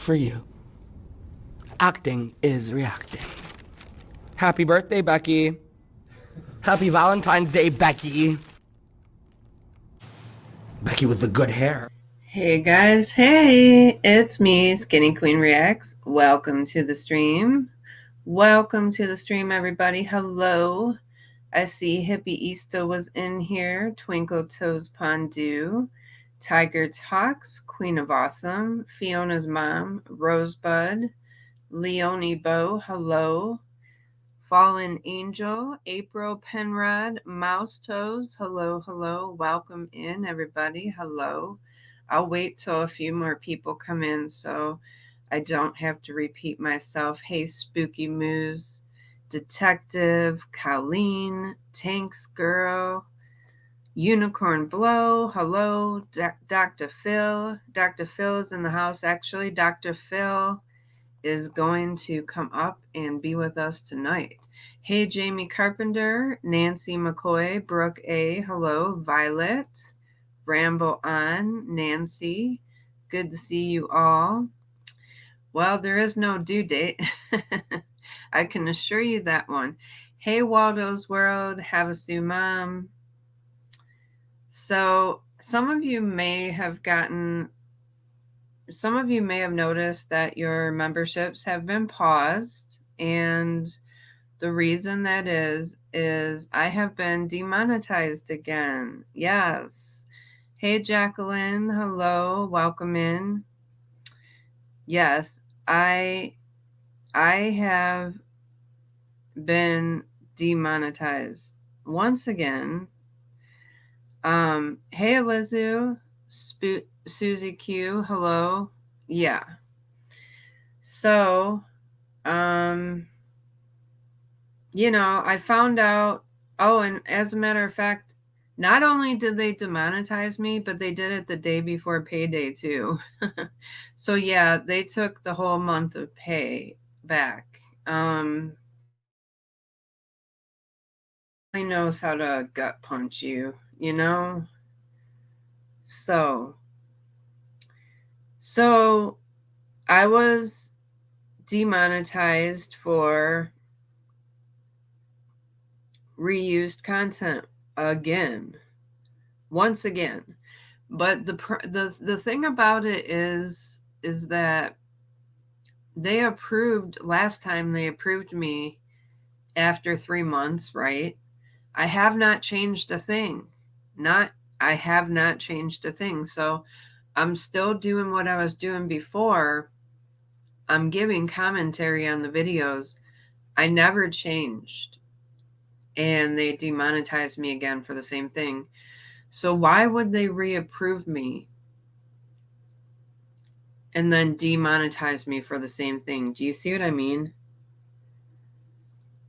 for you. Acting is reacting. Happy birthday, Becky. Happy Valentine's Day, Becky. Becky with the good hair. Hey guys, hey, it's me, Skinny Queen Reacts. Welcome to the stream. Welcome to the stream, everybody. Hello. I see Hippie Easta was in here, Twinkle Toes Pondu, Tiger Talks, Queen of Awesome, Fiona's mom, Rosebud, Leonie Bow, hello. Fallen Angel, April Penrod, Mouse Toes, hello, hello. Welcome in, everybody. Hello. I'll wait till a few more people come in so I don't have to repeat myself. Hey, Spooky Moose, Detective, Colleen, Tanks Girl, Unicorn Blow, hello, Dr. Phil. Dr. Phil is in the house. Actually, Dr. Phil is going to come up and be with us tonight. Hey, Jamie Carpenter, Nancy McCoy, Brooke A, hello, Violet, Ramble On, Nancy, good to see you all. Well, there is no due date. I can assure you that one. Hey, Waldo's World, Havasu Mom. So, some of you may have noticed that your memberships have been paused, and the reason that is I have been demonetized again. Yes. Hey, Jacqueline, hello, welcome in. Yes, I have been demonetized once again. Hey, Elizu, Susie Q, hello. Yeah. So, I found out, oh, and as a matter of fact, not only did they demonetize me, but they did it the day before payday too. So yeah, they took the whole month of pay back. He knows how to gut punch you, you know? So I was demonetized for reused content again. Once again. But the thing about it is that they approved last time. They approved me after 3 months, right? I have not changed a thing. I have not changed a thing. So I'm still doing what I was doing before. I'm giving commentary on the videos. I never changed. And they demonetized me again for the same thing. So why would they reapprove me and then demonetize me for the same thing? Do you see what I mean?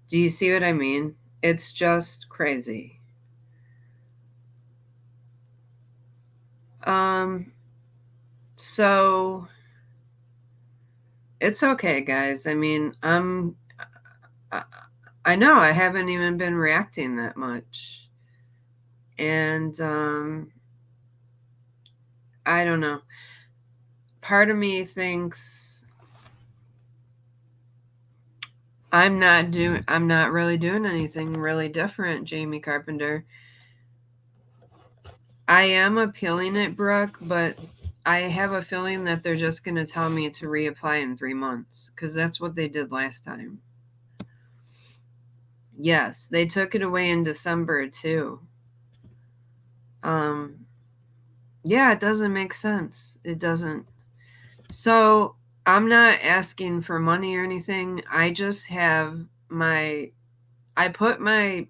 Do you see what I mean? It's just crazy. So it's okay, guys. I mean, I know I haven't even been reacting that much. And I don't know. Part of me thinks I'm not really doing anything really different, Jamie Carpenter. I am appealing it, Brooke, but I have a feeling that they're just going to tell me to reapply in 3 months because that's what they did last time. Yes, they took it away in December too. Yeah, it doesn't make sense. It doesn't. So I'm not asking for money or anything. I just have I put my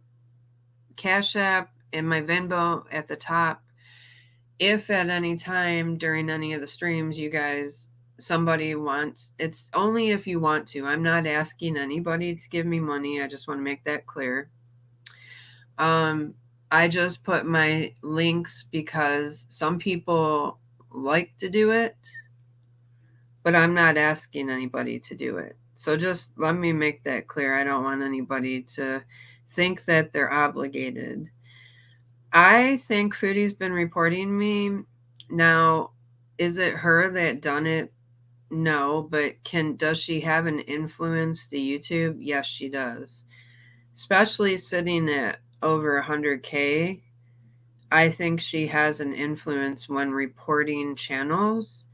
Cash App and my Venmo at the top. If at any time during any of the streams somebody wants, it's only if you want to. I'm not asking anybody to give me money. I just want to make that clear. I just put my links because some people like to do it, but I'm not asking anybody to do it. So just let me make that clear. I don't want anybody to think that they're obligated. I think Foodie's been reporting me. Now, is it her that done it No, but does she have an influence to YouTube? Yes, she does. Especially sitting at over 100K, I think she has an influence when reporting channels,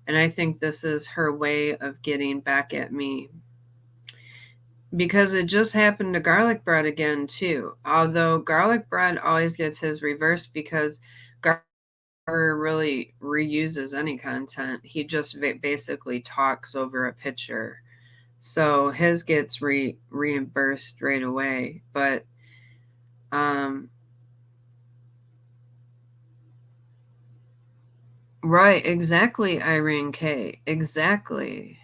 and I think this is her way of getting back at me. Because it just happened to garlic bread again too. Although garlic bread always gets his reversed because garlic never really reuses any content. He just basically talks over a picture. So his gets reimbursed right away. But um right, exactly, Irene K. Exactly.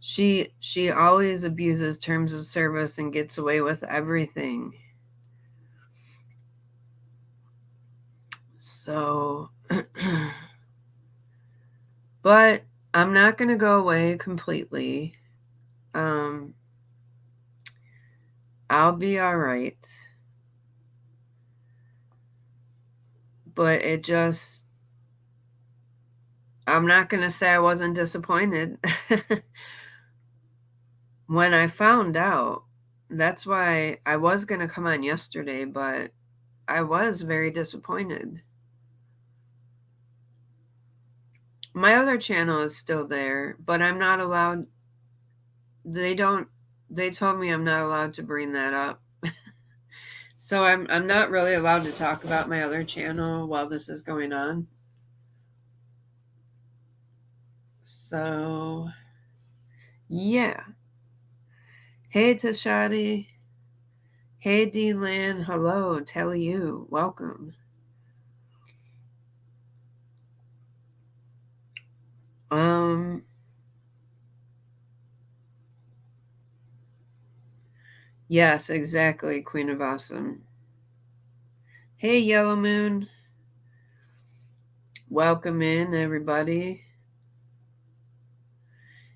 She always abuses terms of service and gets away with everything. So but I'm not going to go away completely. Um I'll be all right. But it just I'm not going to say I wasn't disappointed. When I found out, that's why I was going to come on yesterday, but I was very disappointed. My other channel is still there, but I'm not allowed. They don't. They told me I'm not allowed to bring that up. So I'm not really allowed to talk about my other channel while this is going on. So yeah. Hey Tashadi. Hey D-Lan. Hello. Tell you. Welcome. Um yes, exactly, Queen of Awesome. Hey Yellow Moon. Welcome in everybody.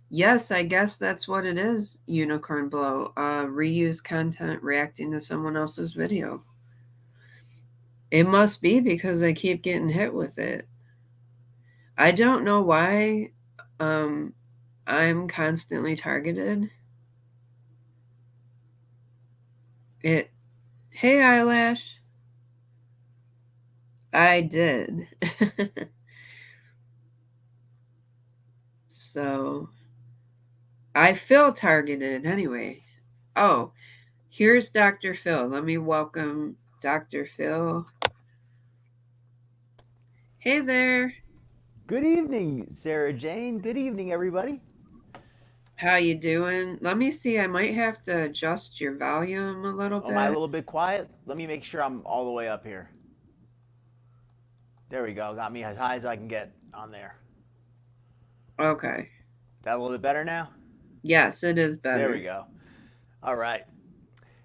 Yes, I guess that's what it is, Unicorn Blow. Reuse content reacting to someone else's video. It must be because I keep getting hit with it. I don't know why um, I'm constantly targeted. It. Hey, Eyelash. I did. So I feel targeted anyway. Oh, here's Dr. Phil. Let me welcome Dr. Phil. Hey there. Good evening, Sarah Jane. Good evening, everybody. How you doing? Let me see. I might have to adjust your volume a little Am I a bit. little bit quiet? Let me make sure I'm all the way up here. There we go. Got me as high as I can get on there. Okay. That a little bit better now? Yes, it is There we better. go. All right.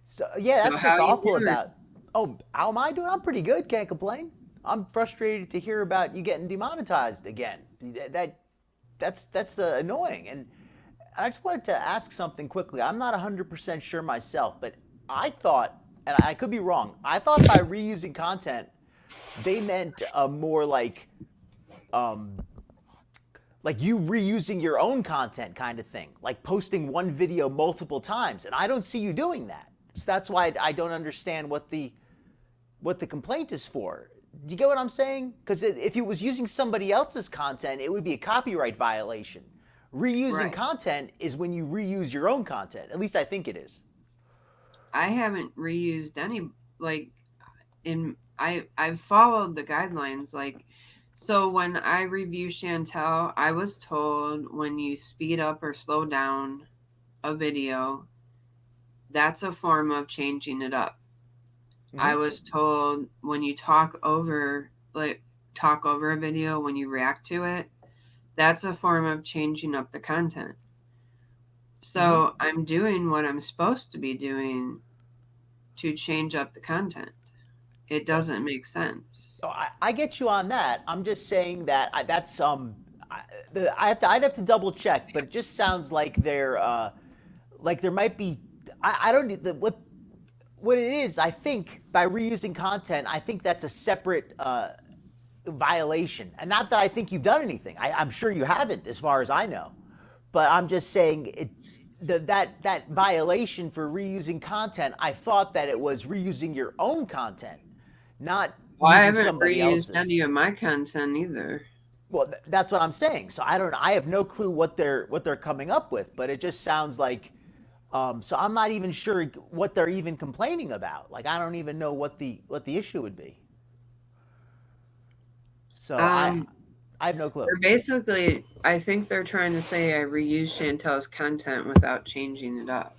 So yeah, So that's how just you awful doing? about. Oh, how am I doing? I'm pretty good. Can't complain. I'm frustrated to hear about you getting demonetized again. That's annoying. And I just wanted to ask something quickly. I'm not 100% sure myself, but I thought, and I could be wrong. I thought by reusing content, they meant more like you reusing your own content kind of thing, like posting one video multiple times. And I don't see you doing that. So that's why I don't understand what the complaint is for. Do you get what I'm saying? Because if it was using somebody else's content, it would be a copyright violation. Reusing Right. content is when you reuse your own content. At least I think it is. I haven't reused any like I've followed the guidelines so when I review Chantel, I was told when you speed up or slow down a video, that's a form of changing it up. I Mm-hmm. was told when you talk over a video when you react to it, that's a form of changing up the content. Mm-hmm. So I'm doing what I'm supposed to be doing to change up the content. It doesn't make sense. Oh, I get you on that. I'm just saying that that's I'd have to double check, but it just sounds like there might be I don't need what it is. I think by reusing content, I think that's a separate violation. And not that I think you've done anything. I'm sure you haven't, as far as I know. But I'm just saying that violation for reusing content, I thought that it was reusing your own content, not Well, I using haven't somebody reused any else's. of my content either. Well, that's what I'm saying. So I don't. I have no clue what they're coming up with, but it just sounds like. So I'm not even sure what they're even complaining about. Like I don't even know what the issue would be. So Um, I have no clue. they're basically, I think they're trying to say I reuse Chantel's content without changing it up,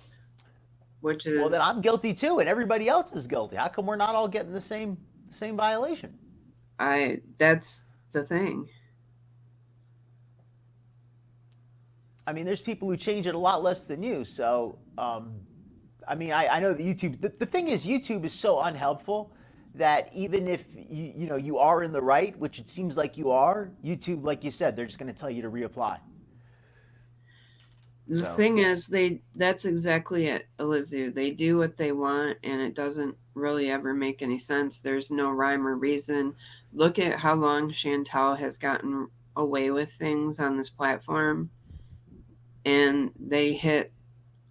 which Well, then is I'm guilty too, and everybody else is guilty. How come we're not all getting the same violation? that's the thing. I mean, there's people who change it a lot less than you. So, I mean, I know that YouTube. The thing is, YouTube is so unhelpful that even if you are in the right, which it seems like you are, YouTube, like you said, they're just going to tell you to reapply. The So, thing is, that's exactly it, Elizabeth. They do what they want, and it doesn't really ever make any sense. There's no rhyme or reason. Look at how long Chantel has gotten away with things on this platform, and they hit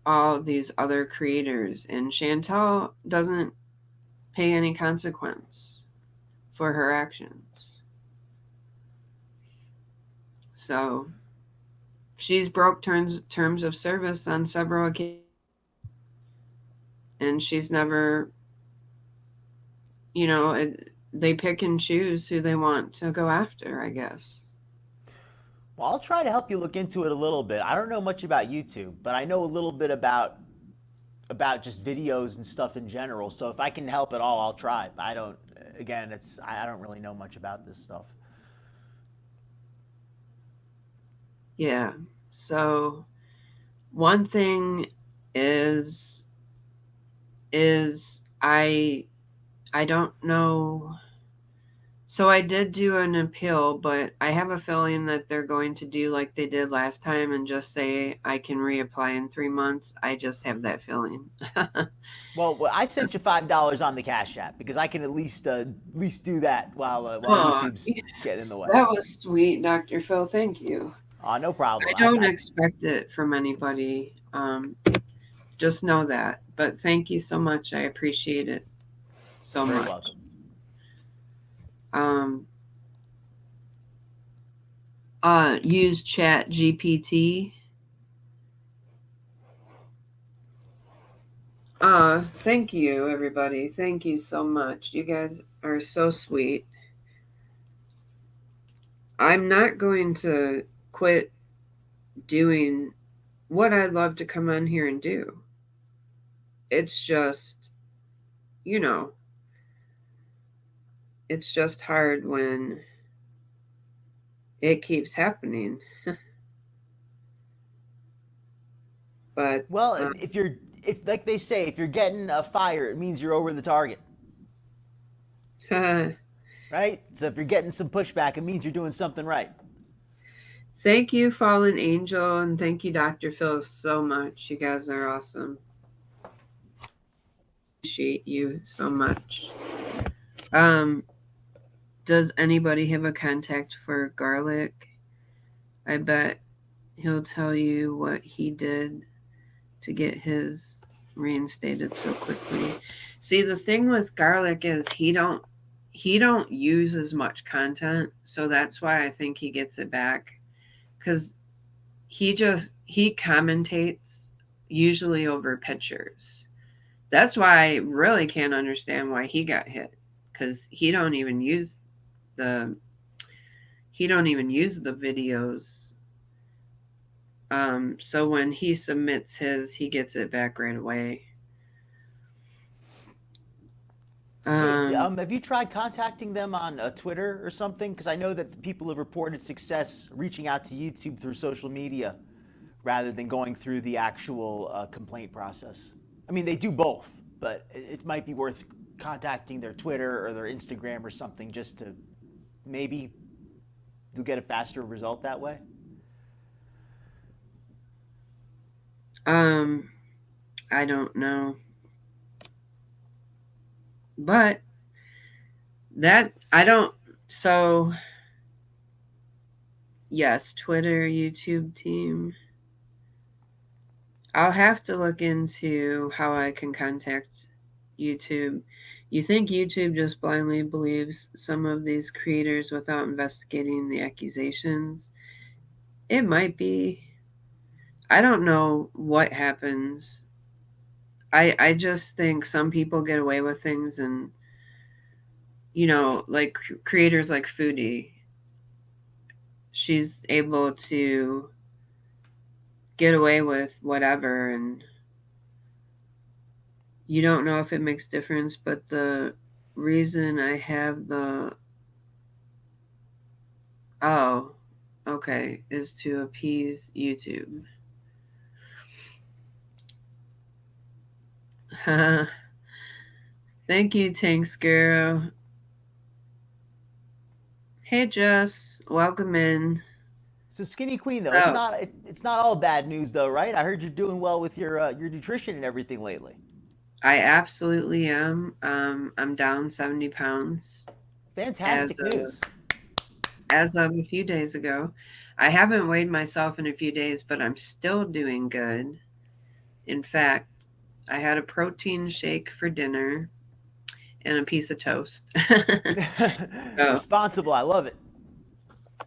all these other creators, and Chantel doesn't pay any consequence for her actions. So she's broke terms of service on several occasions, and she's never, they pick and choose who they want to go after, I guess. well, I'll try to help you look into it a little bit. I don't know much about YouTube, but I know a little bit about just videos and stuff in general. So if I can help at all, I'll try. But I don't. Again, I don't really know much about this stuff. Yeah. So one thing is I don't know. So I did do an appeal, but I have a feeling that they're going to do like they did last time and just say I can reapply in 3 months. I just have that feeling. Well, I sent you $5 on the Cash App because I can at least do that while Oh, YouTube's getting in the way. that was sweet, Dr. Phil. Thank you. No problem. I don't expect it from anybody. Just know that. But thank you so much. I appreciate it so Very much. welcome. Use Chat GPT. Thank you, everybody. Thank you so much. You guys are so sweet. I'm not going to quit doing what I love to come on here and do. It's just, you know, it's just hard when it keeps happening. But Well, if like they say, if you're getting a fire, it means you're over the target, right? So if you're getting some pushback, it means you're doing something right. thank you, Fallen Angel, and thank you, Dr. Phil, so much. You guys are awesome. Appreciate you so much. Does anybody have a contact for Garlic? I bet he'll tell you what he did to get his reinstated so quickly. See, the thing with Garlic is he don't use as much content, so that's why I think he gets it back, because he commentates usually over pictures. That's why I really can't understand why he got hit, because he don't even use the videos. So when he submits his, he gets it back right away. Have you tried contacting them on Twitter or something? Because I know that people have reported success reaching out to YouTube through social media rather than going through the actual complaint process. I mean, they do both, but it might be worth contacting their Twitter or their Instagram or something just to maybe you'll get a faster result that way. I don't know. But that I don't So, yes, Twitter, YouTube team. I'll have to look into how I can contact YouTube. You think YouTube just blindly believes some of these creators without investigating the accusations? It might be. I don't know what happens. I just think some people get away with things, and like creators like Foodie, she's able to get away with whatever, and you don't know if it makes difference, but the reason I have the oh, okay, is to appease YouTube. Thank you, Tankscaro. Hey, Jess, welcome in. So Skinny Queen, though, So, it's not all bad news, though, right? I heard you're doing well with your nutrition and everything lately. I absolutely am. I'm down 70 pounds Fantastic news. as of a few days ago. I haven't weighed myself in a few days, but I'm still doing good. In fact, I had a protein shake for dinner and a piece of toast. so, Responsible. I love it.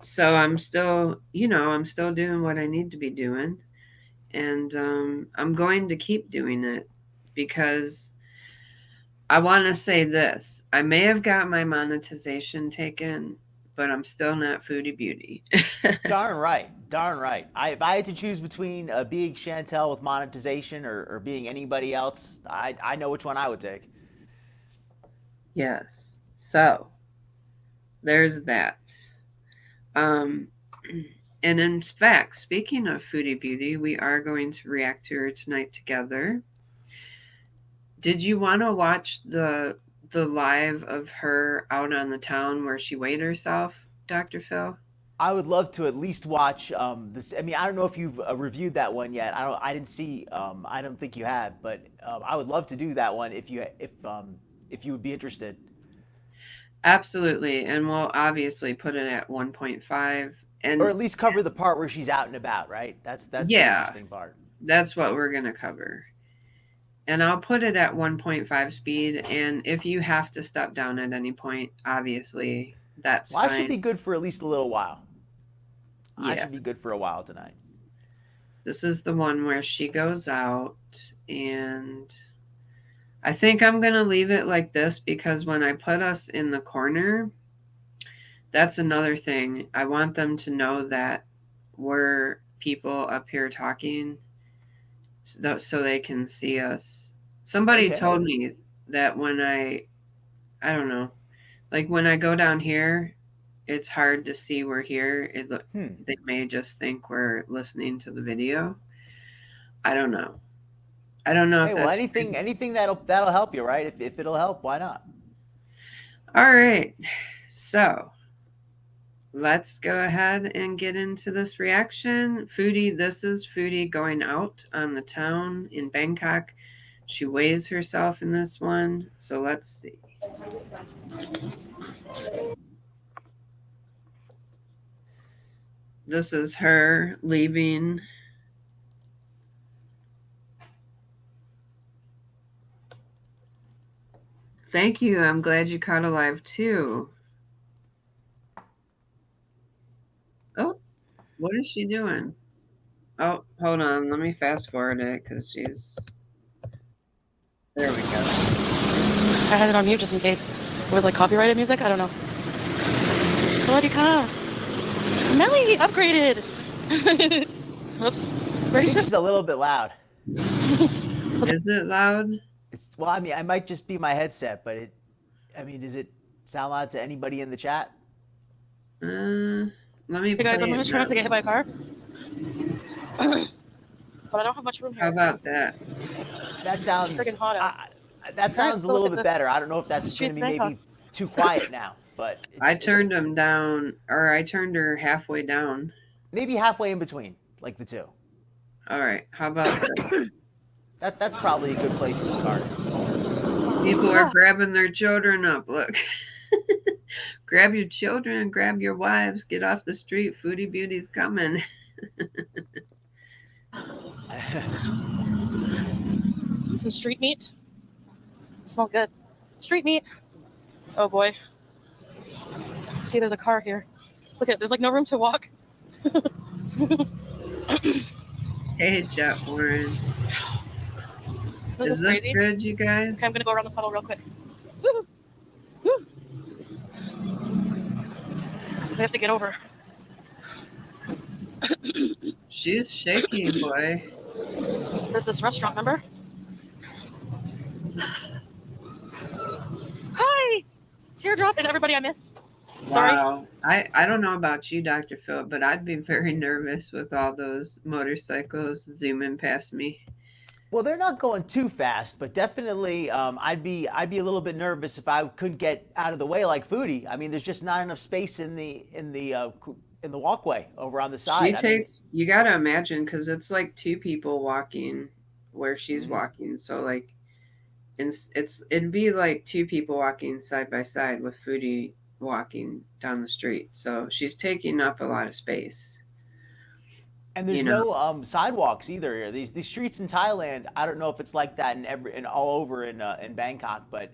so I'm still, I'm still doing what I need to be doing. And I'm going to keep doing it because I want to say this. I may have got my monetization taken, but I'm still not Foodie Beauty. Darn right. Darn right. If I had to choose between being Chantel with monetization or being anybody else, I know which one I would take. Yes. So there's that. And in fact, speaking of Foodie Beauty, we are going to react to her tonight together. Did you want to watch the live of her out on the town where she weighed herself, Dr. Phil? I would love to at least watch this. I mean, I don't know if you've reviewed that one yet. I didn't see. I don't think you have, but I would love to do that one if you would be interested. Absolutely, and we'll obviously put it at 1.5, and or at least cover the part where she's out and about, right? That's the interesting part. That's what we're gonna cover. And I'll put it at 1.5 speed, and if you have to step down at any point, obviously that's fine. I should be good for at least a little while. Yeah. I should be good for a while tonight. This is the one where she goes out, and I think I'm going to leave it like this because when I put us in the corner, that's another thing. I want them to know that we're people up here talking so they can see us. Somebody told me that when I don't know, like when I go down here, it's hard to see we're here. They may just think we're listening to the video. I don't know. I don't know. Hey, well, anything that'll help you, right? If it'll help, why not? All right. So let's go ahead and get into this reaction. Foodie, this is Foodie going out on the town in Bangkok. She weighs herself in this one. So let's see. This is her leaving. Thank you. I'm glad you caught alive too. Oh, what is she doing? Oh, hold on. Let me fast forward it because she's. There we go. I had it on mute just in case it was like copyrighted music. I don't know. Sawadika. Melly upgraded. Oops. She's a little bit loud. Is it loud? Well, I mean, I might just be my headset, but does it sound loud to anybody in the chat? Let me. Hey guys, I'm gonna try not to get hit by a car. But I don't have much room here. How about that? That sounds freaking hot out. That sounds a little bit better. I don't know if that's going to be maybe too quiet now, but I turned them down, or I turned her halfway down. Maybe halfway in between, like the two. All right. How about that? That's probably a good place to start. People are grabbing their children up. Look. Grab your children, grab your wives, get off the street. Foodie Beauty's coming. Some street meat. Smell good. Street meat. Oh boy. See, there's a car here. Look at, there's like no room to walk. Hey, Jet Warren. This Is this crazy. good, you guys? Okay, I'm gonna go around the puddle real quick. Woo! Woo! We have to get over. She's shaky, boy. There's this restaurant, remember? Hi! Teardrop and everybody I miss. Sorry. Wow. I don't know about you, Dr. Phil, but I'd be very nervous with all those motorcycles zooming past me. Well, they're not going too fast, but definitely I'd be a little bit nervous if I couldn't get out of the way like Foodie. I mean, there's just not enough space in the walkway over on the side. You got to imagine, because it's like two people walking where she's walking. So like it'd be like two people walking side by side with Foodie walking down the street. So she's taking up a lot of space. And there's no sidewalks either here. These streets in Thailand, I don't know if it's like that in all over in Bangkok, but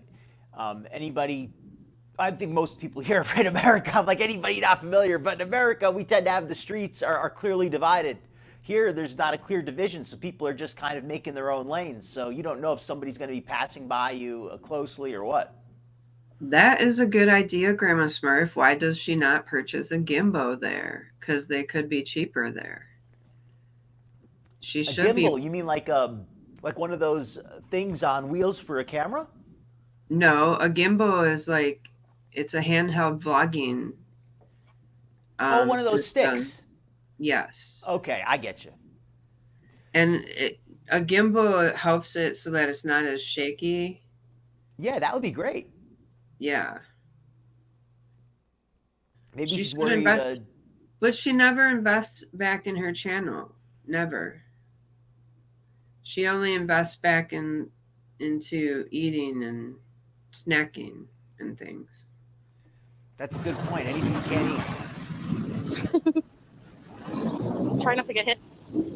anybody, I think most people here in America, like anybody not familiar, but in America we tend to have the streets are clearly divided. Here there's not a clear division, so people are just kind of making their own lanes. So you don't know if somebody's going to be passing by you closely or what. That is a good idea, Grandma Smurf. Why does she not purchase a gimbal there? Because they could be cheaper there. She should gimbal, be. You mean like one of those things on wheels for a camera? No, a gimbal is like, it's a handheld vlogging. One of those system. sticks. Yes. Okay, I get you. And a gimbal helps it so that it's not as shaky. Yeah, that would be great. Yeah. Maybe She she's should worried. invest, but she never invests back in her channel. Never. She only invests back into eating and snacking and things. That's a good point. Anything you can't eat. Try not to get hit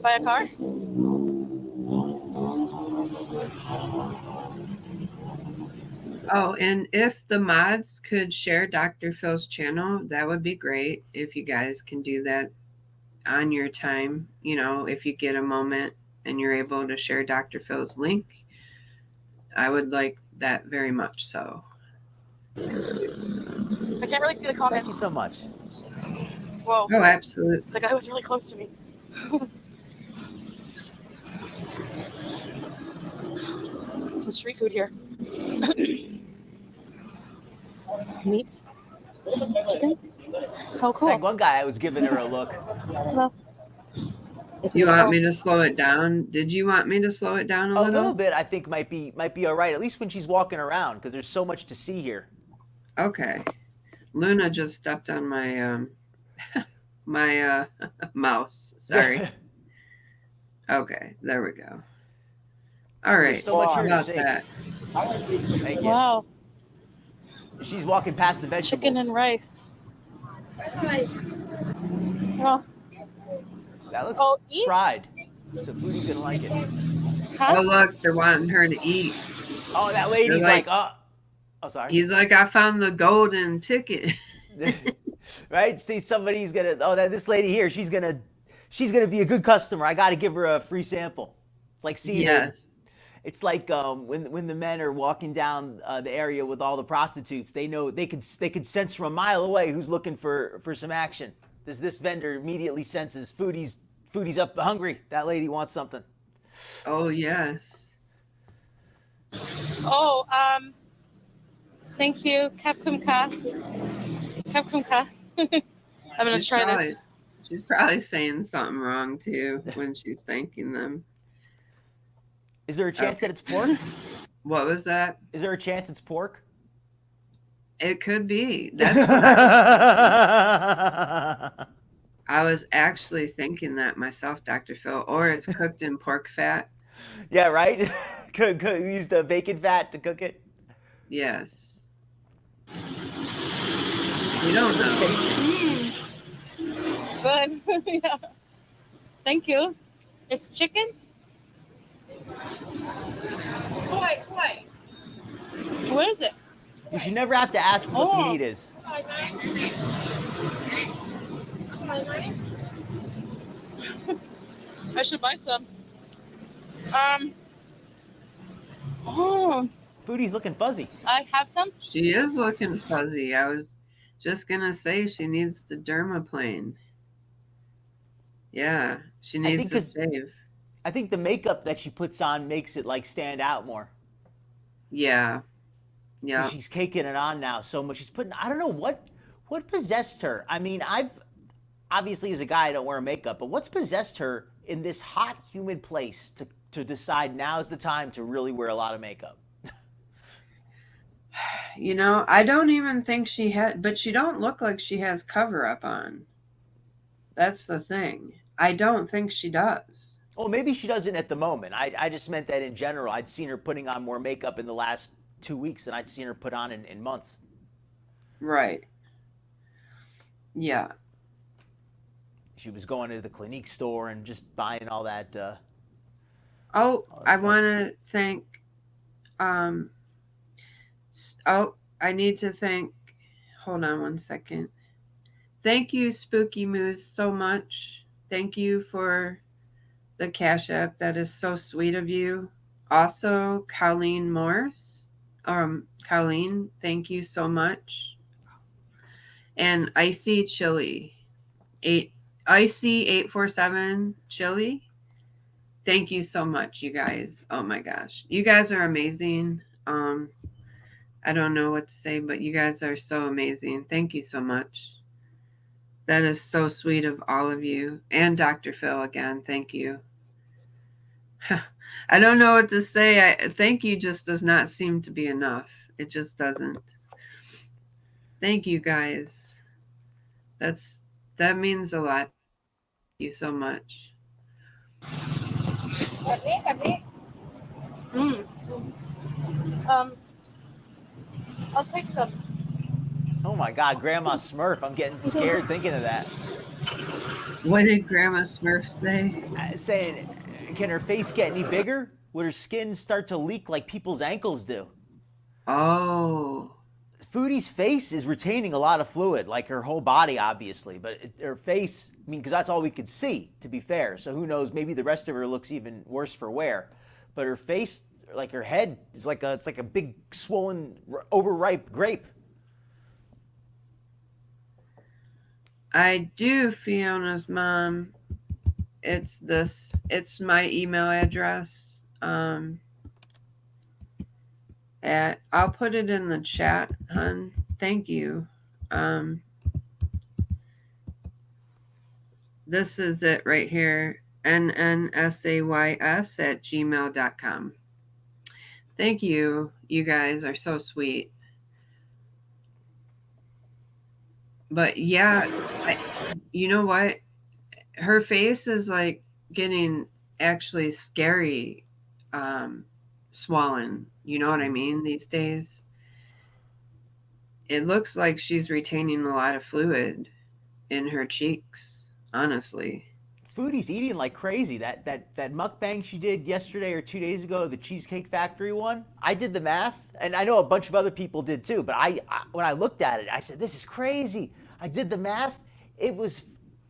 by a car. Oh, and if the mods could share Dr. Phil's channel, that would be great. If you guys can do that on your time, if you get a moment and you're able to share Dr. Phil's link, I would like that very much so. I can't really see the comments. Thank you so much. Whoa. Oh, absolutely. The guy was really close to me. Some street food here. Meat. Chicken. Oh, cool. Like one guy, I was giving her a look. Hello. You want me to slow it down? Did you want me to slow it down a little? A little bit, I think might be all right. At least when she's walking around, because there's so much to see here. Okay. Luna just stepped on my my mouse. Sorry. Okay, there we go. All right. There's so much here to about see. that. Thank you. Wow. She's walking past the vegetables. Chicken and rice. Well, That looks eat. fried. So Foodie's gonna like it. Huh? Oh, look, they're wanting her to eat. Oh, that lady's like- oh, sorry. He's like, I found the golden ticket. Right? See, somebody's gonna. This lady here, she's gonna be a good customer. I got to give her a free sample. It's like seeing. Yes. It's like when the men are walking down the area with all the prostitutes. They know they could sense from a mile away who's looking for some action. This vendor immediately senses Foodie's up hungry. That lady wants something. Oh, yes. Oh, thank you, Capcom Ka. Capcom Ka. I'm gonna try this. She's probably saying something wrong too when she's thanking them. Is there a chance that it's pork? What was that? Is there a chance it's pork? It could be. That's what I was actually thinking that myself, Dr. Phil. Or it's cooked in pork fat. Yeah, right? Use the bacon fat to cook it. Yes. You don't Let's know. face it. Good. Yeah. Thank you. It's chicken? What is it? You should never have to ask what the meat is. I should buy some. Oh, Foodie's looking fuzzy. I have some. She is looking fuzzy. I was just gonna say she needs the dermaplane. Yeah, she I needs think a 'cause- shave. I think the makeup that she puts on makes it like stand out more. Yeah. Yeah. Because she's caking it on now so much. She's putting, I don't know what possessed her. I mean, I've obviously as a guy I don't wear makeup, but what's possessed her in this hot, humid place to decide now's the time to really wear a lot of makeup? You know, I don't even think she had, but she don't look like she has cover up on. That's the thing. I don't think she does. Well, maybe she doesn't at the moment. I just meant that in general. I'd seen her putting on more makeup in the last 2 weeks than I'd seen her put on in months. Right. Yeah. She was going to the Clinique store and just buying all that. Oh, I stuff. want to thank. I need to thank. Hold on one second. Thank you, Spooky Moose, so much. Thank you for the Cash App. That is so sweet of you. Also, Colleen Morse. Colleen, thank you so much. And Icy Chili, Icy 847 Chili. Thank you so much, you guys. Oh my gosh, you guys are amazing. I don't know what to say, but you guys are so amazing. Thank you so much. That is so sweet of all of you. And Dr. Phil again, thank you. I don't know what to say. Thank you just does not seem to be enough. It just doesn't. Thank you guys. That means a lot. Thank you so much. I'll take some. Oh my God, Grandma Smurf! I'm getting scared thinking of that. What did Grandma Smurf say? Saying, can her face get any bigger? Would her skin start to leak like people's ankles do? Oh. Foodie's face is retaining a lot of fluid, like her whole body, obviously. But her face, I mean, because that's all we could see, to be fair. So who knows? Maybe the rest of her looks even worse for wear. But her face, like her head, is like it's like a big, swollen, overripe grape. I do, Fiona's mom. It's my email address. I'll put it in the chat, hon. Thank you. This is it right here. nnsays@gmail.com. Thank you. You guys are so sweet. But yeah, you know what? Her face is like getting actually scary, swollen. You know what I mean? These days, it looks like she's retaining a lot of fluid in her cheeks. Honestly, Foodie's eating like crazy. That mukbang she did yesterday or 2 days ago, the Cheesecake Factory one. I did the math, and I know a bunch of other people did too. But when I looked at it, I said, "This is crazy." I did the math. It was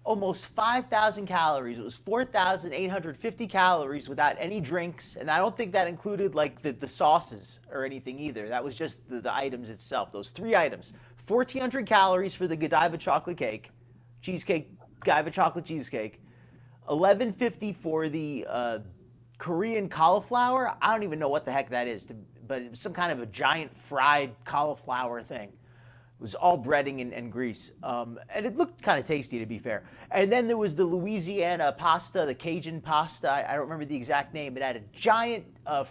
almost 5,000 calories. It was 4,850 calories without any drinks, and I don't think that included like the sauces or anything either. That was just the items itself. Those 3 items. 1,400 calories for the Godiva chocolate cake, Godiva chocolate cheesecake. 1150 for the Korean cauliflower. I don't even know what the heck that is, but it was some kind of a giant fried cauliflower thing. It was all breading and grease. And it looked kind of tasty, to be fair. And then there was the Louisiana pasta, the Cajun pasta. I don't remember the exact name. It had a giant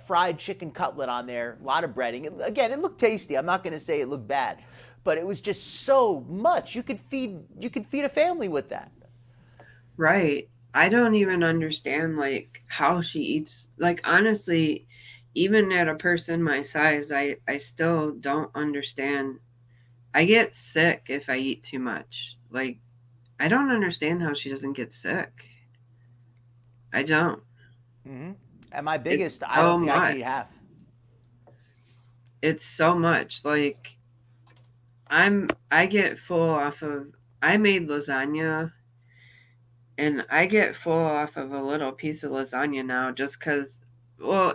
fried chicken cutlet on there, a lot of breading. Again, it looked tasty. I'm not going to say it looked bad. But it was just so much. You could feed a family with that. right. I don't even understand like how she eats. Like honestly, even at a person my size, I still don't understand I get sick if I eat too much. Like, I don't understand how she doesn't get sick. I don't. Mm-hmm. At my It's biggest, I so don't think I could much. eat half. It's so much. Like, I get full off of, I made lasagna and I get full off of a little piece of lasagna now just because, well,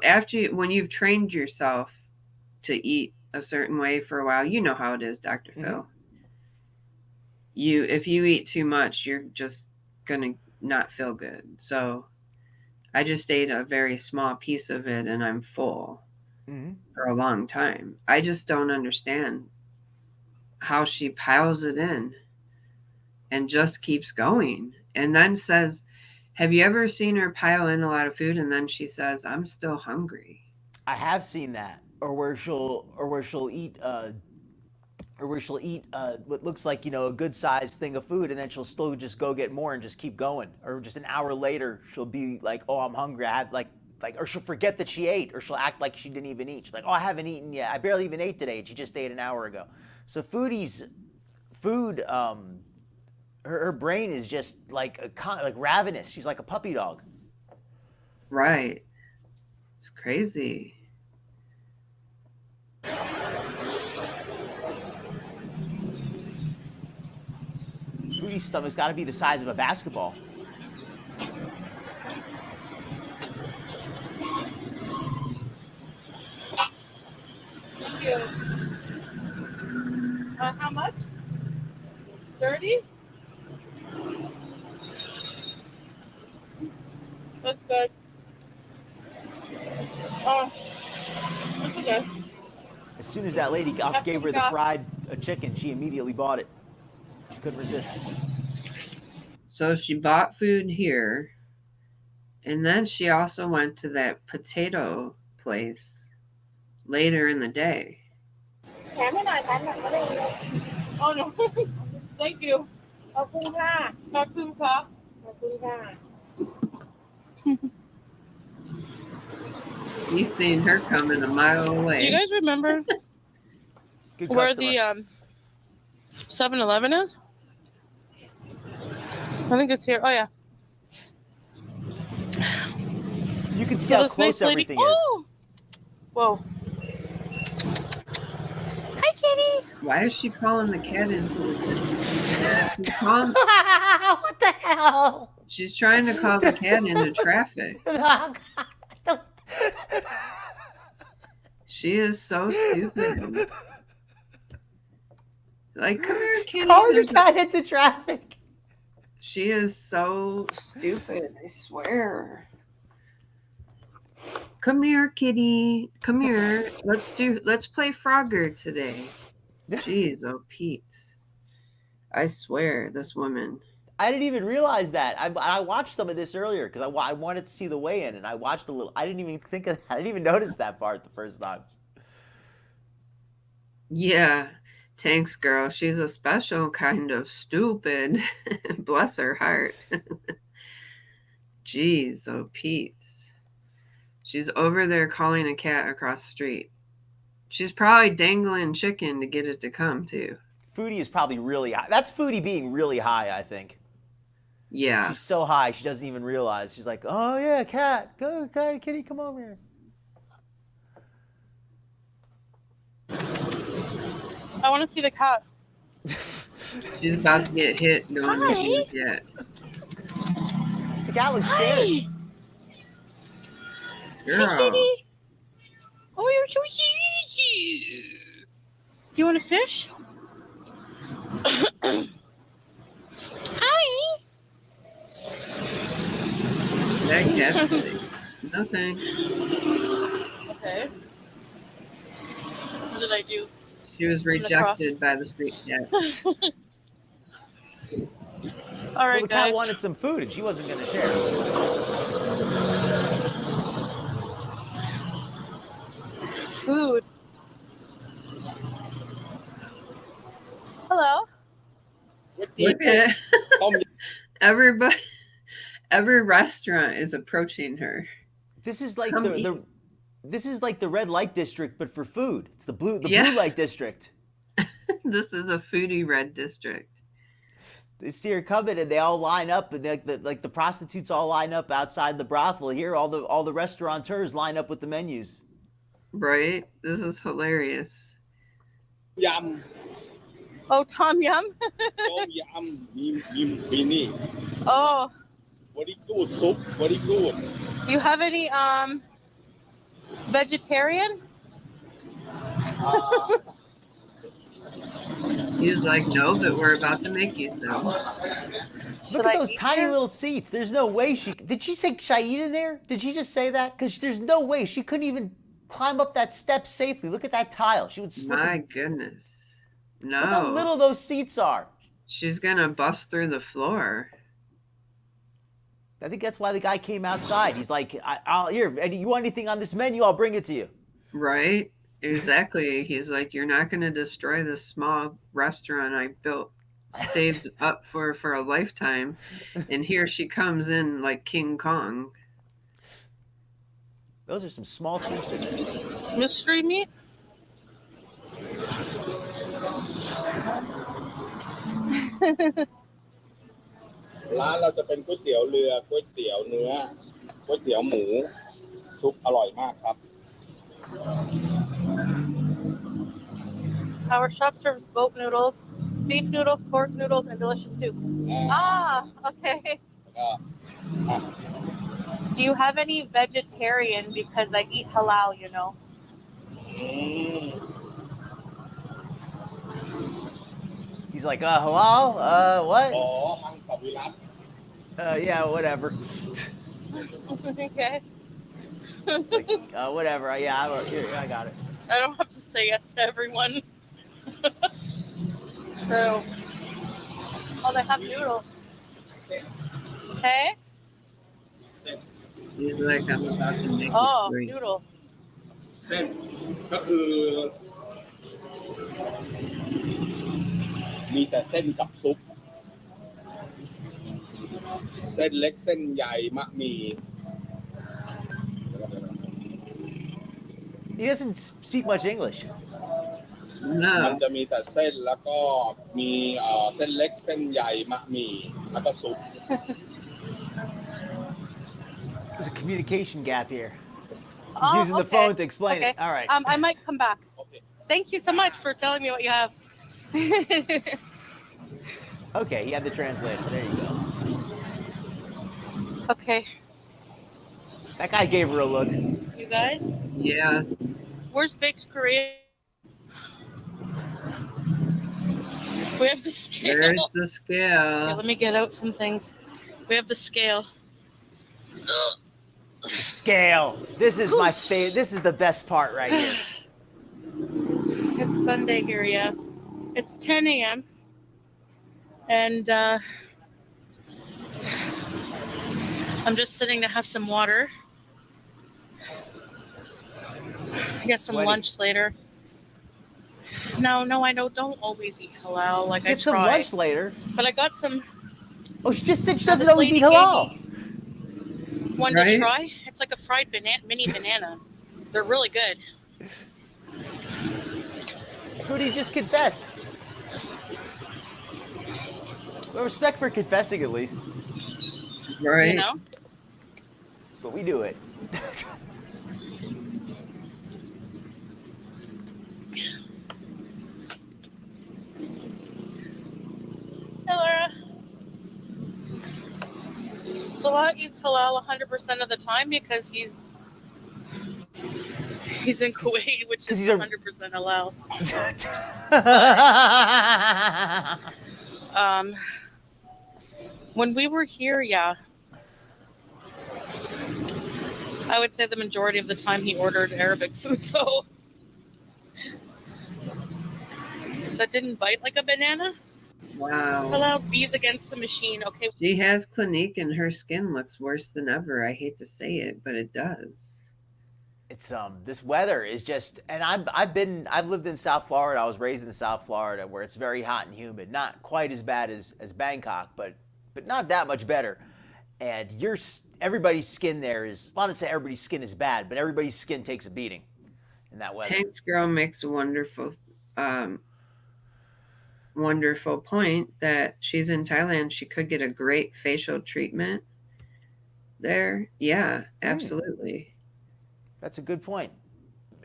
when you've trained yourself to eat a certain way for a while, you know how it is, Dr. Mm-hmm. Phil. If you eat too much, you're just gonna not feel good. So I just ate a very small piece of it and I'm full Mm-hmm. for a long time. I just don't understand how she piles it in and just keeps going. And then says, have you ever seen her pile in a lot of food and then she says, I'm still hungry? I have seen that, or where she'll eat, what looks like a good sized thing of food, and then she'll still just go get more and just keep going, or just an hour later she'll be like, oh, I'm hungry, I have or she'll forget that she ate, or she'll act like she didn't even eat. She's like, oh, I haven't eaten yet. I barely even ate today. And she just ate an hour ago. So food, her brain is just like ravenous. She's like a puppy dog. Right. It's crazy. Foodie's stomach's got to be the size of a basketball. Thank you. How much? 30? That's good. Oh, that's okay. As soon as that lady gave her the fried chicken, she immediately bought it. She couldn't resist. So she bought food here, and then she also went to that potato place later in the day. Oh no. Thank you. ขอบคุณค่ะขอบคุณครับขอบคุณค่ะ He's seen her coming a mile away. Do you guys remember Good where customer. the 7-Eleven is? I think it's here. Oh yeah. You can see So how this close nice lady. everything Oh! Whoa. Hi, kitty. Why is she calling the cat into the kitchen? What the hell? She's trying to call the cat into traffic. She is so stupid. Like, come here, kitty. Calling the cat into traffic. She is so stupid, I swear. Come here, kitty. Come here. Let's play Frogger today. Jeez, oh Pete. I swear, this woman. I didn't even realize that. I watched some of this earlier because I wanted to see the weigh-in, and I watched a little. I didn't even think of. I didn't even notice that part the first time. Yeah, thanks, girl. She's a special kind of stupid. Bless her heart. Jeez, oh Pete. She's over there calling a cat across the street. She's probably dangling chicken to get it to come, too. Foodie is probably really high. That's Foodie being really high, I think. Yeah. She's so high, she doesn't even realize. She's like, oh, yeah, cat. Go, kitty, come over here. I want to see the cat. She's about to get hit going to see the cat. The cat looks scared. Hi. Girl. Hi, kitty. Oh, you're so cute. You want a fish? Hi. That cat's funny. Nothing. Okay. What did I do? She was rejected by the street cat. All right, Well, the guys. cat wanted some food, and she wasn't going to share. Food. Hello. Look at everybody. Every restaurant is approaching her. This is like Come this is like the red light district, but for food. It's the blue Yeah. light district. This is a foodie red district. They see her coming and they all line up, and like the prostitutes all line up outside the brothel. Here, all the restaurateurs line up with the menus. Right? This is hilarious. ย Oh, Tom Yum. ำต้มยำมีนี่ Oh, very good soup very good you have any vegetarian? He's like, no, but we're about to make you some. Look at those tiny little seats. There's no way did she say should I eat in there? Did she just say that? Because there's no way she couldn't even climb up that step safely. Look at that tile. She would slip. My goodness. No. Look how little those seats are. She's gonna bust through the floor. I think that's why the guy came outside. He's like, here, you want anything on this menu? I'll bring it to you. Right? Exactly. He's like, you're not gonna destroy this small restaurant I saved up for a lifetime. And here she comes in like King Kong. Those are some small seats in there. Mystery meat? ร้านเราจะเป็นก๋วยเตี๋ยวเรือก๋วยเตี๋ยวเนื้อก๋วยเตี๋ยวหมูซุปอร่อยมากครับ Our shop serves boat noodles, beef noodles, pork noodles, and delicious soup. Ah, okay. แล้วก็ Do you have any vegetarian? Because I eat halal, you know. อืม He's like, halal? What? อ๋อมังสวิรัติ Yeah, whatever. Okay. It's like, whatever. Yeah, here, I got it. I don't have to say yes to everyone. True. Oh, they have noodles. Hey? He's like, I'm about to make Oh, you three. noodle. เส้นก็คือมีแต่เส้นกับซุปเส้นเล็กเส้นใหญ่มะหมี่ He doesn't speak much English. มัน No. จะมีแต่เส้นแล้วก็มีเส้นเล็กเส้นใหญ่มะหมี่แล้วก็ซุป There's a communication gap here. He's Oh, using the okay. phone to explain Okay. it. All right. I might come back. โอเค Thank you so much for telling me what you have. Okay, he had the translator. There you go. Okay, That guy gave her a look. you guys, Yeah. where's baked Korean? We have the scale. There's the Yeah, scale. let me get out some things. We have the scale. Scale. This is my favorite. This is the best part right here. It's Sunday here, yeah. It's 10 a.m. And I'm just sitting to have some water. Get some Sweaty. lunch later. No, I don't always eat halal. Like I Get some try, lunch later. but I got some Oh, she just said she No, doesn't this always lady eat halal. one Right? to try. It's like a fried mini banana. They're really good. Foodie just confessed. Well, respect for confessing at least, Right? You know. but we do it. Hey, Laura. Salah eats halal 100% of the time because he's in Kuwait, which 'Cause is he's a- 100% halal. When we were here, yeah, I would say the majority of the time he ordered Arabic food. So that didn't bite like a banana. Wow. Halal bees against the machine. Okay. She has Clinique and her skin looks worse than ever. I hate to say it, but it does. It's this weather is just, and I've lived in South Florida. I was raised in South Florida where it's very hot and humid. Not quite as bad as Bangkok, but not that much better. And everybody's skin there is, I don't want to say everybody's skin is bad, but everybody's skin takes a beating in that weather. Tank's girl makes a wonderful wonderful point that she's in Thailand. She could get a great facial treatment there. Yeah, absolutely. That's a good point.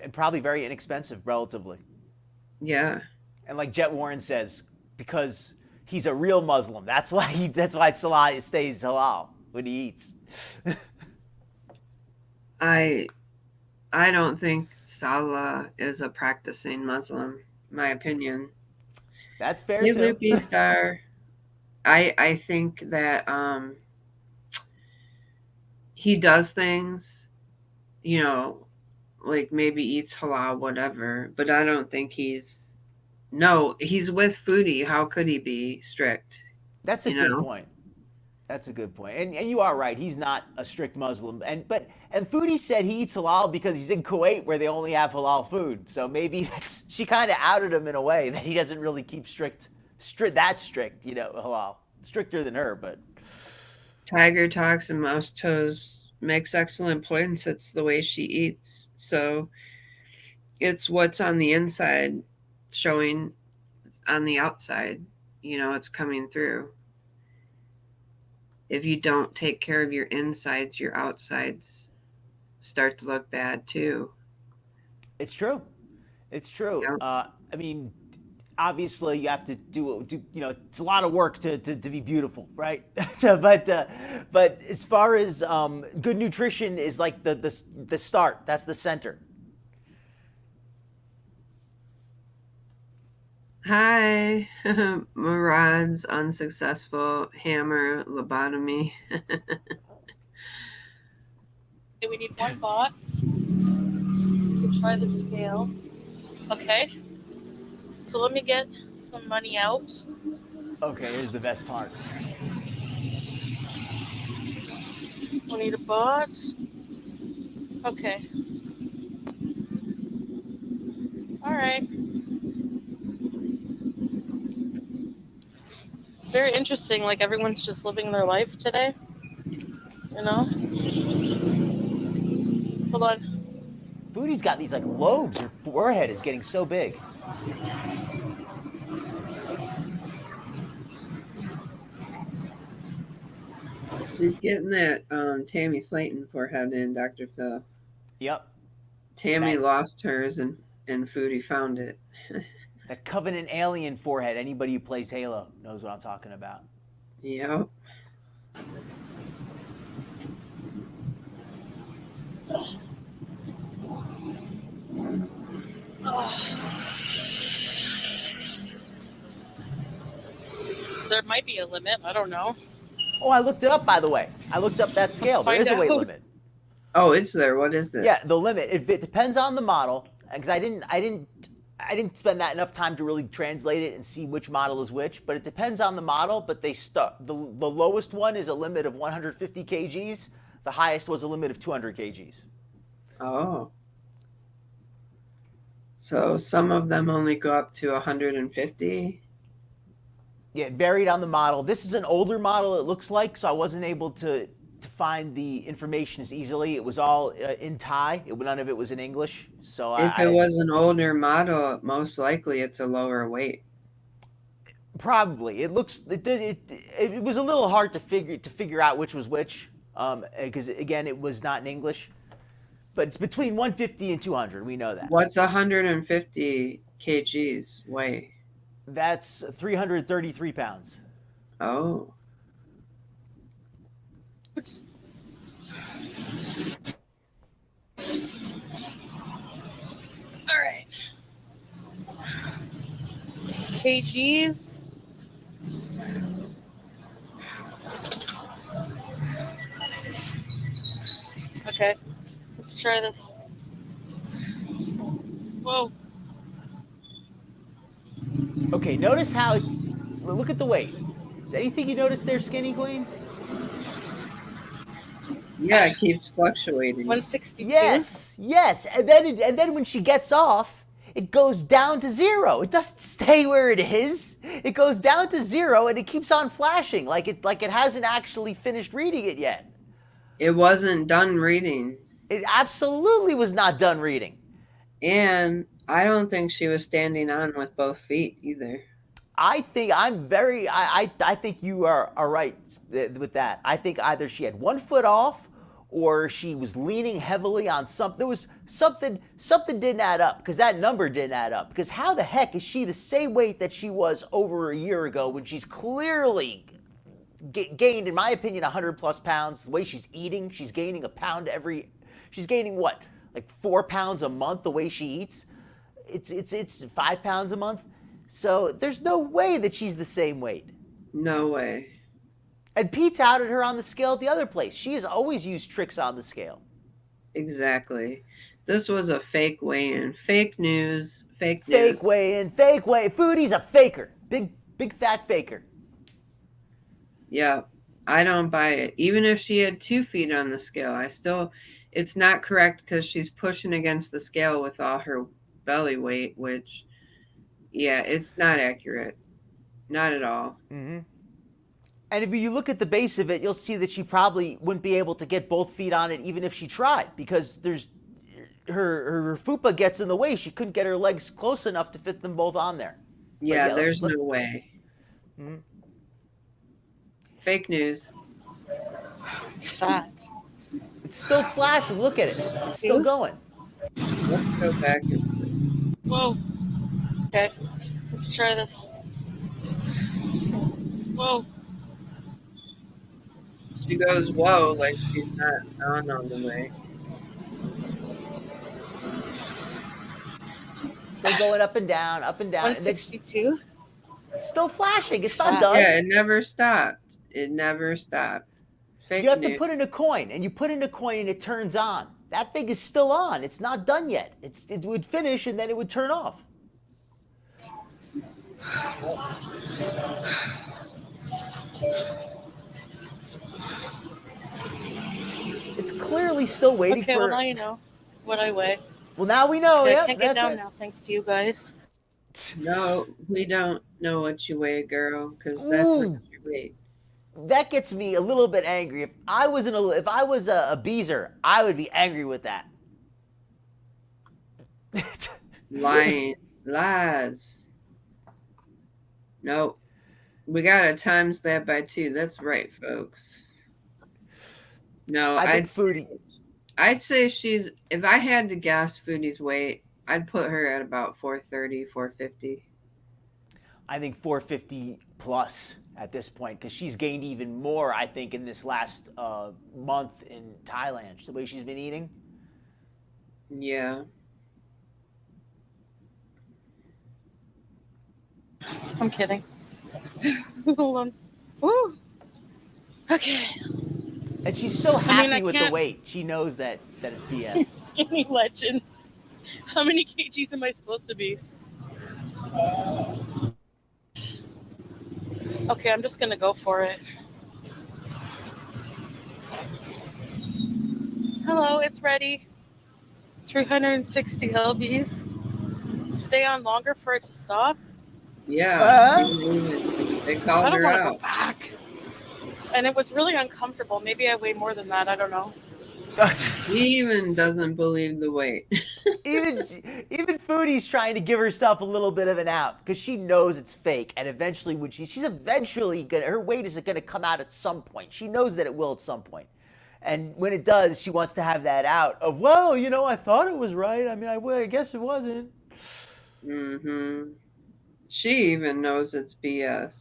And probably very inexpensive, relatively. Yeah. And like Jet Warren says, because he's a real Muslim. That's why Salah stays halal when he eats. I don't think Salah is a practicing Muslim, my opinion. That's fair Hey, too. Loopy Star. I think that he does things, you know, like maybe eats halal, whatever, but I don't think he's with Foodie. How could he be strict? That's a good point. That's a good point. And you are right. He's not a strict Muslim. And Foodie said he eats halal because he's in Kuwait where they only have halal food. So maybe she kind of outed him in a way that he doesn't really keep strict, halal. Stricter than her, but Tiger Talks and Mouse Toes makes excellent points. It's the way she eats. So it's what's on the inside showing on the outside. It's coming through. If you don't take care of your insides, your outsides start to look bad too. It's true. It's true. Yeah. I mean, obviously you have to do it's a lot of work to be beautiful, right? but as far as good nutrition is like the start. That's the center. Hi, Murad's unsuccessful hammer lobotomy. Okay, we need one box. We can try the scale. Okay. So let me get some money out. Okay, here's the best part. We need a box. Okay. All right. Very interesting. Like everyone's just living their life today. Hold on. Foodie's got these like lobes. Her forehead is getting so big. She's getting that Tammy Slayton forehead in, Dr. Phil. Yep. Tammy lost hers and Foodie found it. That Covenant alien forehead. Anybody who plays Halo knows what I'm talking about. Yep. There might be a limit. I don't know. Oh, I looked it up, by the way. I looked up that scale. There is a weight limit. Oh, it's there. What is it? Yeah, the limit. It depends on the model. Because I didn't spend that enough time to really translate it and see which model is which. But it depends on the model. But they the lowest one is a limit of 150 kgs. The highest was a limit of 200 kgs. Oh. So some of them only go up to 150. Yeah, it varied on the model. This is an older model, it looks like, so I wasn't able to find the information as easily. It was all in Thai. None of it was in English. So if it was an older model, most likely it's a lower weight. Probably. It was a little hard to figure out which was which, because again, it was not in English. But it's between 150 and 200. We know that. What's 150 kgs weigh? That's 333 pounds. Oh. Oops. All right. Kgs. Okay. Let's try this. Whoa. Okay, notice how, look at the weight. Is there anything you notice there, Skinny Queen? Yeah, it keeps fluctuating. 162. Yes. And then when she gets off, it goes down to 0. It doesn't stay where it is. It goes down to 0 and it keeps on flashing like it hasn't actually finished reading it yet. It wasn't done reading. It absolutely was not done reading. And I don't think she was standing on with both feet either. I think I think you are right with that. I think either she had one foot off or she was leaning heavily on something. There was something didn't add up, because that number didn't add up. Because how the heck is she the same weight that she was over a year ago when she's clearly gained, in my opinion, 100 plus pounds? The way she's eating, she's gaining a pound she's gaining what, like 4 pounds a month the way she eats? It's 5 pounds a month. So there's no way that she's the same weight. No way. And Pete's outed her on the scale at the other place. She has always used tricks on the scale. Exactly. This was a fake weigh-in. Fake news. Fake news. Fake weigh-in. Fake weigh. Foodie's a faker. Big fat faker. Yeah. I don't buy it. Even if she had 2 feet on the scale, it's not correct, because she's pushing against the scale with all her belly weight, which, yeah, it's not accurate. Not at all. Mm-hmm. And if you look at the base of it, you'll see that she probably wouldn't be able to get both feet on it even if she tried, because there's her fupa gets in the way. She couldn't get her legs close enough to fit them both on there. Yeah, there's no way. Mm-hmm. Fake news. Fat. It's still flashing. Look at it. It's still going. Let's go back and Whoa. Okay. Let's try this. Whoa. she goes, whoa, like she's not on the way. Still going up and down, up and down. 162. It's still flashing. It's not done. Yeah, it never stopped. It never stopped. Fake You have news. to put in a coin, and you put in a coin, and it turns on. That thing is still on. It's not done yet. It would finish, and then it would turn off. It's clearly still waiting Okay, for. well now you know what I weigh. Well, now we know. Okay, Yeah, I can't get that's down it. now, thanks to you guys. No, we don't know what you weigh, girl, because that's not Ooh. what you weigh. That gets me a little bit angry. If I was a beezer, I would be angry with that. Lying. Lies. Nope. We gotta times that by 2. That's right, folks. No, I think Foodie. I'd say she's, if I had to guess Foodie's weight, I'd put her at about 430, 450. I think 450 plus at this point, because she's gained even more, I think, in this last month in Thailand, the way she's been eating. Yeah. I'm kidding. Hold on. Woo. Okay. And she's so happy I with the can't- weight. She knows that it's BS. Skinny legend. How many kgs am I supposed to be? Okay, I'm just gonna go for it. Hello, it's ready. 360 lbs. Stay on longer for it to stop. Yeah. They I called don't her want to go out. back. And it was really uncomfortable. Maybe I weigh more than that. I don't know. He even doesn't believe the weight. even Foodie's trying to give herself a little bit of an out, because she knows it's fake, and eventually when she's eventually gonna, her weight is gonna come out at some point. She knows that it will at some point. And when it does, she wants to have that out of, well, you know, I thought it was right. I mean, I guess it wasn't. Mm-hmm. She even knows it's BS.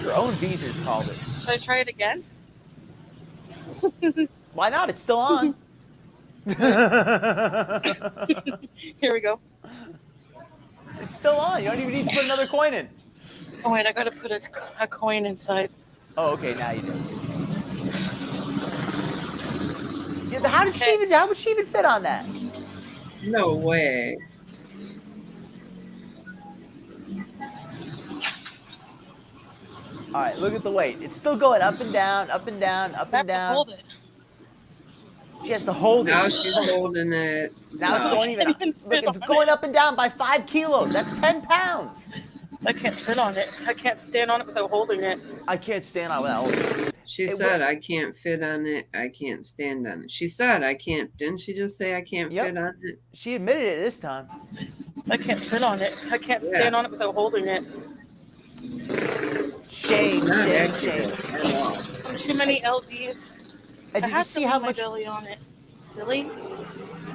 Your own Beezers called it. Should I try it again? Why not? It's still on. Here we go. It's still on. You don't even need to put another coin in. Oh wait, I gotta put a coin inside. Oh, okay, now you do. Yeah, how would she even fit on that? No way. All right, look at the weight. It's still going up and down, up and down, up I have and to down. hold it. She has to hold Now it. she's holding it. Now it's going even. I can't even Look, fit it's on going it. up and down by 5 kilos. That's 10 pounds. I can't sit on it. I can't stand on it without holding it. I can't stand on without holding it. She It said, will- I can't fit on it. I can't stand on it. She said, I can't. Didn't she just say I can't Yep. fit on it? She admitted it this time. I can't fit on it. I can't stand Yeah. on it without holding it. Shame, Not shame, accurate shame. at all. Too many lbs. And I did you have see to how leave my much? belly on it. Silly.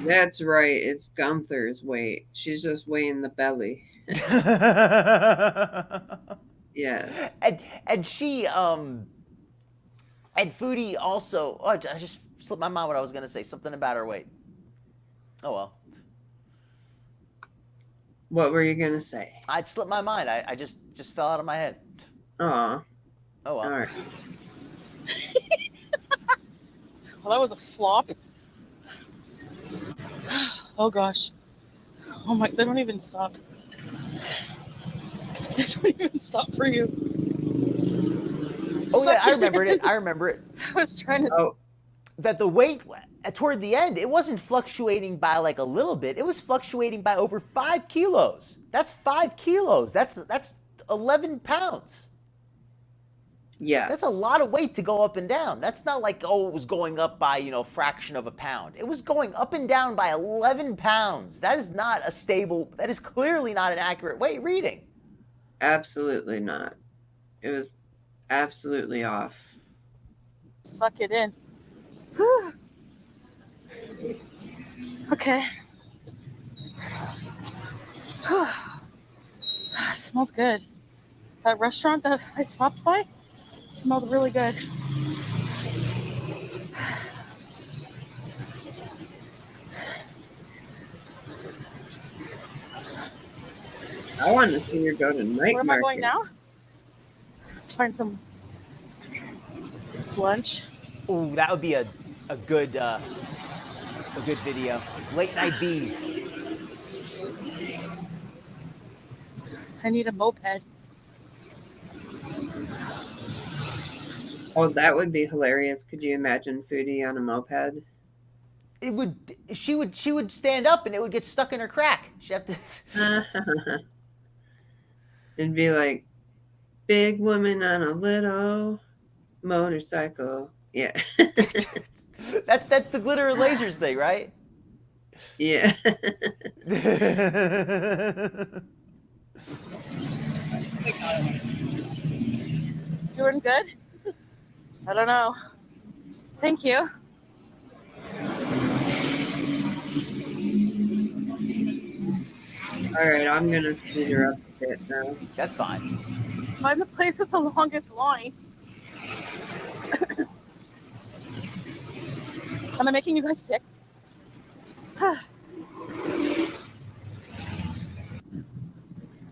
That's right. It's Gunther's weight. She's just weighing the belly. Yes. and she and Foodie also. Oh, I just slipped my mind what I was gonna say. Something about her weight. Oh well. What were you gonna say? I'd slipped my mind. I just fell out of my head. Aw. Oh well. All right. Well, that was a flop. Oh gosh. Oh my, they don't even stop. They don't even stop for you. Oh yeah, Suck I remember it. I remember it. I was trying to. Oh, That the weight toward the end, it wasn't fluctuating by like a little bit. It was fluctuating by over 5 kilos. That's 5 kilos. That's 11 pounds. yeah. That's a lot of weight to go up and down. That's not like, oh, it was going up by, a fraction of a pound. It was going up and down by 11 pounds. That is not a stable, that is clearly not an accurate weight reading. Absolutely not. It was absolutely off. Suck it in. Whew. Okay. Smells good. That restaurant that I stopped by smelled really good. I want to see her go to night Where am I going market. now? Find some lunch. Ooh, that would be a good video. Late night bees. I need a moped. Oh, that would be hilarious. Could you imagine Foodie on a moped? She would stand up and it would get stuck in her crack. She'd have to. It'd be like big woman on a little motorcycle. Yeah. That's the glitter and lasers thing, right? Yeah. Doing good? I don't know. Thank you. All right, I'm gonna speed her up a bit now. That's fine. Find the place with the longest line. Am I making you guys sick?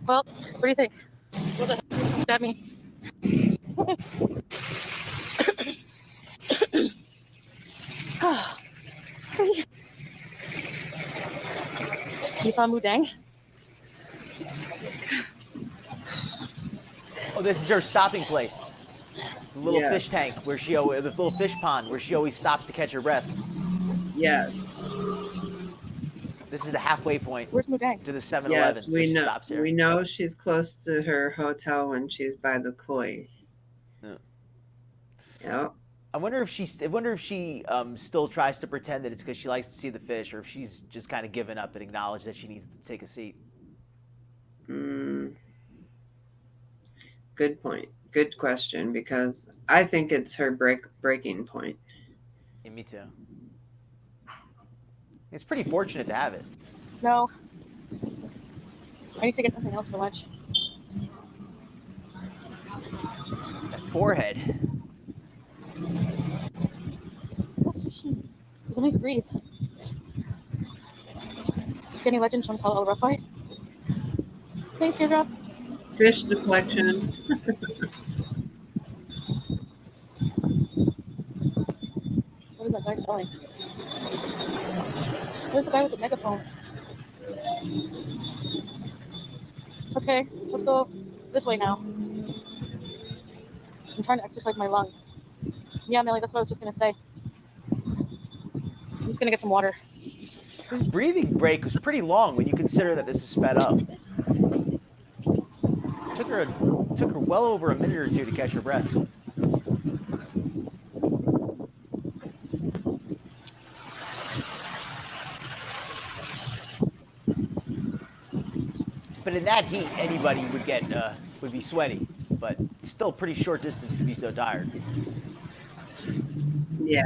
Well, what do you think? What the heck does that mean? You saw Mudang? Oh, this is her stopping place. The little Yes. fish tank where the little fish pond where she always stops to catch her breath. Yes. This is the halfway point Where's Mudang? to the 7-Eleven, Yes, so we she know. stops here. We know she's close to her hotel when she's by the koi. Yeah. Yep. I wonder if she still tries to pretend that it's because she likes to see the fish, or if she's just kind of given up and acknowledged that she needs to take a seat. Good point. Good question, because I think it's her breaking point. Yeah, me too. It's pretty fortunate to have it. No. I need to get something else for lunch. That forehead. What's fishing? There's a nice breeze. Skinny legend from Halal Rough Fight. Thanks, Teardrop. Fish deflection. What is that guy selling? Where's the guy with the megaphone? Okay, let's go this way now. I'm trying to exercise my lungs. Yeah, Millie, that's what I was just going to say. I'm just going to get some water. This breathing break was pretty long when you consider that this is sped up. Took her well over a minute or two to catch her breath. But in that heat, anybody would be sweaty. But still a pretty short distance to be so tired. Yeah.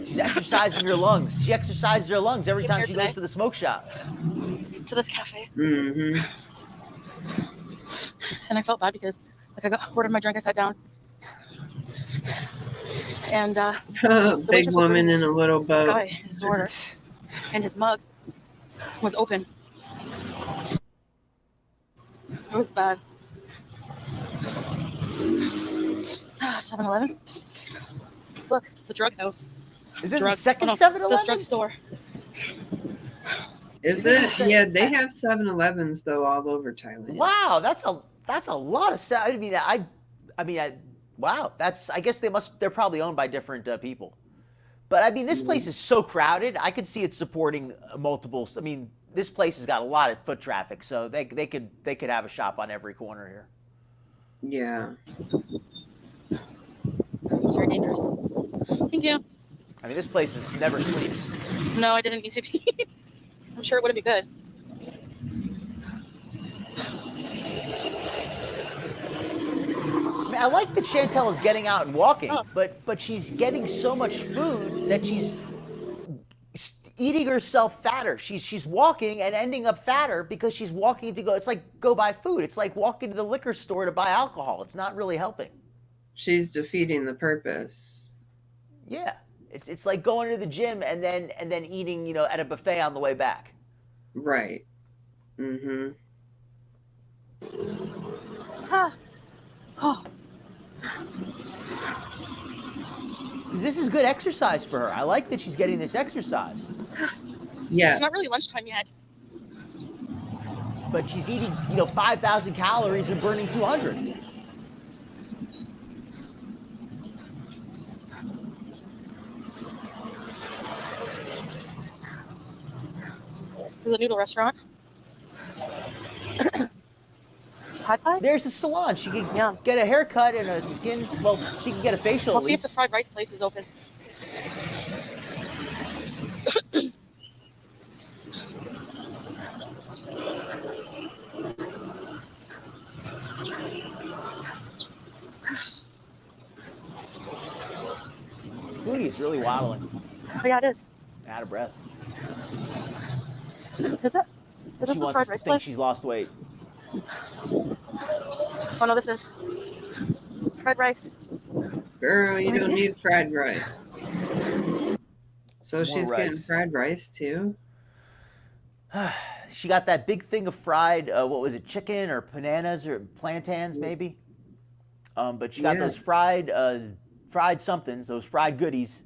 She's exercising her lungs. She exercises her lungs every Came time here she goes today. to the smoke shop. To this cafe, Mm-hmm. and I felt bad because like I ordered my drink, I sat down, and the Big waitress was bringing woman this in a little boat. guy his order, and his mug was open. It was bad. 7-Eleven. Look, the drug house. Is this Drugs. the second Oh, no, 7-Eleven? This drugstore. Is this it? a- Yeah, they have 7-Elevens though all over Thailand. Wow, that's a lot of. Wow, that's. I guess they're probably owned by different people. But I mean, this place is so crowded. I could see it supporting multiple. I mean, this place has got a lot of foot traffic, so they could have a shop on every corner here. Yeah. It's very dangerous. Thank you. I mean, this place never sleeps. No, I didn't need to be. I'm sure it wouldn't be good. I mean, I like that Chantel is getting out and walking, Oh. but she's getting so much food that she's eating herself fatter. She's walking and ending up fatter because she's walking to go. It's like go buy food. It's like walking to the liquor store to buy alcohol. It's not really helping. She's defeating the purpose. Yeah, it's like going to the gym and then eating, you know, at a buffet on the way back. Right. Mm-hmm. Ah. Oh, 'Cause this is good exercise for her. I like that she's getting this exercise, Yeah. it's not really lunchtime yet. but she's eating, you know, 5,000 calories and burning 200. There's a noodle restaurant. Pad Thai? There's a salon. She can Yeah. get a haircut and a skin. Well, she can get a facial We'll at see if the least. fried rice place is open. Foodie is really waddling. Oh yeah, it is. Out of breath. Is it? Is She this the wants fried to rice think place? she's lost weight. Oh no, this is fried rice. Girl, you Let me don't see. need fried rice. So More she's getting rice. fried rice too? She got that big thing of fried, what was it, chicken or bananas or plantains maybe? But she got Yeah. those fried somethings, those fried goodies,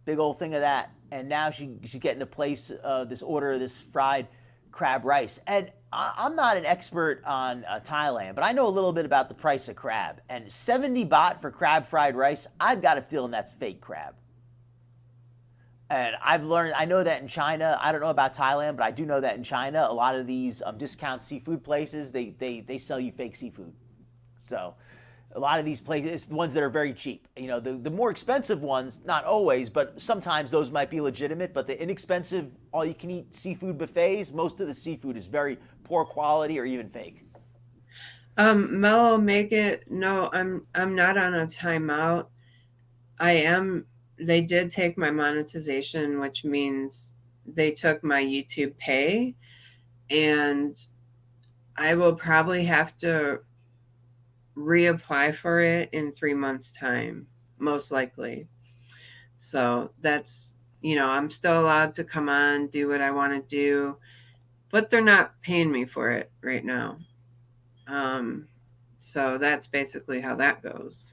big old thing of that. And now she's getting to place this order of this fried crab rice. And I'm not an expert on Thailand, but I know a little bit about the price of crab. And 70 baht for crab fried rice, I've got a feeling that's fake crab. And I know that in China, I don't know about Thailand, but I do know that in China, a lot of these discount seafood places, they sell you fake seafood. So a lot of these places, the ones that are very cheap, you know, the more expensive ones, not always, but sometimes those might be legitimate, but the inexpensive, all you can eat seafood buffets, most of the seafood is very poor quality or even fake. Mellow, make it. No, I'm not on a timeout. They did take my monetization, which means they took my YouTube pay, and I will probably have to reapply for it in 3 months' time, most likely. So that's, I'm still allowed to come on, do what I want to do, but they're not paying me for it right now. So that's basically how that goes.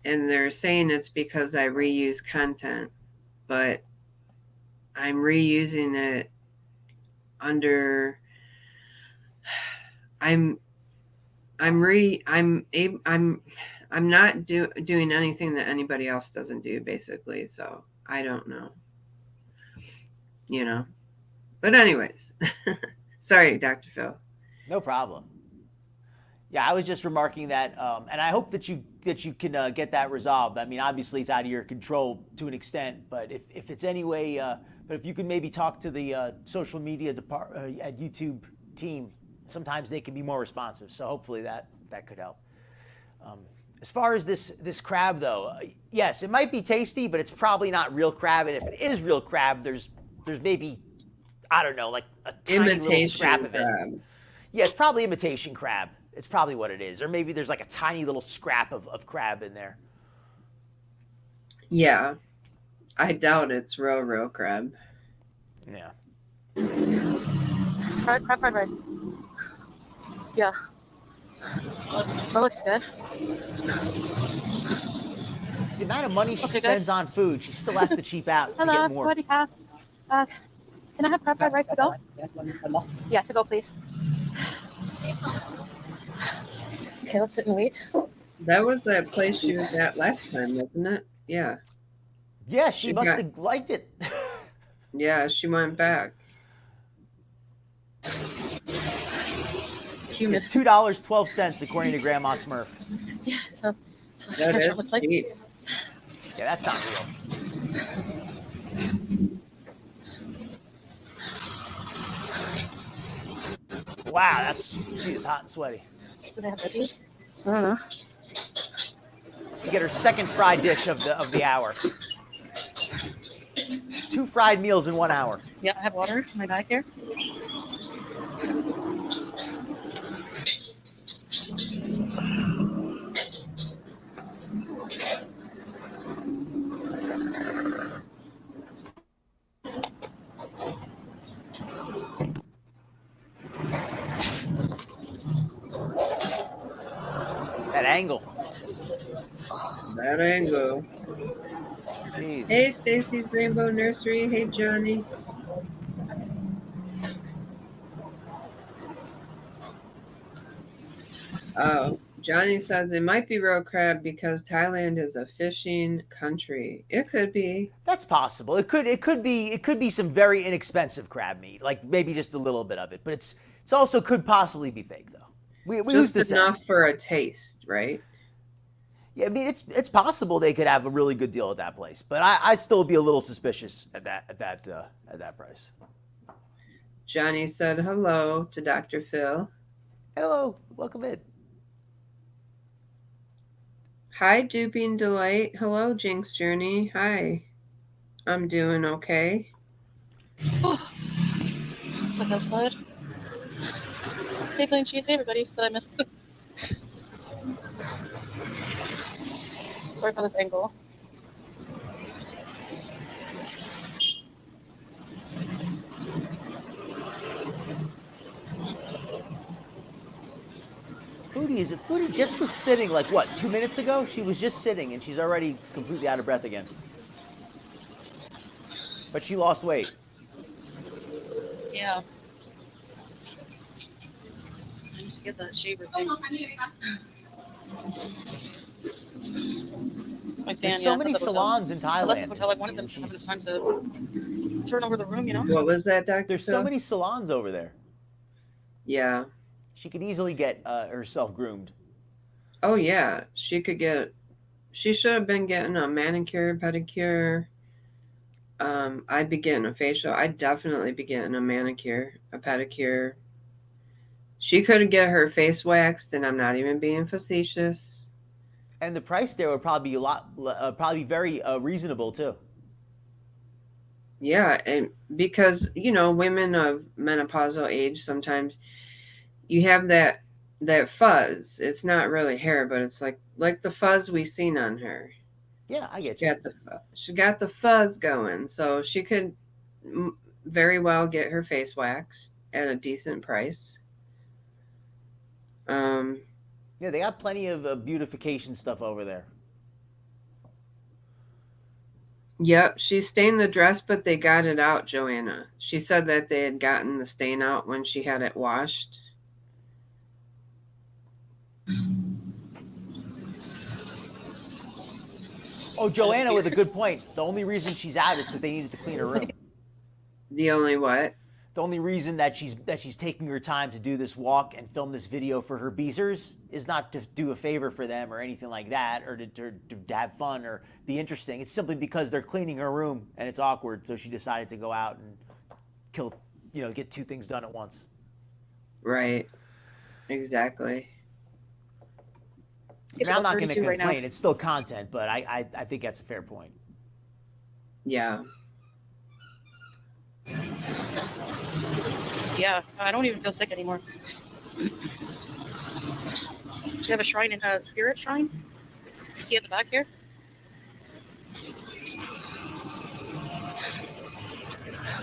And they're saying it's because I reuse content, but I'm reusing it under. I'm not doing anything that anybody else doesn't do, basically. So I don't know, But anyways, sorry, Dr. Phil. No problem. Yeah, I was just remarking that, and I hope that you can get that resolved. I mean, obviously it's out of your control to an extent, but if it's any way But if you could maybe talk to the social media at YouTube team, sometimes they can be more responsive. So hopefully that could help. As far as this crab, though, yes, it might be tasty, but it's probably not real crab. And if it is real crab, there's maybe, I don't know, like a tiny little scrap of it. Crab. Yeah, it's probably imitation crab. It's probably what it is. Or maybe there's like a tiny little scrap of crab in there. Yeah. I doubt it's real crab. Yeah. Fried rice. Yeah. That looks good. The amount of money she Okay, spends guys. on food, she still has to cheap out to Hello, get more. Foodie Beauty. Can I have fried rice to go? Yeah, to go, please. Okay, let's sit and wait. That was that place she was at last time, wasn't it? Yeah. Yeah, she must got- have liked it. Yeah, she went back. It's humid. $2.12 according to Grandma Smurf. Yeah, so That that's what it is looks like. cheap. Yeah, that's not real. Wow, she is hot and sweaty. Do they have veggies? I don't know. To get her second fried dish of the hour. 2 fried meals in 1 hour. Yeah, I have water in my bag here. That angle. That angle. Jeez. Hey, Stacy's Rainbow Nursery. Hey, Johnny. Oh, Johnny says it might be real crab because Thailand is a fishing country. It could be. That's possible. It could be some very inexpensive crab meat, like maybe just a little bit of it. But it's also could possibly be fake though. We used Just to enough for a taste, right? Yeah, I mean it's possible they could have a really good deal at that place, but I still be a little suspicious at that price. Johnny said hello to Dr. Phil. Hello, welcome in. Hi, Duping Delight. Hello, Jinx Journey. Hi. I'm doing okay. Oh, it's like outside. Hey, plain cheese. Hey, everybody. That I missed. Sorry for this angle. Foodie just was sitting like what, 2 minutes ago? She was just sitting and she's already completely out of breath again. But she lost weight. Yeah. I just get that shaver thing. My fan, There's so many at the hotel. salons in I left the Thailand. hotel. I wanted them to have enough time to turn over the room, you know? What was that, Dr. There's Phil? so many salons over there. Yeah. She could easily get herself groomed. Oh, yeah. She should have been getting a manicure, pedicure. I'd be getting a facial. I'd definitely be getting a manicure, a pedicure. She could get her face waxed, and I'm not even being facetious. And the price there would probably be probably very reasonable too. Yeah, and because, women of menopausal age, sometimes you have that fuzz. It's not really hair, but it's like the fuzz we seen on her. Yeah, I get you. She got the fuzz going, so she could very well get her face waxed at a decent price. Yeah, they got plenty of beautification stuff over there. Yep, she stained the dress, but they got it out, Joanna. She said that they had gotten the stain out when she had it washed. Oh, Joanna with a good point. The only reason she's out is because they needed to clean her room. The only what? the only reason that she's taking her time to do this walk and film this video for her beezers is not to do a favor for them or anything like that, or to have fun or be interesting. It's simply because they're cleaning her room and it's awkward, so she decided to go out and get two things done at once. Right. Exactly. I'm not going to complain. Right, it's still content, but I think that's a fair point. Yeah. Yeah, I don't even feel sick anymore. Do you have a shrine in a spirit shrine? See at the back here?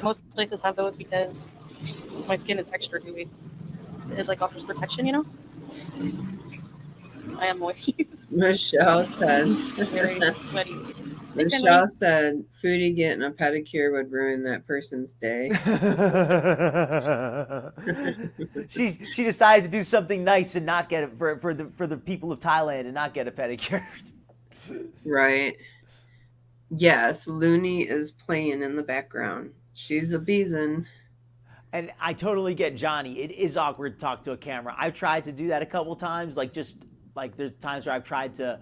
Most places have those because my skin is extra dewy. It like offers protection, you know? I am moist. Michelle said. Very sweaty. Michelle said, "Foodie getting a pedicure would ruin that person's day." She decided to do something nice and not get it for the people of Thailand and not get a pedicure. Right. Yes, Looney is playing in the background. She's a beeson. And I totally get Johnny. It is awkward to talk to a camera. I've tried to do that a couple times. There's times where I've tried to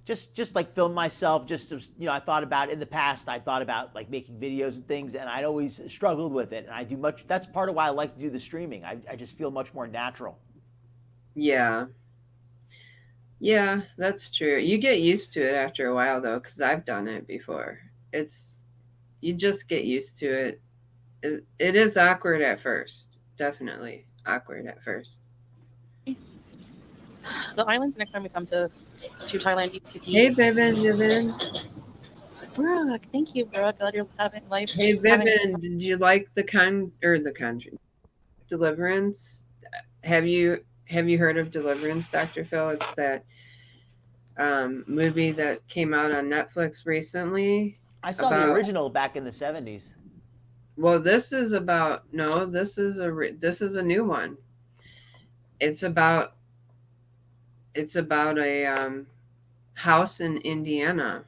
just like film myself. I thought about in the past. I thought about like making videos and things, and I'd always struggled with it. And I do much. That's part of why I like to do the streaming. I just feel much more natural. Yeah. Yeah, that's true. You get used to it after a while, though, because I've done it before. You just get used to it. It is awkward at first. Definitely awkward at first. The islands next time we come to Thailand. Hey, Vivian. Brooke, thank you, Brooke. Glad you're having life. Hey, Vivian, did you like the Conjuring Deliverance? Have you heard of Deliverance, Dr. Phil? It's that movie that came out on Netflix recently. I saw the original back in the 70s. Well, this is a new one. It's about a house in Indiana.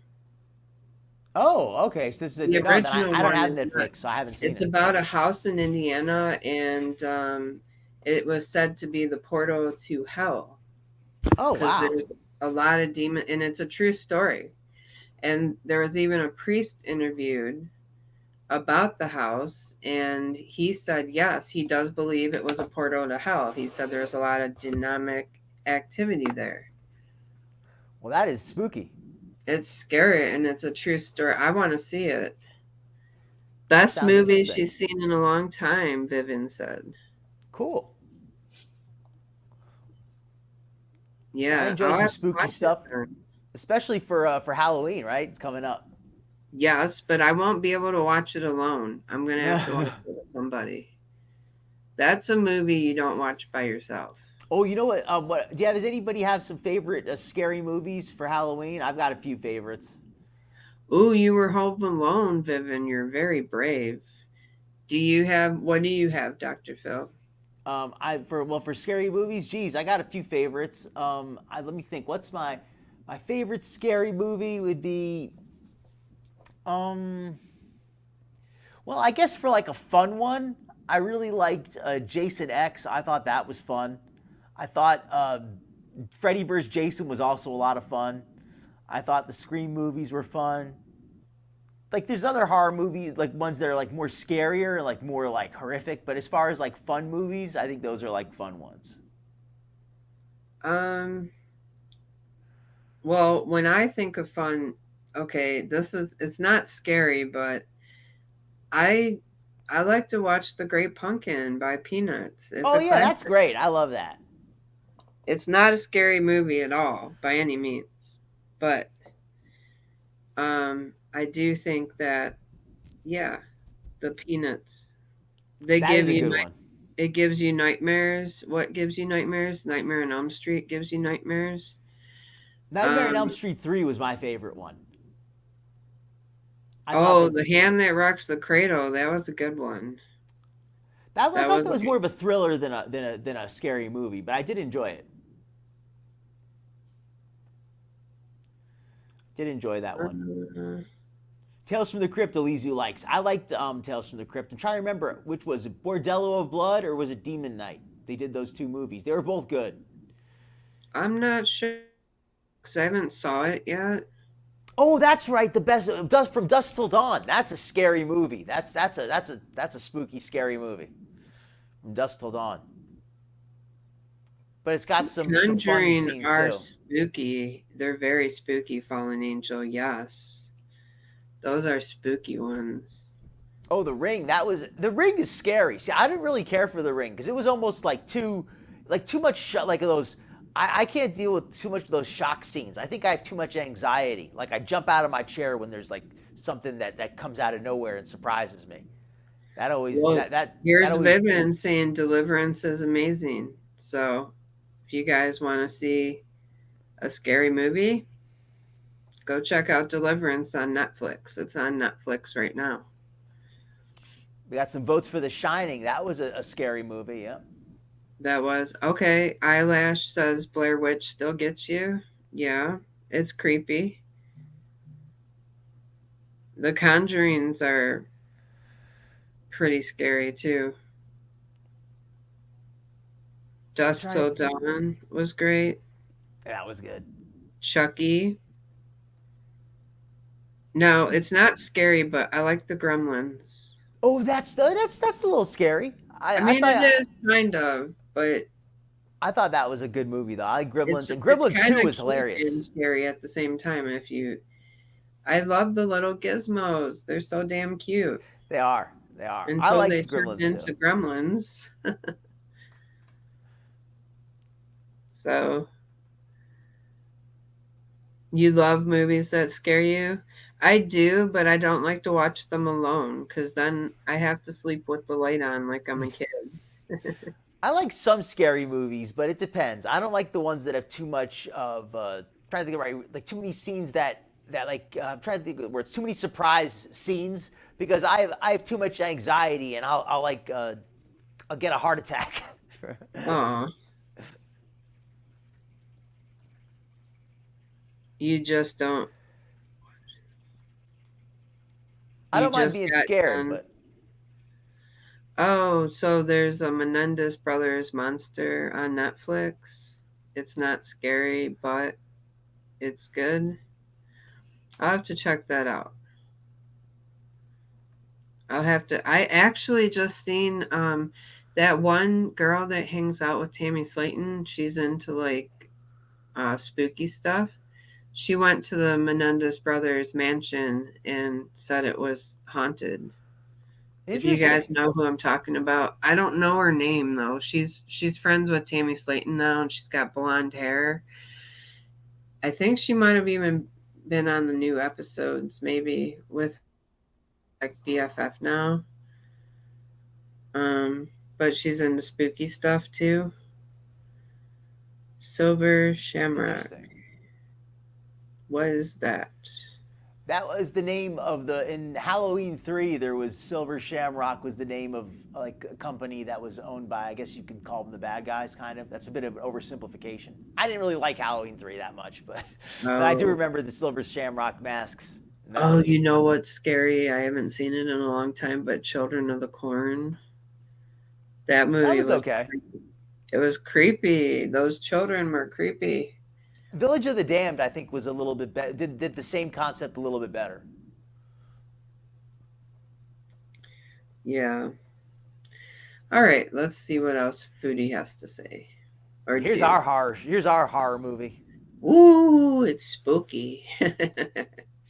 Oh, okay. So this is a new one. I don't have Netflix, so I haven't seen it. It's about a house in Indiana, and it was said to be the portal to hell. Oh, wow. There's a lot of demons, and it's a true story. And there was even a priest interviewed about the house, and he said yes, he does believe it was a portal to hell. He said there's a lot of dynamic activity there. Well, that is spooky. It's scary, and it's a true story. I want to see it. Best movie she's seen in a long time, Vivian said. Cool. Yeah, I enjoy some spooky stuff, especially for Halloween, right? It's coming up. Yes, but I won't be able to watch it alone. I'm going to have to watch it with somebody. That's a movie you don't watch by yourself. Oh, you know what? Does anybody have some favorite scary movies for Halloween? I've got a few favorites. Ooh, you were home alone, Vivian. You're very brave. What do you have, Dr. Phil? For scary movies, geez, I got a few favorites. Let me think. What's my favorite scary movie would be? Well, I guess for like a fun one, I really liked Jason X. I thought that was fun. I thought Freddy vs. Jason was also a lot of fun. I thought the Scream movies were fun. Like there's other horror movies, like ones that are like more scarier, like more like horrific. But as far as like fun movies, I think those are like fun ones. Well, when I think of fun, okay, it's not scary, but I like to watch The Great Pumpkin by Peanuts. That's great. I love that. It's not a scary movie at all by any means, but I do think that the Peanuts, it gives you nightmares. What gives you nightmares? Nightmare on Elm Street gives you nightmares. Nightmare on Elm Street 3 was my favorite one. The Hand That Rocks the Cradle, that was a good one. I thought that was more of a thriller than a scary movie, but I did enjoy it. Did enjoy that one. Tales from the Crypt, Elizu likes. I liked Tales from the Crypt. I'm trying to remember which was it, Bordello of Blood or was it Demon Knight? They did those two movies. They were both good. I'm not sure because I haven't saw it yet. Oh, that's right. The best From Dusk Till Dawn. That's a scary movie. That's a spooky, scary movie. From Dusk Till Dawn. But it's got some fun Conjuring scenes are too. spooky. They're very spooky. Fallen Angel, yes, those are spooky ones. Oh, The Ring. The Ring is scary. See, I didn't really care for The Ring because it was almost like too much like those. I can't deal with too much of those shock scenes. I think I have too much anxiety. Like I jump out of my chair when there's like something that comes out of nowhere and surprises me. That always Well, here's that always, Vivian saying Deliverance is amazing. So if you guys want to see a scary movie, go check out Deliverance on Netflix. It's on Netflix right now. We got some votes for The Shining. That was a scary movie. Yeah. That was okay. Eyelash says Blair Witch still gets you. Yeah, it's creepy. The Conjurings are pretty scary too. Dusk Till Dawn was great. That was good. Chucky. No, it's not scary, but I like the Gremlins. Oh, that's a little scary. I mean, it is kind of, but I thought that was a good movie though. I like Gremlins, and it's Gremlins kinda 2 was cute hilarious. and scary at the same time. I love the little gizmos. They're so damn cute. They are. Until I like they Gremlins turn into too. Gremlins. So, you love movies that scare you? I do, but I don't like to watch them alone because then I have to sleep with the light on like I'm a kid. I like some scary movies, but it depends. I don't like the ones that have too much of trying to think of right, like too many scenes that like I'm trying to think of where it's too many surprise scenes because I have too much anxiety and I'll get a heart attack. Aw. You just don't. I You don't mind just being got scared, done. but Oh, so there's a Menendez Brothers Monster on Netflix. It's not scary, but it's good. I'll have to check that out. I actually just seen that one girl that hangs out with Tammy Slayton. She's into like spooky stuff. She went to the Menendez Brothers mansion and said it was haunted. If you guys know who I'm talking about, I don't know her name though. She's friends with Tammy Slayton now, and she's got blonde hair. I think she might have even been on the new episodes, maybe with like BFF now. But she's into spooky stuff too. Silver Shamrock. What is that? that was the name of in Halloween 3 there was Silver Shamrock was the name of like a company that was owned by, I guess you could call them the bad guys kind of. That's a bit of an oversimplification. I didn't really like Halloween 3 that much, but I do remember the Silver Shamrock masks. Oh, you know what's scary? I haven't seen it in a long time, but Children of the Corn. That movie was okay. Creepy. It was creepy. Those children were creepy. Village of the Damned, I think, was a little bit better. Did the same concept a little bit better. Yeah. All right, let's see what else Foodie has to say. Or here's our horror movie. Ooh, it's spooky.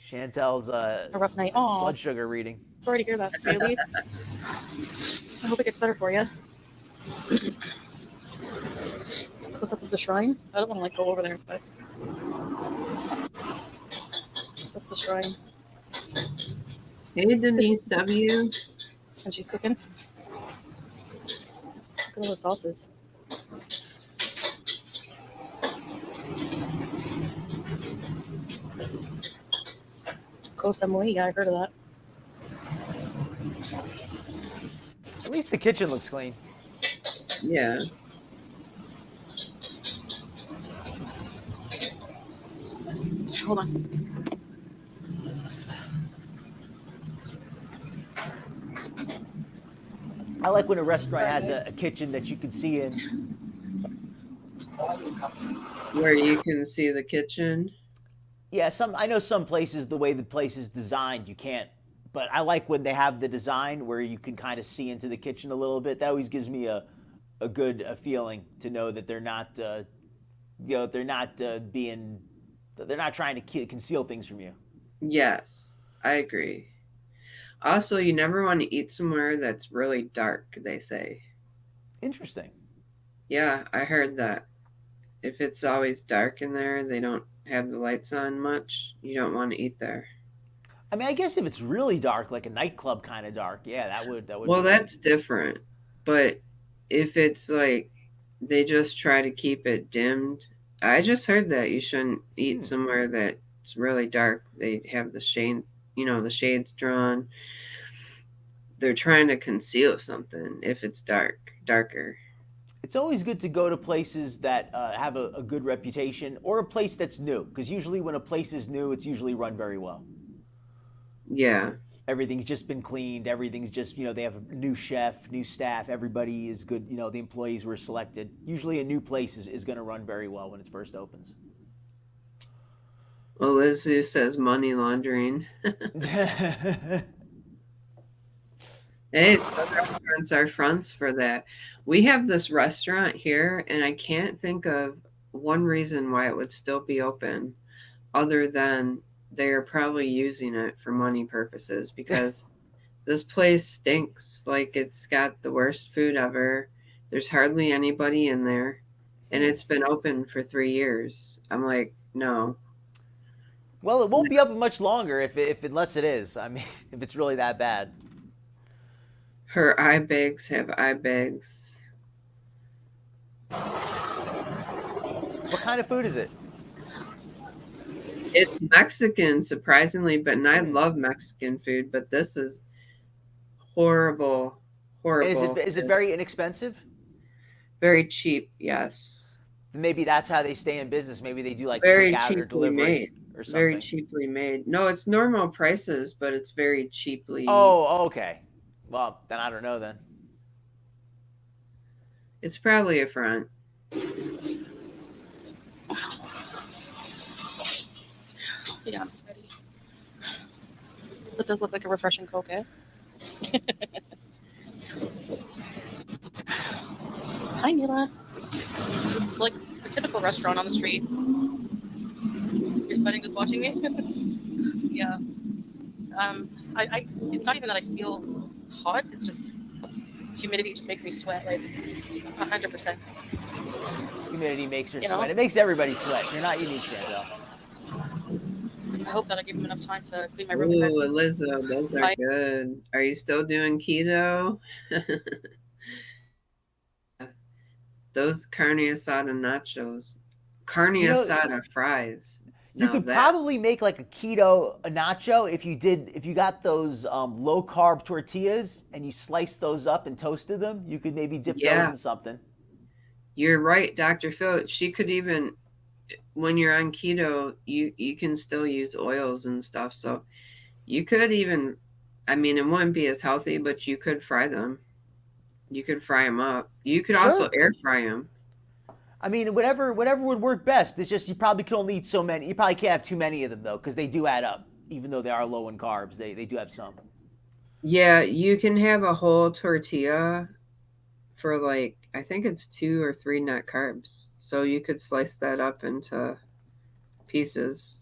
Chantel's A rough night. blood sugar reading. Sorry to hear that, Bailey. I hope it gets better for you. Close up of the shrine. I don't want to like go over there, but that's the shrine. Hey, Denise W. And she's cooking. Look at all the sauces. Koh Samui, I heard of that. At least the kitchen looks clean. Yeah. Hold on. I like when a restaurant has a kitchen that you can see in. Where you can see the kitchen. Yeah, I know some places the way the place is designed, you can't. But I like when they have the design where you can kind of see into the kitchen a little bit. That always gives me a good feeling to know that they're not they're not they're not trying to conceal things from you. Yes, I agree. Also, you never want to eat somewhere that's really dark, they say. Interesting. Yeah, I heard that. If it's always dark in there, they don't have the lights on much, you don't want to eat there. I mean, I guess if it's really dark, like a nightclub kind of dark, yeah, that would Well, be. that's different. But if it's like they just try to keep it dimmed, I just heard that you shouldn't eat somewhere that's really dark. They have the shade, the shades drawn. They're trying to conceal something if it's darker. It's always good to go to places that have a good reputation or a place that's new, because usually when a place is new, it's usually run very well. Yeah. Everything's just been cleaned. Everything's just, they have a new chef, new staff. Everybody is good. The employees were selected. Usually a new place is going to run very well when it first opens. Well, Lizzie says money laundering. Hey, the restaurants are fronts for that. We have this restaurant here, and I can't think of one reason why it would still be open other than they are probably using it for money purposes because this place stinks. Like it's got the worst food ever. There's hardly anybody in there, and it's been open for 3 years. I'm like, no. Well, it won't be open much longer if unless it is. I mean, if it's really that bad. Her eye bags have eye bags. What kind of food is it? It's Mexican, surprisingly, but I love Mexican food, but this is horrible. Horrible. Is it very inexpensive? Very cheap, yes. Maybe that's how they stay in business. Maybe they do like Very takeout or cheaply delivery made. or something. Very cheaply made. No, it's normal prices, but it's very cheaply. Oh, okay. Well, then I don't know then. It's probably a front. Yeah, I'm sweaty. It does look like a refreshing Coke, eh? Hi, Mila. This is like a typical restaurant on the street. You're sweating just watching me? Yeah. I it's not even that I feel hot. It's just humidity just makes me sweat like 100%. Humidity makes her sweat. It makes everybody sweat. You're not unique, Chantel. I hope that I give him enough time to clean my room. Ooh, Elizabeth, those are good. Are you still doing keto? Those carne asada nachos. Carne asada fries. You could probably make like a keto nacho if you got those low carb tortillas and you sliced those up and toasted them. You could maybe dip those in something. You're right, Dr. Phil. She could even, when you're on keto, you can still use oils and stuff. So you could even, I mean, it wouldn't be as healthy, but you could fry them. You could fry them up. You could also air fry them. I mean, whatever would work best. It's just you probably can only eat so many. You probably can't have too many of them though, because they do add up. Even though they are low in carbs, they do have some. Yeah, you can have a whole tortilla for like I think it's 2 or 3 net carbs. So you could slice that up into pieces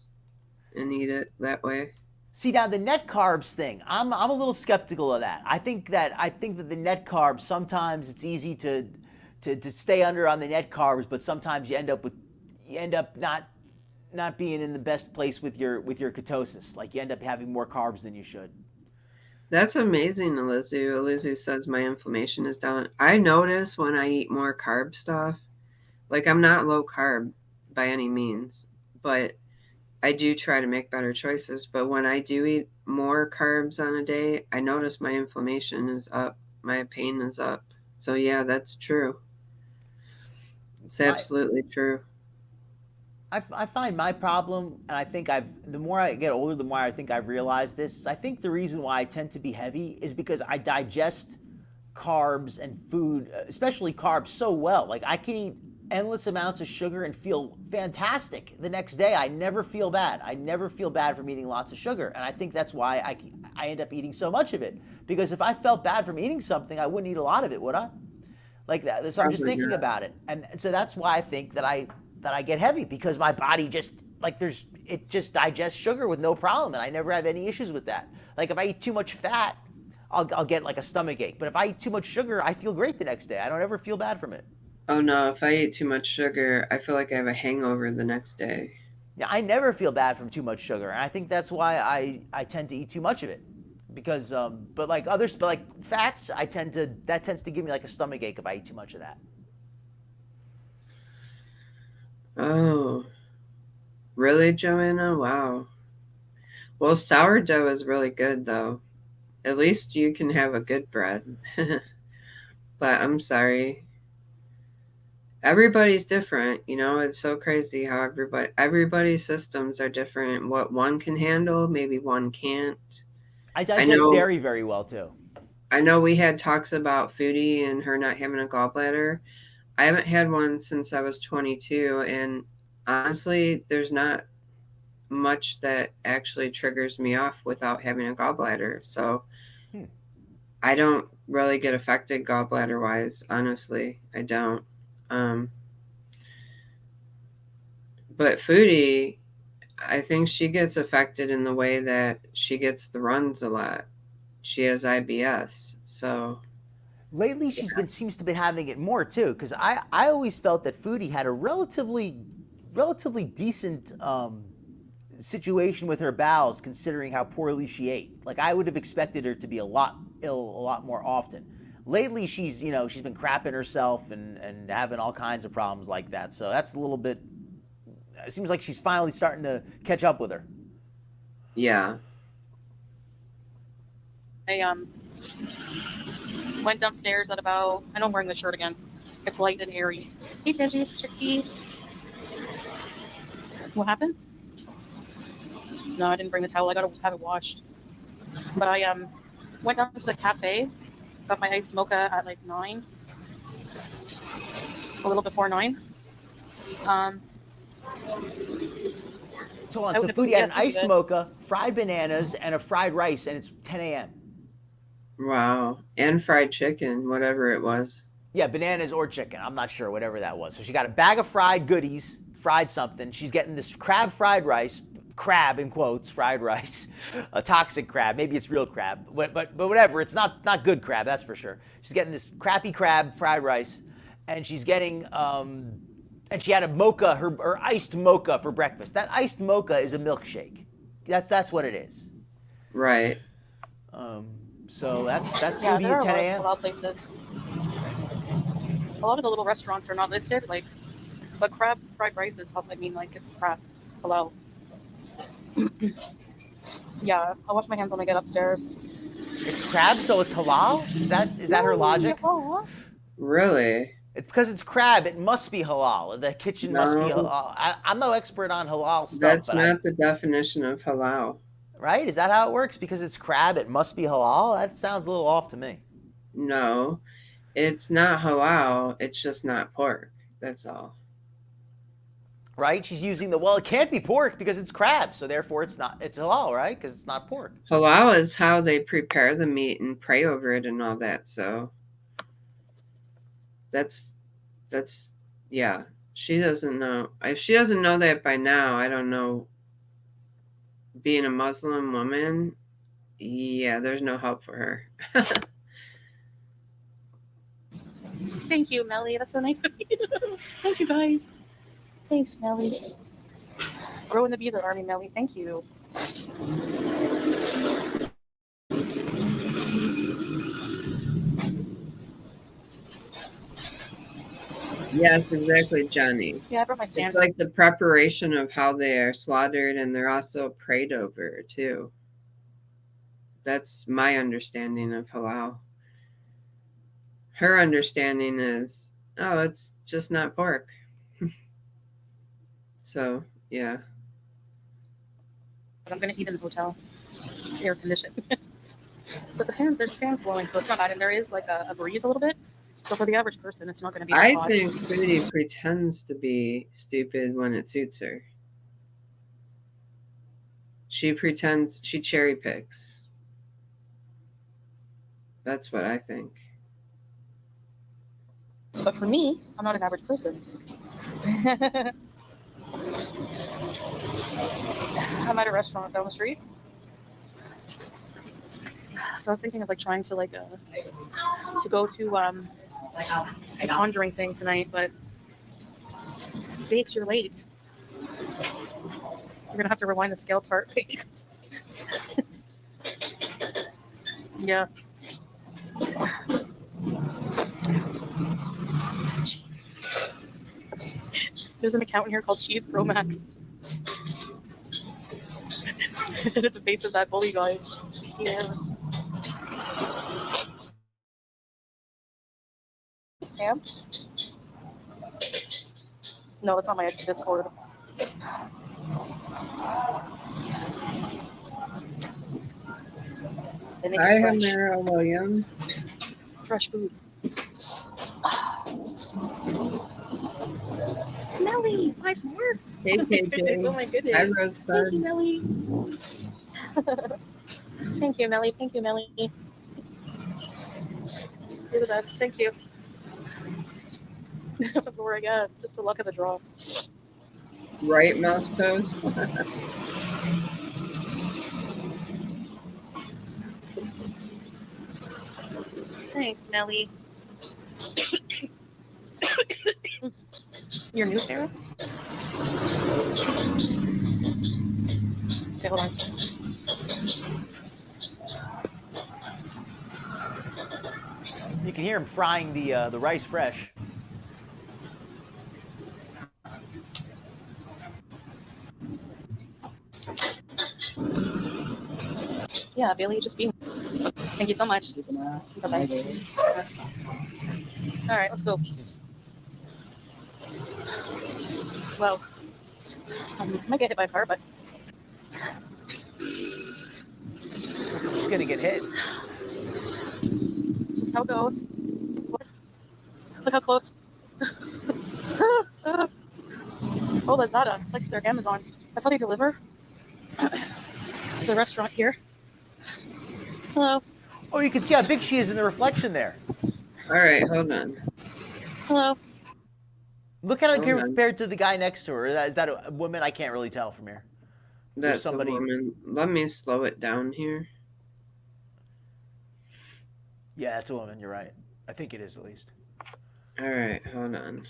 and eat it that way. See, now the net carbs thing, I'm a little skeptical of that. I think that the net carbs, sometimes it's easy to stay under on the net carbs, but sometimes you end up not being in the best place with your ketosis. Like you end up having more carbs than you should. That's amazing, Elizu. Elizu says my inflammation is down. I notice when I eat more carb stuff, like I'm not low carb by any means, but I do try to make better choices. But when I do eat more carbs on a day, I notice my inflammation is up, my pain is up. So yeah, that's true. It's absolutely true. I find my problem, and I think the more I get older, the more I think I've realized this. I think the reason why I tend to be heavy is because I digest carbs and food, especially carbs, so well. Like I can eat endless amounts of sugar and feel fantastic the next day. I never feel bad. I never feel bad from eating lots of sugar. And I think that's why I end up eating so much of it. Because if I felt bad from eating something, I wouldn't eat a lot of it, would I? Like that. So I'm just thinking about it. And so that's why I think that I get heavy, because my body just it just digests sugar with no problem, and I never have any issues with that. Like if I eat too much fat, I'll get like a stomach ache. But if I eat too much sugar, I feel great the next day. I don't ever feel bad from it. Oh no, if I eat too much sugar, I feel like I have a hangover the next day. Yeah, I never feel bad from too much sugar, and I think that's why I tend to eat too much of it. Because but like fats, that tends to give me like a stomach ache if I eat too much of that. Oh, really, Joanna? Wow. Well, sourdough is really good though. At least you can have a good bread. But I'm sorry. Everybody's different, you know, it's so crazy how everybody's systems are different. What one can handle, maybe one can't. I digest dairy very well too. I know we had talks about Foodie and her not having a gallbladder. I haven't had one since I was 22, and honestly, there's not much that actually triggers me off without having a gallbladder. So I don't really get affected gallbladder wise, honestly. I don't. But Foodie, I think she gets affected in the way that she gets the runs a lot. She has IBS, so lately seems to be having it more too. Because I always felt that Foodie had a relatively decent situation with her bowels, considering how poorly she ate. Like I would have expected her to be a lot ill a lot more often. Lately, she's been crapping herself and having all kinds of problems like that. So that's a little bit. It seems like she's finally starting to catch up with her. yeah. I went downstairs at about, I know I'm wearing the shirt again. It's light and airy. Hey, Tangy, Trixie. What happened? No, I didn't bring the towel. I gotta have it washed. But I went down to the cafe, got my iced mocha at like 9, a little before 9. So hold on. So Foodie had an iced mocha, fried bananas, and a fried rice, and it's 10 a.m. Wow. And fried chicken, whatever it was. Yeah, bananas or chicken. I'm not sure, whatever that was. So she got a bag of fried goodies, fried something. She's getting this crab fried rice, crab in quotes, fried rice, a toxic crab. Maybe it's real crab, but whatever. It's not good crab, that's for sure. She's getting this crappy crab fried rice, and she's getting and she had a mocha, her iced mocha for breakfast. That iced mocha is a milkshake. That's what it is. Right. So that's Yeah, Foodie there at are 10 a a.m. lot of places. A lot of the little restaurants are not listed, but crab fried rice is, I mean, like it's crab. Hello. Yeah, I'll wash my hands when I get upstairs. It's crab, so it's halal? Is that her logic? Really? It's because it's crab, it must be halal. The kitchen must be No. halal. I'm no expert on halal stuff, That's but not the definition of halal. right? Is that how it works? Because it's crab, it must be halal? That sounds a little off to me. No, it's not halal. It's just not pork. That's all. Right? She's using it can't be pork because it's crab, so therefore it's halal, right? Because it's not pork. Halal is how they prepare the meat and pray over it and all that. So that's yeah. She doesn't know. If she doesn't know that by now, I don't know. Being a Muslim woman, yeah, there's no hope for her. Thank you, Melly. That's so nice of you. Thank you, guys. Thanks, Melly. Growing the bees at Army, Melly. Thank you. Yes, exactly, Johnny. Yeah, I brought my It's stand. like the preparation of how they are slaughtered, and they're also prayed over too. That's my understanding of halal. Her understanding is, oh, it's just not pork. So, yeah. But I'm gonna eat in the hotel. It's air conditioned. But there's fans blowing, so it's not bad. And there is like a breeze a little bit. So for the average person, it's not going to be that I hot. think Foodie pretends to be stupid when it suits her. She pretends, she cherry picks. That's what I think. But for me, I'm not an average person. I'm at a restaurant down the street. So I was thinking of like trying to to go to a Conjuring thing tonight, but Bakes, you're late. You're gonna have to rewind the scale part, Bakes. Yeah. There's an account in here called Cheese Pro Max. It's a face of that bully guy. Yeah. Spam? No, that's not my Discord. They make Hi, it fresh. Hamira William. Fresh food. Melly, 5 more? Hey, Oh my goodness, oh KJ. my goodness. Hi, Thank you, Rosebud. Melly. Thank you, Melly. Thank you, Melly. You're the best. Thank you. Laura, yeah, just the luck of the draw. Right, Mouse Toast? Thanks, Melly. You're new, Sarah? Okay, hold on. You can hear him frying the rice fresh. Yeah, Bailey, just be. Thank you so much. Bye-bye. All right, let's go. Well, I might get hit by a car, but It's gonna get hit. it's just how it goes. Look how close. Oh, Lazada. It's like their Amazon. That's how they deliver. There's a restaurant here. Hello. Oh, you can see how big she is in the reflection there. All right, hold on. Hello. Look at it Hold on. compared to the guy next to her. Is that a woman? I can't really tell from here. That's somebody- a woman. Let me slow it down here. Yeah, that's a woman. You're right. I think it is at least. All right, hold on.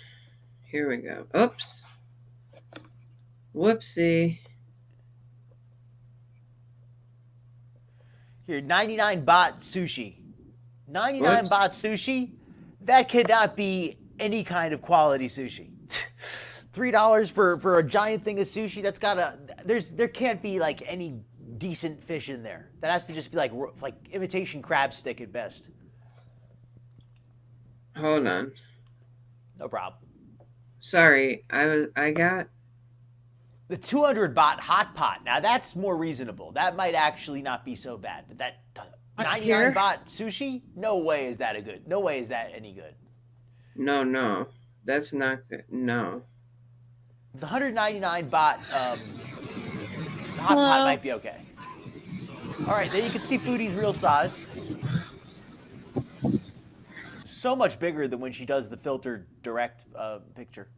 Here we go. Oops. Whoopsie. Here, 99 baht sushi. 99 Whoops. baht sushi? That could not be any kind of quality sushi. $3 for a giant thing of sushi? That's gotta. There can't be like any decent fish in there. That has to just be like imitation crab stick at best. Hold on. No problem. Sorry, I got. The 200 baht hot pot. Now that's more reasonable. That might actually not be so bad. But that 99 Here? baht sushi? No way is that no way is that any good. No. That's not good. No. The 199 baht hot Hello? pot might be okay. All right, then you can see Foodie's real size. So much bigger than when she does the filtered direct picture.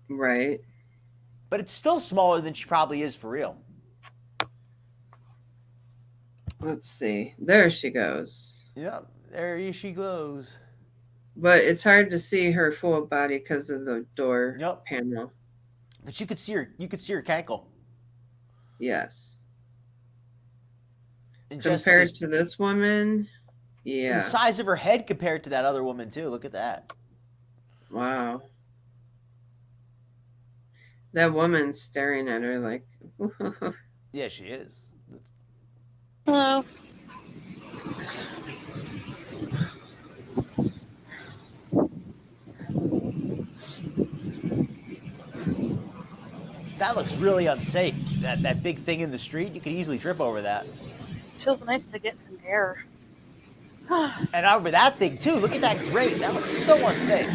Right. But it's still smaller than she probably is for real. Let's see. There she goes. Yep, there she goes. But it's hard to see her full body because of the door Yep. panel. But you could see her cankle. Yes. And just Compared to this woman, yeah. the size of her head compared to that other woman too. Look at that. Wow. That woman's staring at her like, Yeah, she is. Hello. That looks really unsafe. That big thing in the street, you could easily trip over that. feels nice to get some air. And over that thing too. Look at that grate. That looks so unsafe.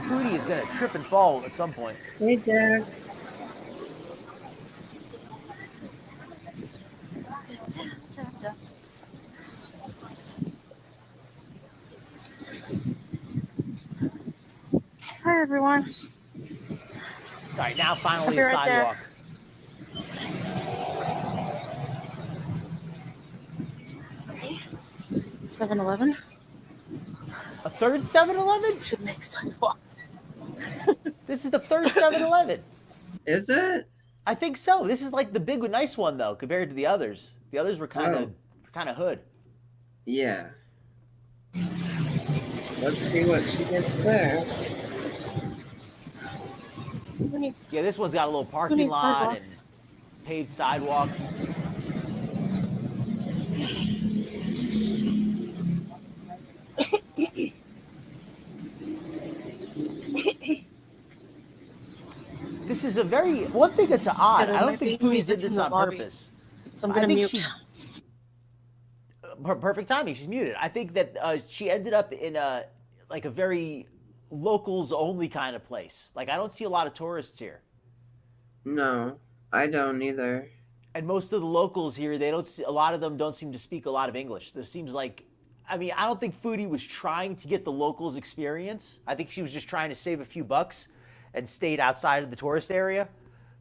Foodie is gonna trip and fall at some point. Hey, Jack. Hi, everyone. All right, now finally I'll be a right there. sidewalk. Okay. 7-Eleven A third 7-Eleven? should make sidewalks. This is the third 7-Eleven. Is it? I think so. This is like the big nice one though, compared to the others. The others were kind of hood. Yeah. Let's see what she gets there. Who needs, Yeah, this one's got a little who parking needs lot sidewalks? and paved sidewalk. This is a very one thing that's odd. Yeah, I there don't might think be Foodie music did this in the on lobby. purpose. So I'm I gonna think mute. Perfect timing. She's muted. I think that she ended up in a very locals only kind of place. Like I don't see a lot of tourists here, No, I don't either. and most of the locals here, they don't. A lot of them don't seem to speak a lot of English. There seems like, I mean, I don't think Foodie was trying to get the locals experience. I think she was just trying to save a few bucks, and stayed outside of the tourist area.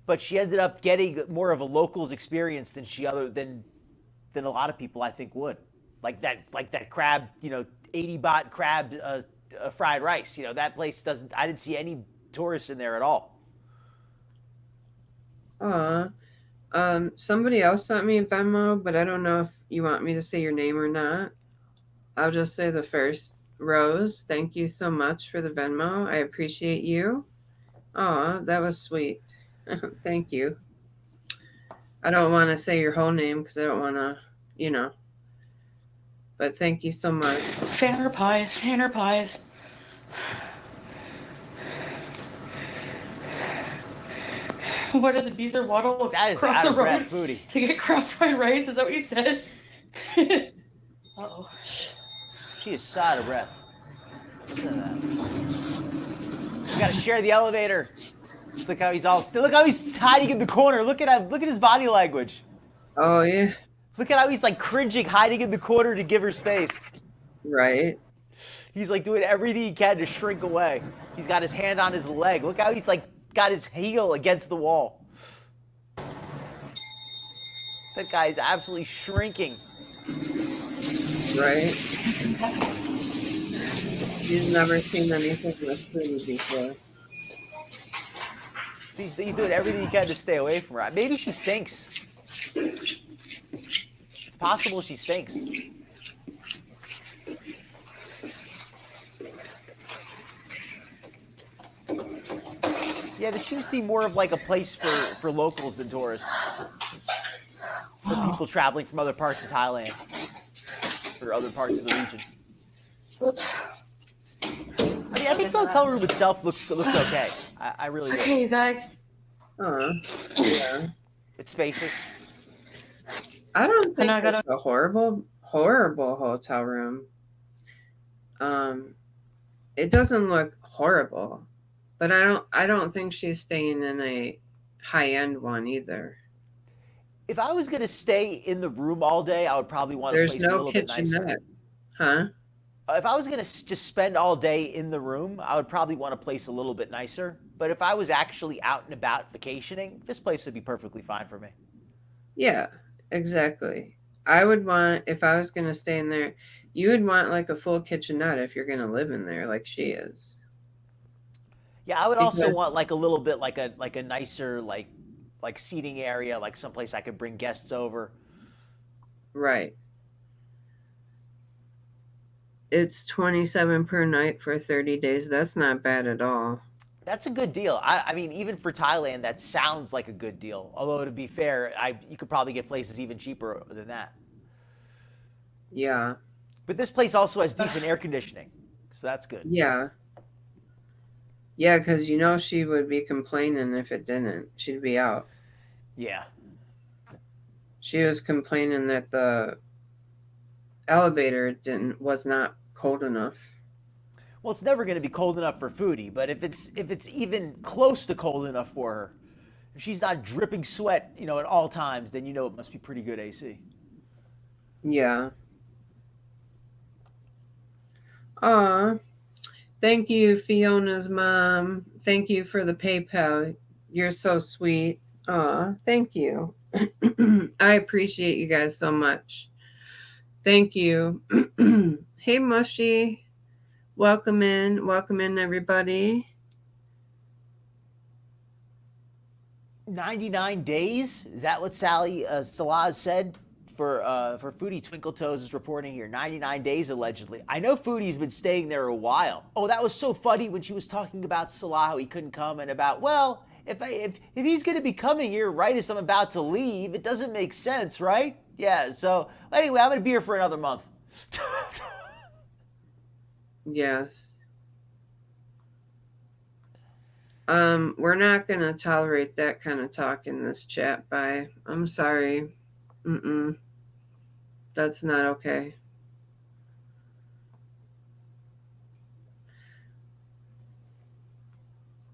But she ended up getting more of a locals experience than than a lot of people I think would. Like that crab, 80 baht crab fried rice. That place doesn't. I didn't see any tourists in there at all. Somebody else sent me a Venmo, but I don't know if you want me to say your name or not. I'll just say the first. Rose, thank you so much for the Venmo. I appreciate you. Aw, that was sweet. Thank you. I don't want to say your whole name because I don't want to, but thank you so much. Fan her pies. What are the bees are waddle That is across out the of road breath, Foodie. to get crab fried rice? Is that what you said? Uh-oh. She is so out of breath. Listen to that. We gotta share the elevator. Look how he's all still. Look how he's hiding in the corner. Look at him. Look at his body language. Oh, yeah. Look at how he's like cringing, hiding in the corner to give her space. Right. He's like doing everything he can to shrink away. He's got his hand on his leg. Look how he's like got his heel against the wall. That guy is absolutely shrinking. Right. He's never seen anything this pretty before. He's doing everything he can to stay away from her. Maybe she stinks. It's possible she stinks. Yeah, this seems to be more of like a place for locals than tourists. For people traveling from other parts of Thailand or other parts of the region. Whoops. I mean, I think the hotel room itself looks okay. I really do. Okay, you guys. Yeah. It's spacious. I don't think I gotta- it's a horrible hotel room. It doesn't look horrible, but I don't think she's staying in a high-end one either. If I was gonna stay in the room all day, I would probably want a place a little bit nicer. kitchenette. Huh? If I was gonna just spend all day in the room, I would probably want a place a little bit nicer. But if I was actually out and about vacationing, this place would be perfectly fine for me. Yeah, exactly. I would want, if I was going to stay in there, you would want like a full kitchenette if you're going to live in there like she is. Yeah, I would also Because- want like a little bit like a nicer like seating area, like someplace I could bring guests over. Right. It's $27 per night for 30 days. That's not bad at all. That's a good deal. I mean, even for Thailand, that sounds like a good deal. Although to be fair, you could probably get places even cheaper than that. Yeah. But this place also has decent air conditioning, so that's good. Yeah. Yeah, because she would be complaining if it didn't. She'd be out. Yeah. She was complaining that the elevator was not cold enough. Well, it's never going to be cold enough for Foodie, but if it's even close to cold enough for her, if she's not dripping sweat, at all times, then it must be pretty good AC. Yeah. Aw. Thank you, Fiona's mom. Thank you for the PayPal. You're so sweet. Aw, thank you. I appreciate you guys so much. Thank you. Hey, Mushy. Welcome in. Welcome in, everybody. 99 days? Is that what Sally Salaz said for Foodie? Twinkle Toes is reporting here. 99 days, allegedly. I know Foodie's been staying there a while. Oh, that was so funny when she was talking about Salah, how he couldn't come, and about, well, if he's going to be coming here right as I'm about to leave, it doesn't make sense, right? Yeah, so anyway, I'm going to be here for another month. Yes. We're not going to tolerate that kind of talk in this chat. Bye. I'm sorry. That's not okay.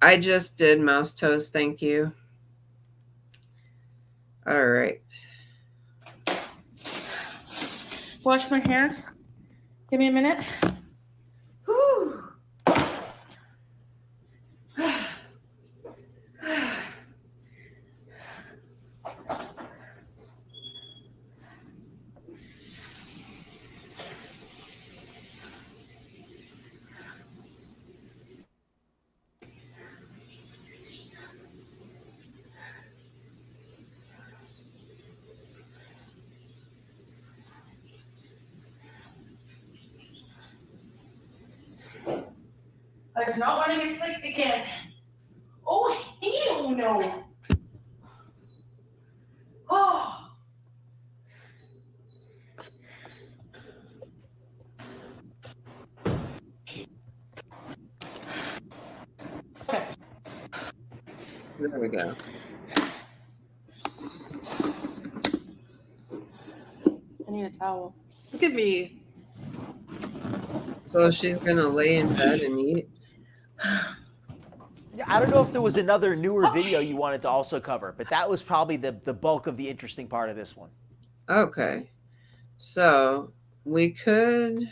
I just did, Mouse Toes. Thank you. All right. Wash my hands. Give me a minute. Whew. I do not want to get sick again. Oh, hell no. Oh. Okay. There we go. I need a towel. Look at me. So she's going to lay in bed and eat? I don't know if there was another newer video you wanted to also cover, but that was probably the bulk of the interesting part of this one. Okay. So we could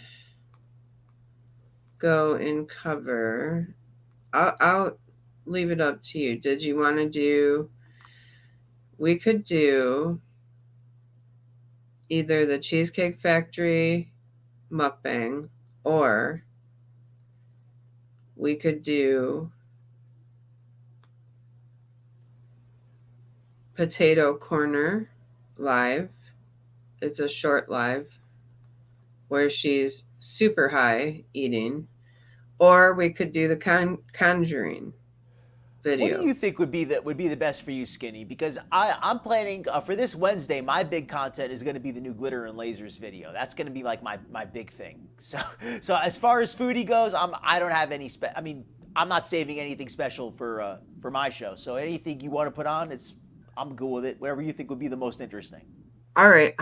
go and cover. I'll leave it up to you. Did you want to do? We could do either the Cheesecake Factory mukbang, or we could do Potato Corner live. It's a short live where she's super high eating, or we could do the Conjuring video. What do you think would be the best for you, Skinny? Because I'm planning for this Wednesday. My big content is going to be the new glitter and lasers video. That's going to be like my big thing. So as far as Foodie goes, I don't have any I'm not saving anything special for my show. So anything you want to put on, I'm good with it. Whatever you think would be the most interesting. All right.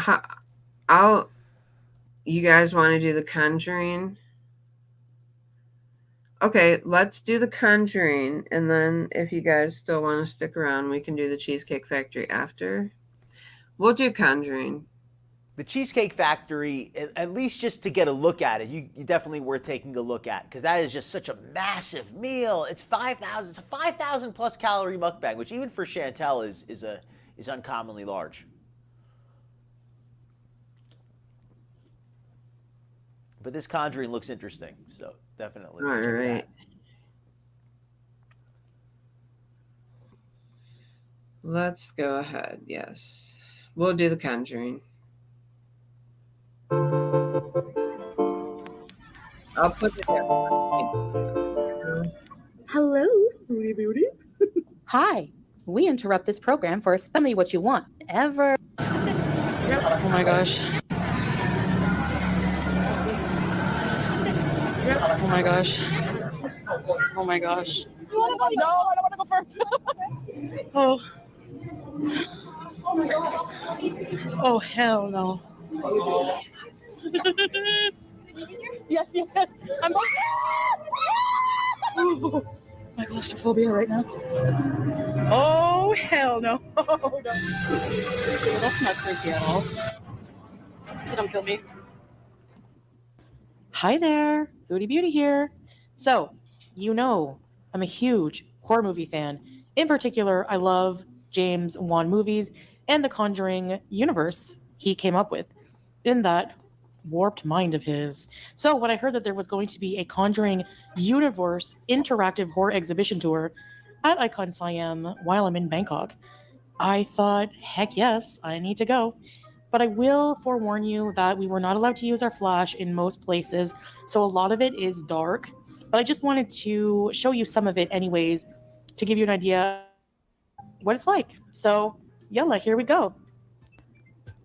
You guys want to do the Conjuring? Okay, let's do the Conjuring, and then if you guys still want to stick around, we can do the Cheesecake Factory after. We'll do Conjuring. The Cheesecake Factory, at least just to get a look at it, you definitely worth taking a look at, because that is just such a massive meal. It's 5,000. It's a 5,000 plus calorie mukbang, which even for Chantel is uncommonly large. But this Conjuring looks interesting, so definitely. All right. Let's go ahead. Yes, we'll do the Conjuring. I'll put it there. Hello, Foodie Beauty. Hi. We interrupt this program for Spell Me What You Want. Ever. Oh my gosh. Oh my gosh. Oh my gosh. You want to go? No, I don't want to go first. Oh. Oh my God. Oh, hell no. Yes, yes, yes. I'm Ooh, my claustrophobia right now. Oh, hell no. Oh, no. Well, that's not creepy at all. Please don't kill me. Hi there, Foodie Beauty here. So, I'm a huge horror movie fan. In particular, I love James Wan movies and the Conjuring universe he came up with in that warped mind of his. So, when I heard that there was going to be a Conjuring universe interactive horror exhibition tour at Icon Siam while I'm in Bangkok, I thought, heck yes, I need to go. But I will forewarn you that we were not allowed to use our flash in most places, so a lot of it is dark. But I just wanted to show you some of it, anyways, to give you an idea what it's like. So, yalla, here we go.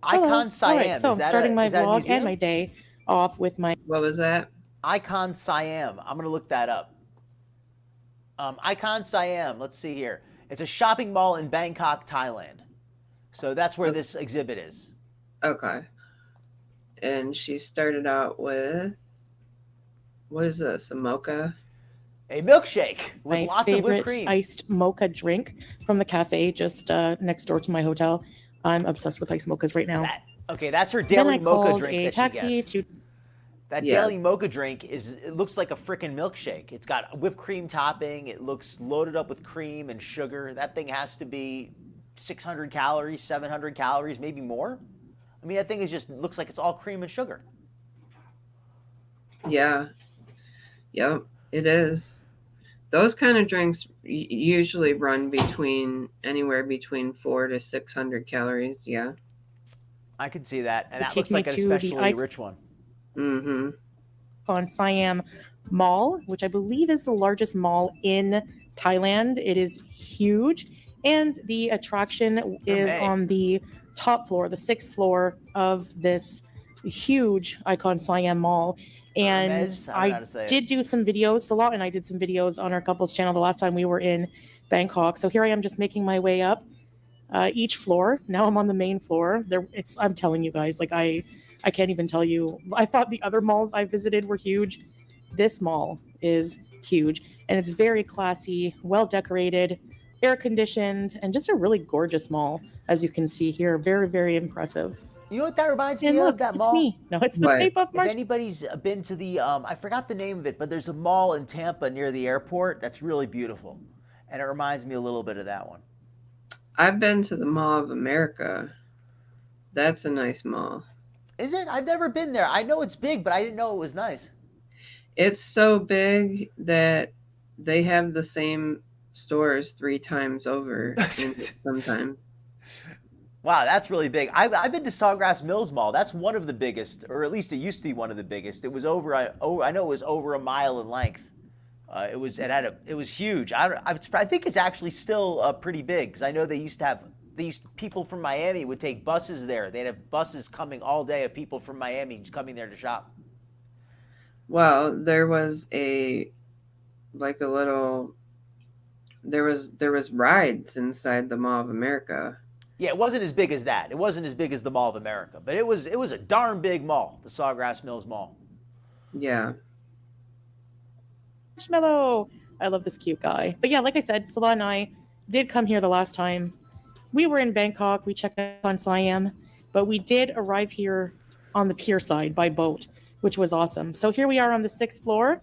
Hello. Icon Siam. All right, so I'm starting my is that a vlog museum? and my day off with my. What was that? Icon Siam. I'm going to look that up. Icon Siam. Let's see here. It's a shopping mall in Bangkok, Thailand. So that's where this exhibit is. Okay. And she started out with, what is this? A mocha? A milkshake with My lots of whipped favorite cream. iced mocha drink from the cafe just next door to my hotel. I'm obsessed with iced mochas right now. That's her Then daily I mocha called drink a that taxi she gets. to. That Yeah. daily mocha drink it looks like a freaking milkshake. It's got whipped cream topping. It looks loaded up with cream and sugar. That thing has to be 600 calories, 700 calories, maybe more. I mean, that thing looks like it's all cream and sugar. Yeah. Yep, it is. Those kind of drinks usually run anywhere between 400 to 600 calories. Yeah. I could see that. And that Take looks me like an to the especially rich one. Mm-hmm. On Siam Mall, which I believe is the largest mall in Thailand. It is huge, and the attraction is on the top floor, the 6th floor of this huge Icon Siam Mall. And Hermes? I don't know how to say it. did do some videos. Salat and I did some videos on our couple's channel the last time we were in Bangkok. So here I am, just making my way up each floor. Now I'm on the main floor. I'm telling you guys, like I can't even tell you. I thought the other malls I visited were huge. This mall is huge, and it's very classy, well decorated, air conditioned, and just a really gorgeous mall, as you can see here. Very, very impressive. You know what that reminds And me look, of, that it's mall? me. No, it's the Right. Stay Puft If March. anybody's been to the, I forgot the name of it, but there's a mall in Tampa near the airport that's really beautiful. And it reminds me a little bit of that one. I've been to the Mall of America. That's a nice mall. Is it? I've never been there. I know it's big, but I didn't know it was nice. It's so big that they have the same stores 3 times over sometimes. Wow, that's really big. I've been to Sawgrass Mills Mall. That's one of the biggest, or at least it used to be one of the biggest. It was I know it was over a mile in length. It was huge. I think it's actually still pretty big, because I know people from Miami would take buses there. They'd have buses coming all day of people from Miami just coming there to shop. Well, there was rides inside the Mall of America. Yeah, it wasn't as big as that. It wasn't as big as the Mall of America, but it was a darn big mall, the Sawgrass Mills Mall. Yeah. Marshmallow. I love this cute guy. But yeah, like I said, Salah and I did come here the last time. We were in Bangkok. We checked out on Siam, but we did arrive here on the pier side by boat, which was awesome. So here we are on the 6th floor,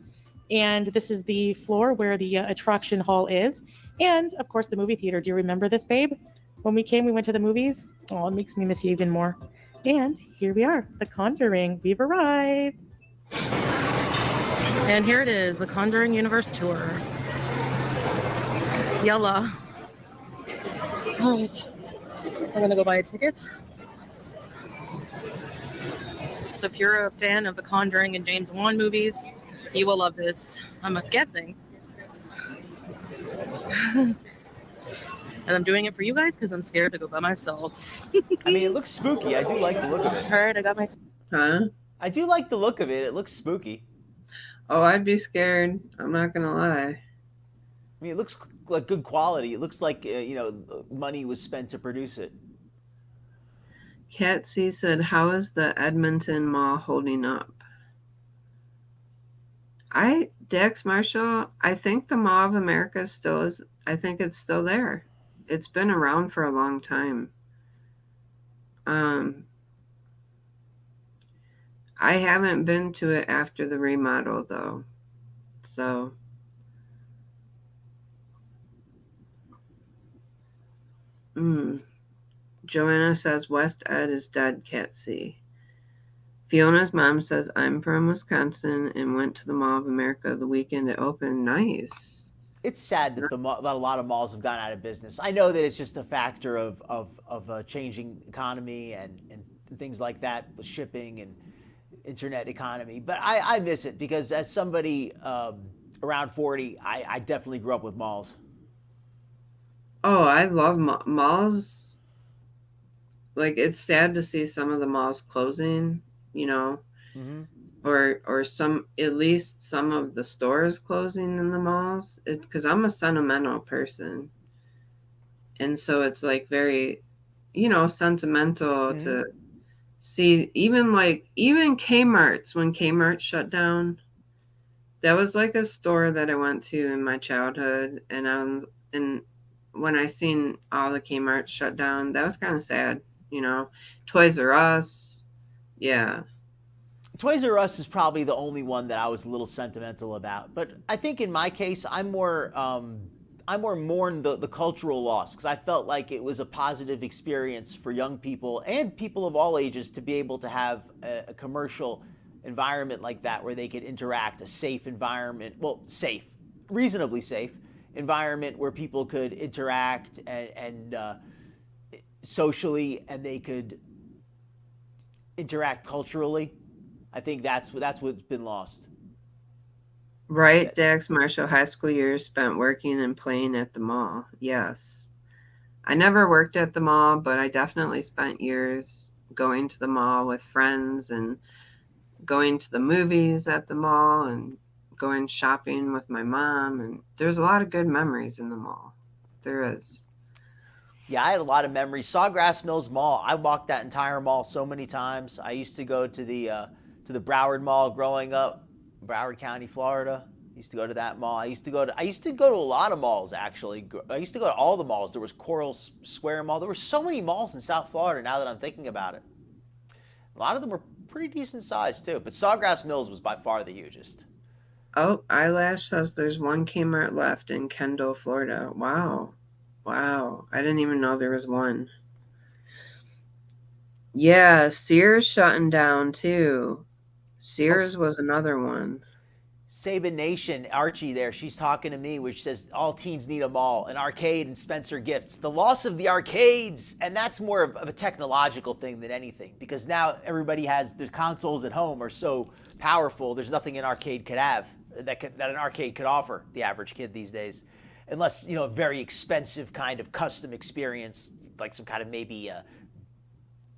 and this is the floor where the attraction hall is. And of course, the movie theater. Do you remember this, babe? When we came, we went to the movies. Oh, it makes me miss you even more. And here we are, The Conjuring. We've arrived. And here it is, the Conjuring Universe Tour. Yalla. All right. I'm gonna go buy a ticket. So if you're a fan of the Conjuring and James Wan movies, you will love this. I'm guessing. And I'm doing it for you guys because I'm scared to go by myself. I mean, it looks spooky. I do like the look of it. All right, I got my. Huh? I do like the look of it. It looks spooky. Oh, I'd be scared. I'm not gonna lie. I mean, it looks like good quality. It looks like money was spent to produce it. Cat C said, "How is the Edmonton Mall holding up?" Dax Marshall, I think the Mall of America still is. I think it's still there. It's been around for a long time. Um, I haven't been to it after the remodel though. So, Joanna says West Ed is dead, Cat C. Fiona's mom says I'm from Wisconsin and went to the Mall of America the weekend it opened. Nice. It's sad that that a lot of malls have gone out of business. I know that it's just a factor of a changing economy and things like that with shipping and internet economy. But I miss it because as somebody around 40, I definitely grew up with malls. Oh, I love malls. Like, it's sad to see some of the malls closing, you know, Mm-hmm. or some, at least some of the stores closing in the malls. Because I'm a sentimental person, and so it's like very, sentimental Mm-hmm. to see even Kmart's, when Kmart shut down. That was like a store that I went to in my childhood, and when I seen all the Kmart's shut down, that was kind of sad. Toys R Us, yeah. Toys R Us is probably the only one that I was a little sentimental about. But I think in my case, I more mourn the cultural loss because I felt like it was a positive experience for young people and people of all ages to be able to have a commercial environment like that where they could interact, a safe environment, well, safe, reasonably safe environment where people could interact and socially and they could interact culturally. I think that's what's been lost. Right, Dax Marshall, high school years spent working and playing at the mall. Yes. I never worked at the mall, but I definitely spent years going to the mall with friends and going to the movies at the mall and going shopping with my mom. And there's a lot of good memories in the mall. There is. Yeah, I had a lot of memories. Sawgrass Mills Mall. I walked that entire mall so many times. I used to go to the Broward Mall growing up, Broward County, Florida. Used to go to that mall. I used to go to a lot of malls actually. I used to go to all the malls. There was Coral Square Mall. There were so many malls in South Florida now that I'm thinking about it. A lot of them were pretty decent size too, but Sawgrass Mills was by far the hugest. Oh, Eyelash says there's one Kmart left in Kendall, Florida. Wow. Wow. I didn't even know there was one. Yeah, Sears shutting down too. Oh, Sears was another one. Saban Nation, Archie there, she's talking to me, which says all teens need a mall, an arcade, and Spencer Gifts. The loss of the arcades, and that's more of a technological thing than anything, because now everybody has, their consoles at home are so powerful, there's nothing an arcade could have, that an arcade could offer the average kid these days. Unless, a very expensive kind of custom experience, like some kind of maybe,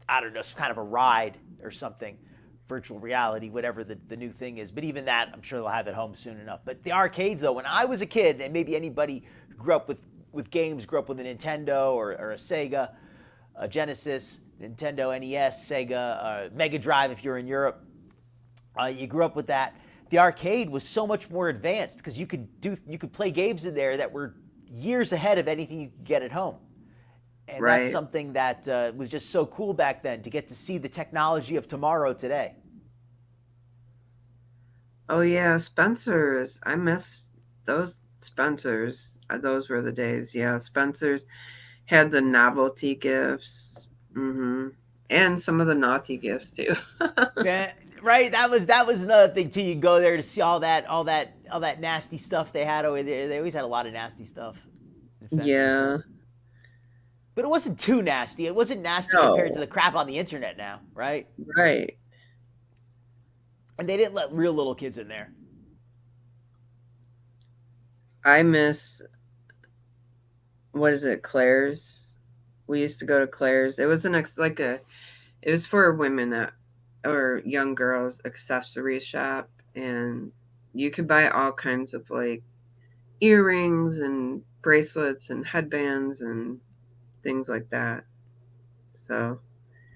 I don't know, some kind of a ride or something, virtual reality, whatever the new thing is. But even that, I'm sure they'll have at home soon enough. But the arcades, though, when I was a kid, and maybe anybody who grew up with games, grew up with a Nintendo or a Sega, a Genesis, Nintendo NES, Sega, Mega Drive if you're in Europe, you grew up with that. The arcade was so much more advanced because you could play games in there that were years ahead of anything you could get at home. And that's Right. something that was just so cool back then to get to see the technology of tomorrow today. Oh yeah, Spencer's. I miss those Spencer's. Those were the days. Yeah, Spencer's had the novelty gifts. And some of the naughty gifts too. Yeah, right. That was another thing too. You go there to see all that nasty stuff they had over there. They always had a lot of nasty stuff. Yeah. But it wasn't too nasty. It wasn't nasty compared to No. the crap on the internet now, right? Right. And they didn't let real little kids in there. I miss, what is it, Claire's? We used to go to Claire's. It was it was for women or young girls accessory shop, and you could buy all kinds of like earrings and bracelets and headbands and things like that. So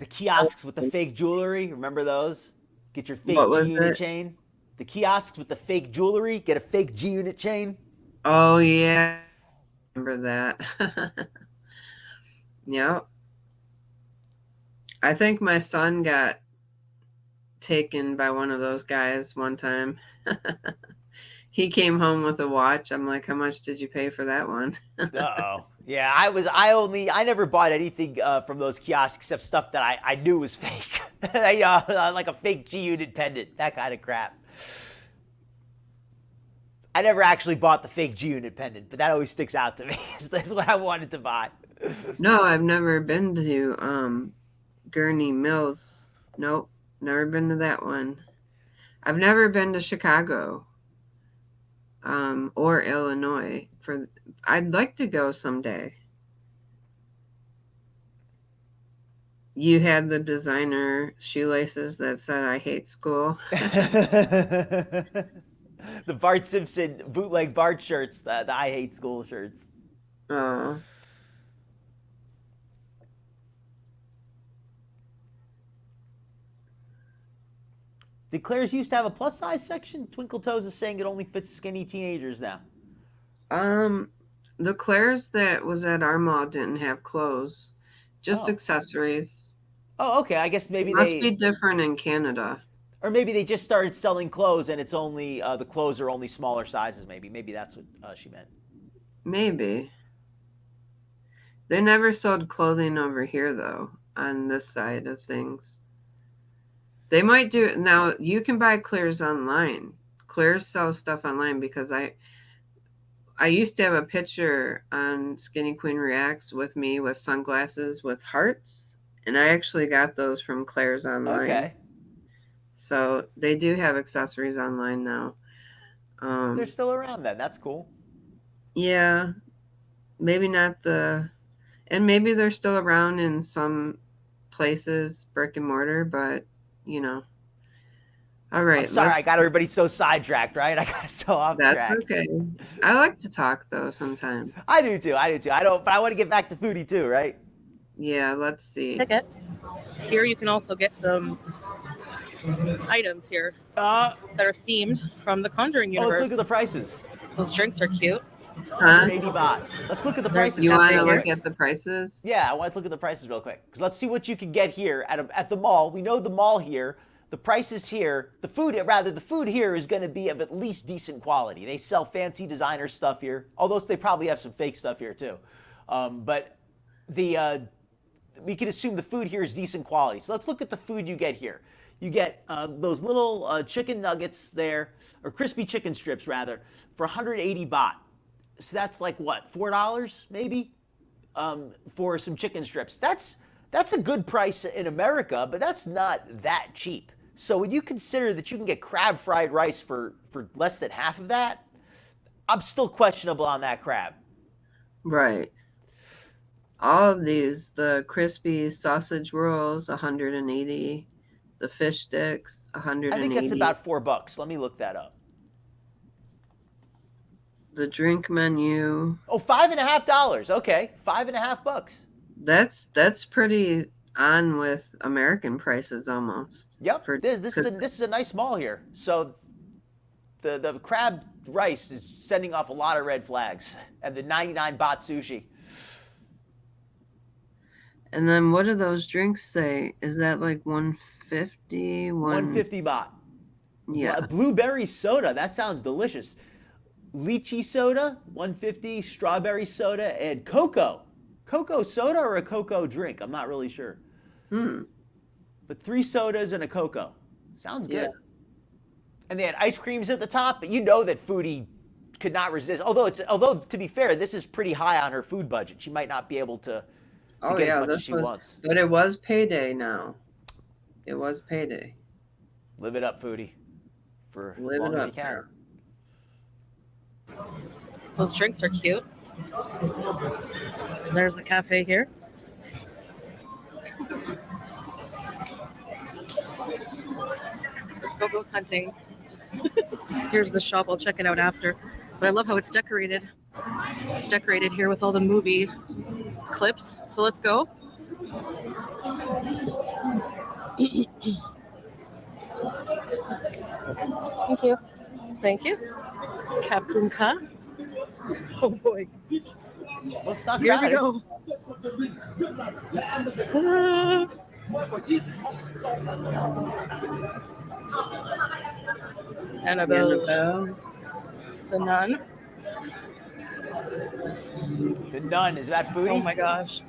The kiosks with the fake jewelry. Remember those? Get your fake What was G-unit it? chain. The kiosks with the fake jewelry. Get a fake G-unit chain. Oh yeah, remember that. Yep. I think my son got taken by one of those guys one time. He came home with a watch. I'm like, how much did you pay for that one? Uh-oh. Yeah, I never bought anything from those kiosks except stuff that I knew was fake. Like a fake G-unit pendant, that kind of crap. I never actually bought the fake G-unit pendant, but that always sticks out to me. That's what I wanted to buy. No, I've never been to Gurney Mills. Nope, never been to that one. I've never been to Chicago or Illinois. I'd like to go someday. You had the designer shoelaces that said "I hate school." The Bart Simpson bootleg Bart shirts, the I hate school shirts. Oh. Did Claire's used to have a plus size section? Twinkle Toes is saying it only fits skinny teenagers now. The Claire's that was at our mall didn't have clothes, just accessories. Oh, okay. I guess maybe It must be different in Canada. or maybe they just started selling clothes and it's only the clothes are only smaller sizes. Maybe that's what she meant. Maybe. They never sold clothing over here though, on this side of things. They might do it now. You can buy Claire's online. Claire's sells stuff online because I used to have a picture on Skinny Queen Reacts with me with sunglasses with hearts, and I actually got those from Claire's online. Okay. So they do have accessories online now. They're still around then. That's cool. Yeah, maybe not and maybe they're still around in some places, brick and mortar, but you know. All right. I'm sorry, I got everybody so sidetracked, right? I got so off track. That's okay. I like to talk though sometimes. I do too. But I want to get back to foodie too, right? Yeah, let's see. Ticket. Here you can also get some items here that are themed from the Conjuring universe. Let's look at the prices. Those drinks are cute. 180 baht. Let's look at the prices. You want to look at the prices? Yeah, I want to look at the prices real quick. Because let's see what you can get here at the mall. We know the mall here. The prices here, the food here is going to be of at least decent quality. They sell fancy designer stuff here, although they probably have some fake stuff here too. But we can assume the food here is decent quality. So let's look at the food you get here. You get those little chicken nuggets there, or crispy chicken strips rather, for 180 baht. So that's like what, $4 maybe, for some chicken strips. That's a good price in America, but that's not that cheap. So when you consider that you can get crab fried rice for less than half of that, I'm still questionable on that crab. Right. All of these, the crispy sausage rolls, 180. The fish sticks, 180. I think that's about $4. Let me look that up. The drink menu. Oh, $5.50. Okay, $5.50. That's pretty on with American prices almost. Yep. This is a nice mall here. So the crab rice is sending off a lot of red flags, and the 99 baht sushi. And then what do those drinks say? Is that like 150? 150 baht. Yeah. Blueberry soda. That sounds delicious. Lychee soda, 150. Strawberry soda and cocoa. Cocoa soda or a cocoa drink? I'm not really sure. But 3 sodas and a cocoa. Sounds good. Yeah. And they had ice creams at the top, but you know that Foodie could not resist. Although to be fair, this is pretty high on her food budget. She might not be able to get as much as she wants. But it was payday now. It was payday. Live it up, Foodie. For as long as you can. Those drinks are cute. There's the cafe here. Let's go ghost hunting. Here's the shop. I'll check it out after. But I love how it's decorated. It's decorated here with all the movie clips. So let's go. Thank you. Thank you. Kapunka. Oh boy. Well, it's not Here we crowded. go. Annabelle, Annabelle. the nun. The Nun, is that Oh Foodie? my gosh.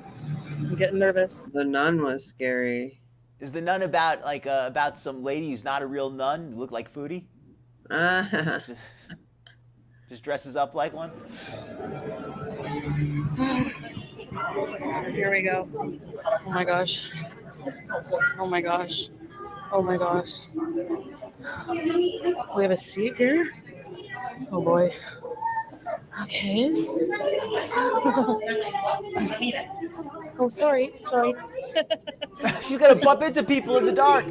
I'm getting nervous. The Nun was scary. Is the Nun about about some lady who's not a real nun, who look like Foodie? Just dresses up like one? Here we go. Oh my gosh. Oh my gosh. Oh my gosh. We have a seat here. Oh boy. Okay. Oh, sorry. She's gonna bump into people in the dark.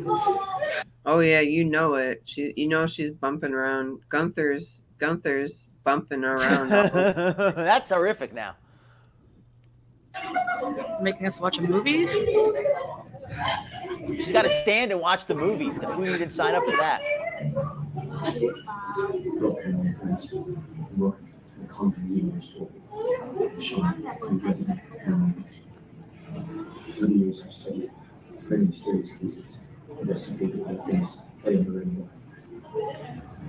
Oh yeah, you know it. She's bumping around. Gunther's bumping around. That's horrific now. Making us watch a movie? She's got to stand and watch the movie. The Foodie didn't sign up for that. Welcome to the Conjuring universe. For the years I've studied many mysterious cases, investigated the things I didn't know anymore.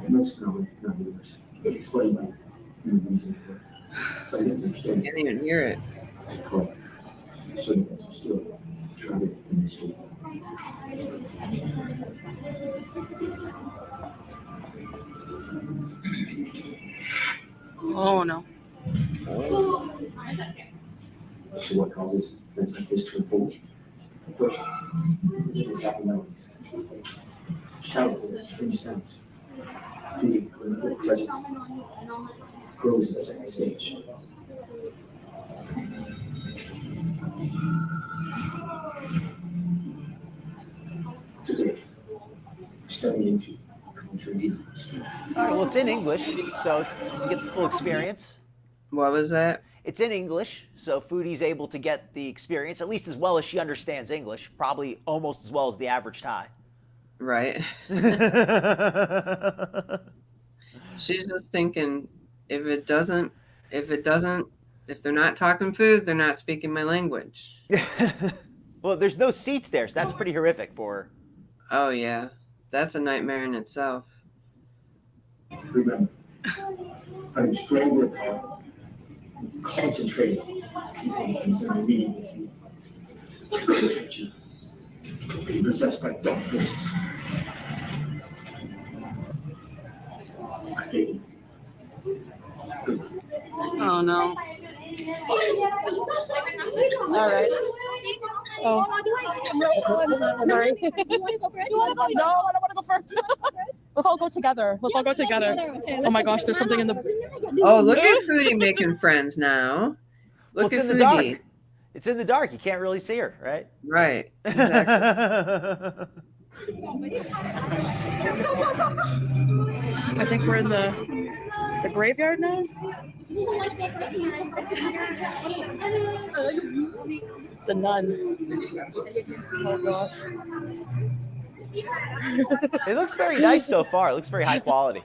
Mexico, not universe, explain my reason for it. So I didn't understand. Can't even hear it. I call it certain things are still shrouded in mystery. Oh no. So what causes events like this to unfold? First, it is abnormalities. Shadows and strange sounds. Feeding with another presence. Grows in the second stage. Today, studying into Conjuring. All right, well, it's in English, so you get the full experience. What was that? It's in English, so Foodie's able to get the experience, at least as well as she understands English, probably almost as well as the average Thai. Right. She's just thinking, if they're not talking food, they're not speaking my language. Well, there's no seats there, so that's pretty horrific for her. Oh yeah, that's a nightmare in itself. Remember, I'm strong willpower, concentrated. People consider me with you. To protect you. Be possessed by dark forces. I think. Good. Oh no. All right. Oh. Sorry. You want to go first? No, I don't want to go first. Let's all go together. Okay, Oh my gosh, there's something in the. Oh, look at Foodie making friends now. Well, Look it's at in the Foodie. dark. It's in the dark. You can't really see her, right? Right. Exactly. I think we're in the graveyard now. The nun. Oh gosh. It looks very nice so far. It looks very high quality.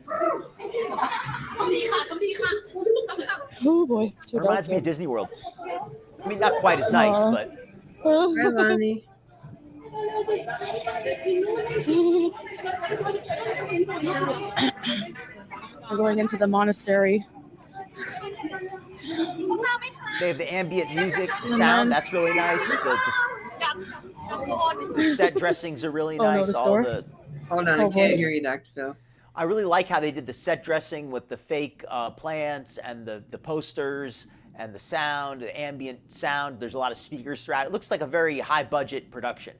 Oh boy, it's too It reminds me dark. of Disney World. I mean, not quite as nice, but Hi, Lonnie. We're going into the monastery. they have the ambient music sound. That's really nice. The set dressings are really Oh, no, nice. this All door? the Hold on, Oh, I can't boy. hear you, Dr. Phil. I really like how they did the set dressing with the fake plants and the posters and the sound, the ambient sound. There's a lot of speakers throughout. It looks like a very high budget production.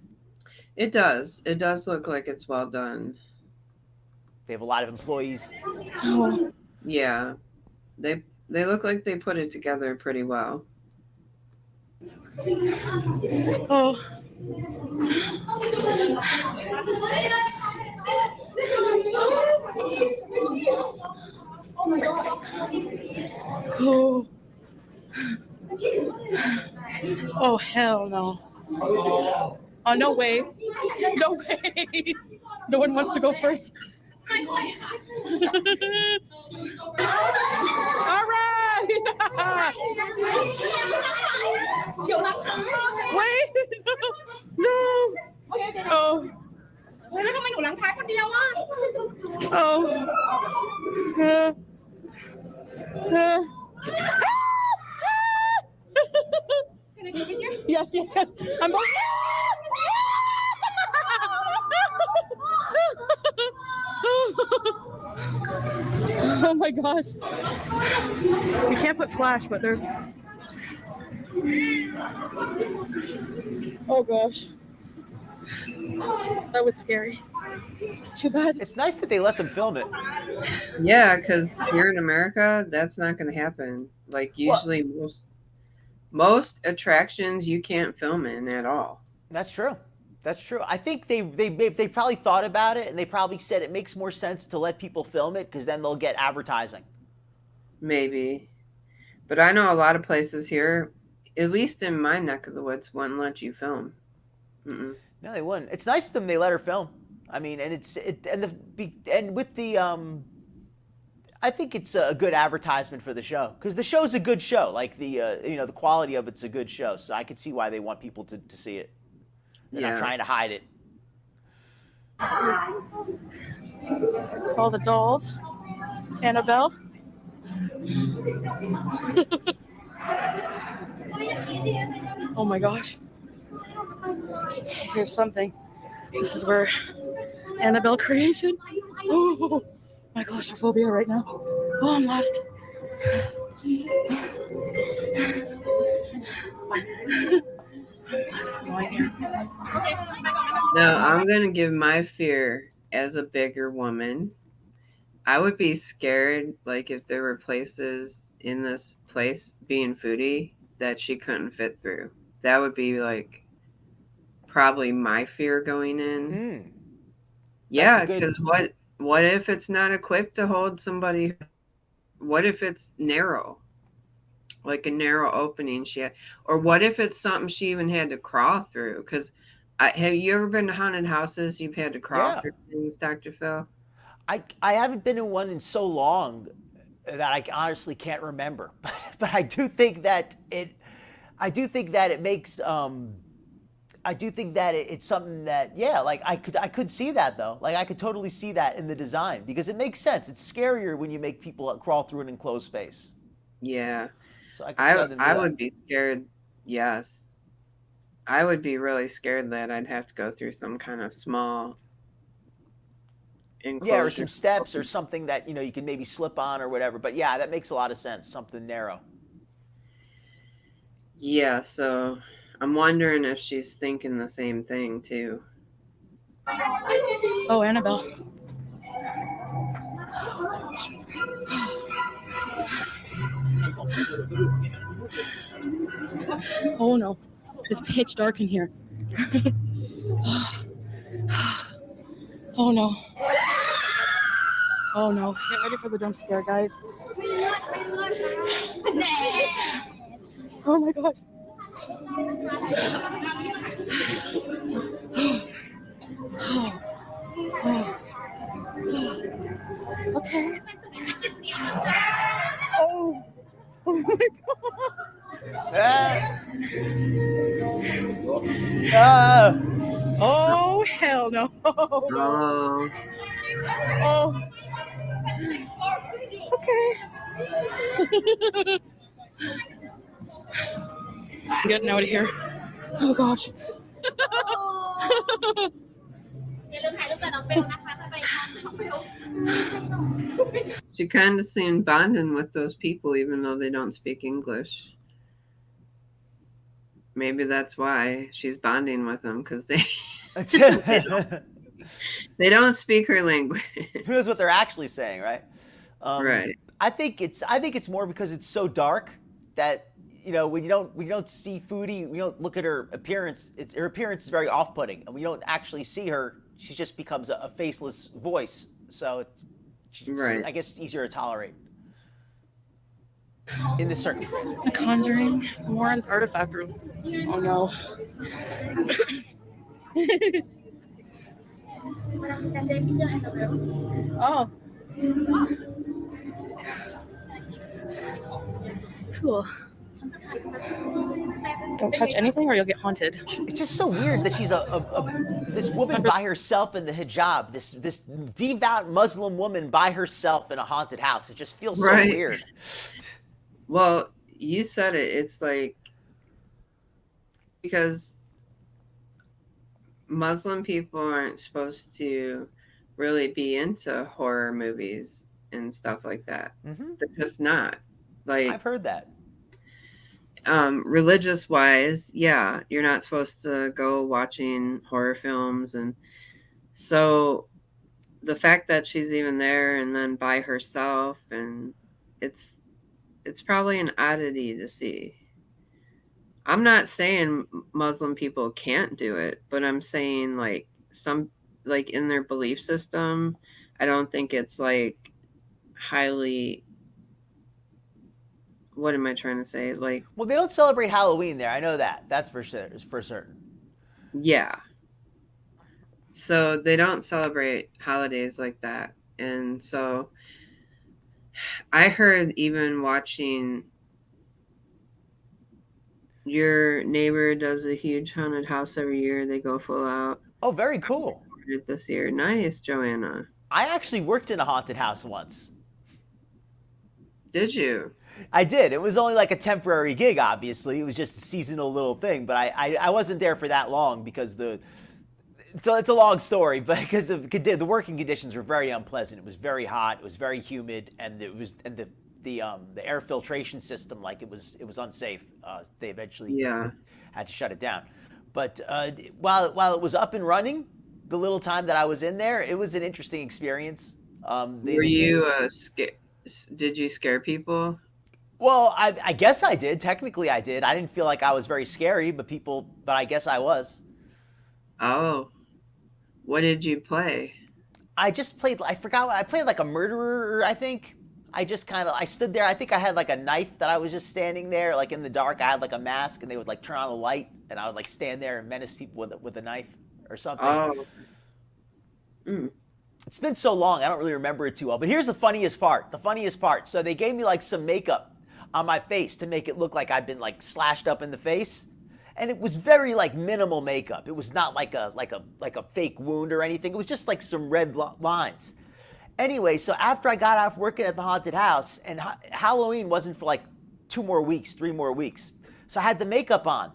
It does. It does look like it's well done. They have a lot of employees. Oh, Yeah. They look like they put it together pretty well. oh. Oh. Oh hell no. Oh, no way. No way. No one wants to go first. All right. Wait. No. Oh. Oh. Yes, yes, yes. I'm both. Oh my gosh. We can't put flash, but there's. Oh gosh. That was scary. It's too bad. It's nice that they let them film it. Yeah, because here in America, that's not going to happen. Like usually, most attractions you can't film in at all. That's true. That's true. I think they probably thought about it, and they probably said it makes more sense to let people film it because then they'll get advertising. Maybe. But I know a lot of places here, at least in my neck of the woods, wouldn't let you film. Mm-mm. No, they wouldn't. It's nice of them they let her film. I mean, and with the I think it's a good advertisement for the show because the show's a good show. Like the quality of it's a good show. So I could see why they want people to see it. They're not trying to hide it. All the dolls. Annabelle. Oh my gosh. Here's something. This is where Annabelle creation. Oh, my claustrophobia right now. Oh, I'm lost. Now, I'm going to give my fear as a bigger woman. I would be scared, like, if there were places in this place being foodie that she couldn't fit through. That would be, like, probably my fear going in. Yeah, because what if it's not equipped to hold somebody? What if it's narrow? Like a narrow opening or what if it's something she even had to crawl through? Because have you ever been to haunted houses? You've had to crawl through things, Dr. Phil? I haven't been in one in so long that I honestly can't remember. But I do think that it makes I do think that it's something that like I could see that though. Like I could totally see that in the design because it makes sense. It's scarier when you make people crawl through an enclosed space. Yeah. So I would be scared. Yes. I would be really scared that I'd have to go through some kind of small enclosure. Yeah, or some steps or something that, you can maybe slip on or whatever. But yeah, that makes a lot of sense. Something narrow. Yeah, so I'm wondering if she's thinking the same thing too. Oh, Annabelle. Oh no, it's pitch dark in here. Oh no. Oh no. Get ready for the jump scare, guys. Oh my gosh. Okay. Oh. Oh my god. Oh hell no. Oh no. Oh. Okay. I'm getting out of here. Oh gosh. She kind of seemed bonding with those people even though they don't speak English. Maybe that's why she's bonding with them because they don't speak her language. Who knows what they're actually saying, right? Right. I think it's more because it's so dark that when you don't see Foodie, we don't look at her appearance. Her appearance is very off-putting, and we don't actually see her. She just becomes a faceless voice. So, I guess it's easier to tolerate. in the circumstances. The Conjuring, Warren's artifact room. Oh no. Oh. Cool. Don't touch anything or you'll get haunted. It's just so weird that she's this woman by herself in the hijab, this devout Muslim woman by herself in a haunted house. It just feels so weird. Well, you said it. It's like, because Muslim people aren't supposed to really be into horror movies and stuff like that. Mm-hmm. They're just not. Like, I've heard that. Religious wise, yeah, you're not supposed to go watching horror films. And so the fact that she's even there and then by herself, and it's probably an oddity to see. I'm not saying Muslim people can't do it, but I'm saying like in their belief system, I don't think it's like highly, what am I trying to say? Like, well, they don't celebrate Halloween there. I know that. That's for certain. Yeah. So they don't celebrate holidays like that. And so I heard, even watching, your neighbor does a huge haunted house every year. They go full out. Oh, very cool. This year. Nice, Joanna. I actually worked in a haunted house once. Did you? I did. It was only like a temporary gig, obviously. It was just a seasonal little thing. But I wasn't there for that long because it's a long story, but because the working conditions were very unpleasant. It was very hot. It was very humid, and the air filtration system, like it was unsafe. They eventually had to shut it down. But while it was up and running, the little time that I was in there, it was an interesting experience. Were you scared? Did you scare people? Well, I guess I did. Technically, I did. I didn't feel like I was very scary, but I guess I was. Oh, what did you play? I just played. I forgot what I played. Like a murderer, I think. I stood there. I think I had like a knife that I was just standing there, like in the dark. I had like a mask, and they would like turn on the light, and I would like stand there and menace people with a knife or something. Oh. It's been so long, I don't really remember it too well. But here's the funniest part. So they gave me like some makeup on my face to make it look like I'd been like slashed up in the face. And it was very like minimal makeup. It was not like a fake wound or anything. It was just like some red lines. Anyway, so after I got out of working at the haunted house, and Halloween wasn't for like 3 more weeks. So I had the makeup on.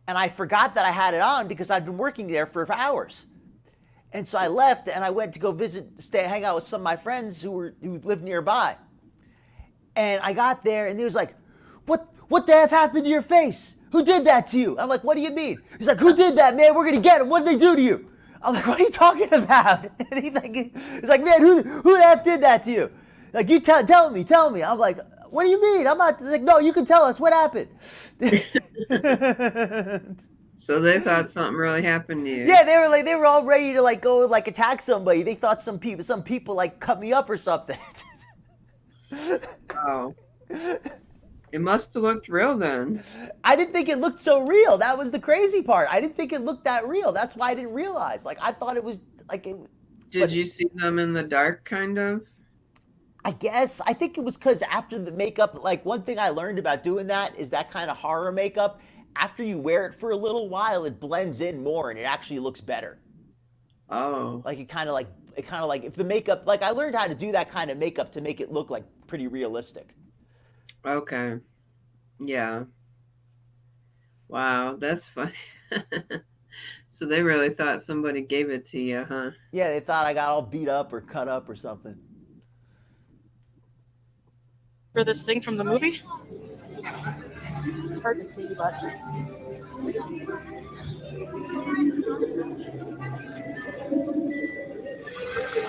And I forgot that I had it on because I'd been working there for hours. And so I left and I went to go hang out with some of my friends who lived nearby. And I got there and he was like, what the F happened to your face? Who did that to you? I'm like, what do you mean? He's like, who did that, man? We're going to get him. What did they do to you? I'm like, what are you talking about? And he's like, man, who the F did that to you? Like, you tell me. I'm like, what do you mean? I'm not, like, no, you can tell us what happened. So they thought something really happened to you. Yeah, they were all ready to like go like attack somebody. They thought some people like cut me up or something. Wow. It must have looked real then. I didn't think it looked so real. That was the crazy part. I didn't think it looked that real. That's why I didn't realize. Like, I thought it was like. Did you see them in the dark, kind of? I guess. I think it was because after the makeup, like one thing I learned about doing that is that kind of horror makeup. After you wear it for a little while, it blends in more and it actually looks better. Oh. Like it kind of like if the makeup, like I learned how to do that kind of makeup to make it look like pretty realistic. Okay. Yeah. Wow, that's funny. So they really thought somebody gave it to you, huh? Yeah, they thought I got all beat up or cut up or something. For this thing from the movie? It's hard to see, but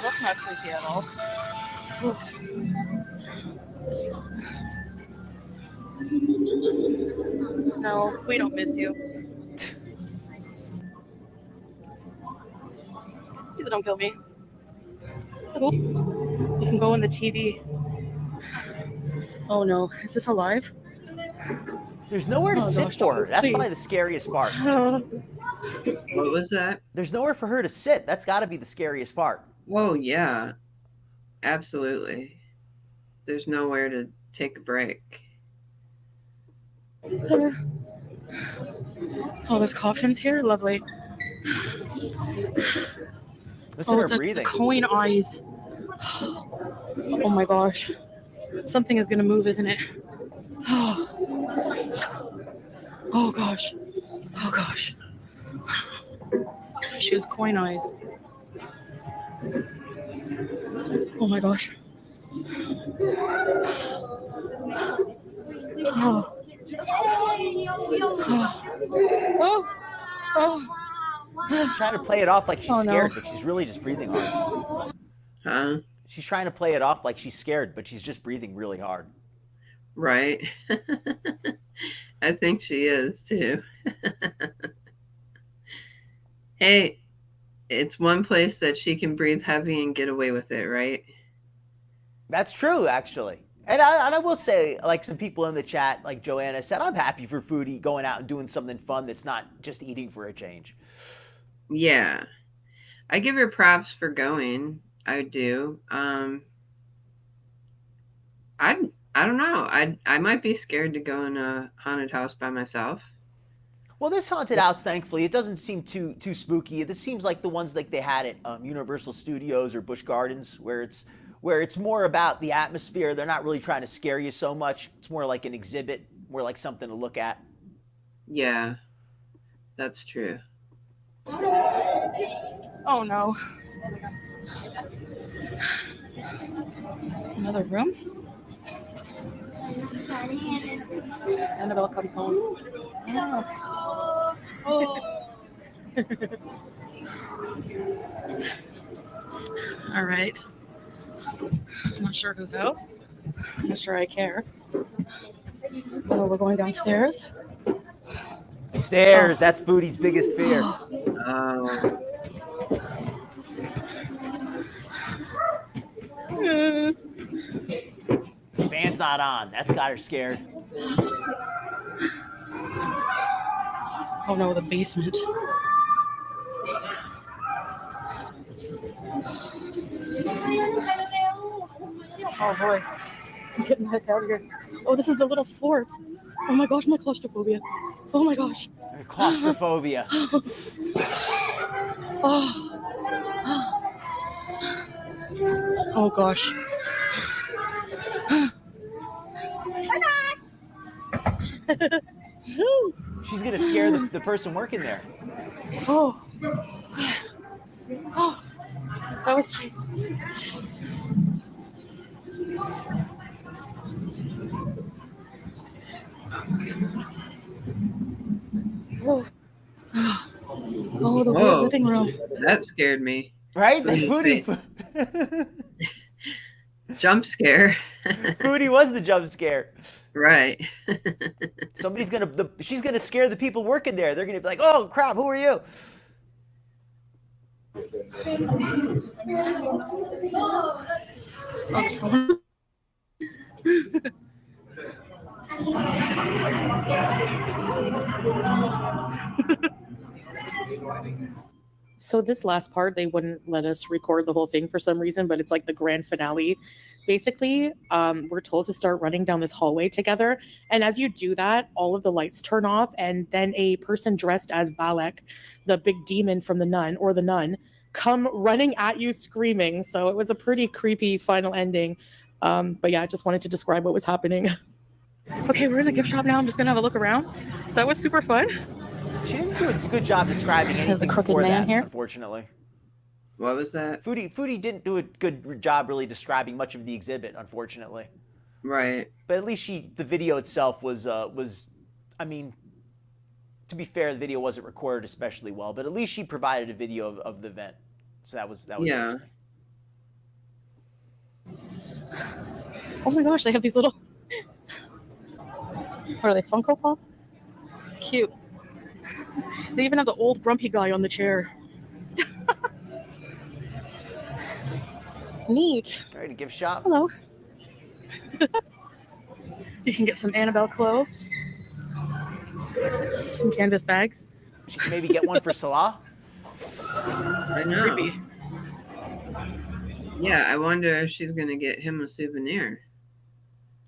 that's not creepy at all. No, we don't miss you. Please don't kill me. You can go in the TV. Oh no, is this alive? There's nowhere to Oh, sit gosh, for her. please. That's probably the scariest part. What was that? There's nowhere for her to sit. That's got to be the scariest part. Oh, yeah. Absolutely. There's nowhere to take a break. Oh, there's coffins here? Lovely. Listen to her the breathing. coin eyes. Oh my gosh. Something is going to move, isn't it? Oh gosh. Oh gosh. She has coin eyes. Oh my gosh. Oh. She's trying to play it off like she's Oh, no. scared, but she's really just breathing hard. Huh? She's trying to play it off like she's scared, but she's just breathing really hard. Right. I think she is too. Hey, it's one place that she can breathe heavy and get away with it, right? That's true, actually. And I will say, like some people in the chat, like Joanna said, I'm happy for Foodie going out and doing something fun that's not just eating for a change. Yeah. I give her props for going. I do. I don't know. I might be scared to go in a haunted house by myself. Well, this haunted house, thankfully, it doesn't seem too spooky. This seems like the ones like they had at Universal Studios or Busch Gardens, where it's more about the atmosphere. They're not really trying to scare you so much. It's more like an exhibit, more like something to look at. Yeah, that's true. Oh no. Another room? Annabelle comes home. Oh. All right. I'm not sure whose house. I'm not sure I care. Oh, we're going downstairs. Stairs, that's Foodie's biggest fear. Oh. Fan's not on. That's got her scared. Oh no, the basement. Oh boy. I'm getting the heck out of here. Oh, this is the little fort. Oh my gosh, my claustrophobia. Oh my gosh. Claustrophobia. Oh gosh. She's gonna scare the person working there. Oh. Oh. That was tight. Oh, the weird living room. That scared me. Right? The Foodie. Jump scare. Foodie was the jump scare. Right. She's gonna scare the people working there. They're gonna be like, oh crap, who are you? Oh, someone. So this last part, they wouldn't let us record the whole thing for some reason, but it's like the grand finale. Basically, we're told to start running down this hallway together. And as you do that, all of the lights turn off. And then a person dressed as Balak, the big demon from the nun, come running at you screaming. So it was a pretty creepy final ending. But yeah, I just wanted to describe what was happening. Okay, we're in the gift shop now. I'm just going to have a look around. That was super fun. She didn't do a good job describing anything before that, unfortunately. What was that? Foodie didn't do a good job really describing much of the exhibit, unfortunately. Right. But at least the video itself was, I mean, to be fair, the video wasn't recorded especially well, but at least she provided a video of the event. So that was Yeah. interesting. Oh my gosh, they have these little, what are they, Funko Pop? Cute. They even have the old grumpy guy on the chair. Neat. All right, a gift shop. Hello. You can get some Annabelle clothes, some canvas bags. She can maybe get one for Salah. I know. Creepy. Yeah, I wonder if she's gonna get him a souvenir.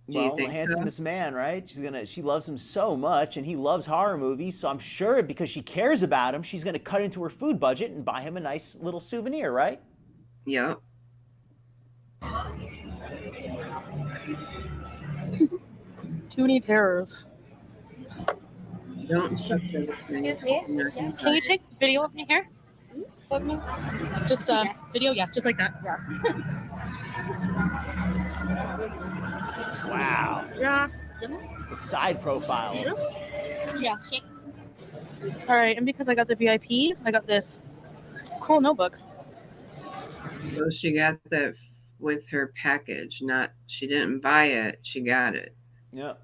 Do you Well, the think so? handsomest man, right? She loves him so much, and he loves horror movies. So I'm sure because she cares about him, she's gonna cut into her food budget and buy him a nice little souvenir, right? Yep. Toonie terrors. Don't touch those things. Excuse me? You're not gonna Yes. Can you touch take video of me here? Of me? Just Yes. video, yeah, just like that. Wow. Yes. The side profile. Yes. Shake. All right, and because I got the VIP, I got this cool notebook. it. So she got that with her package. She didn't buy it. She got it. Yep.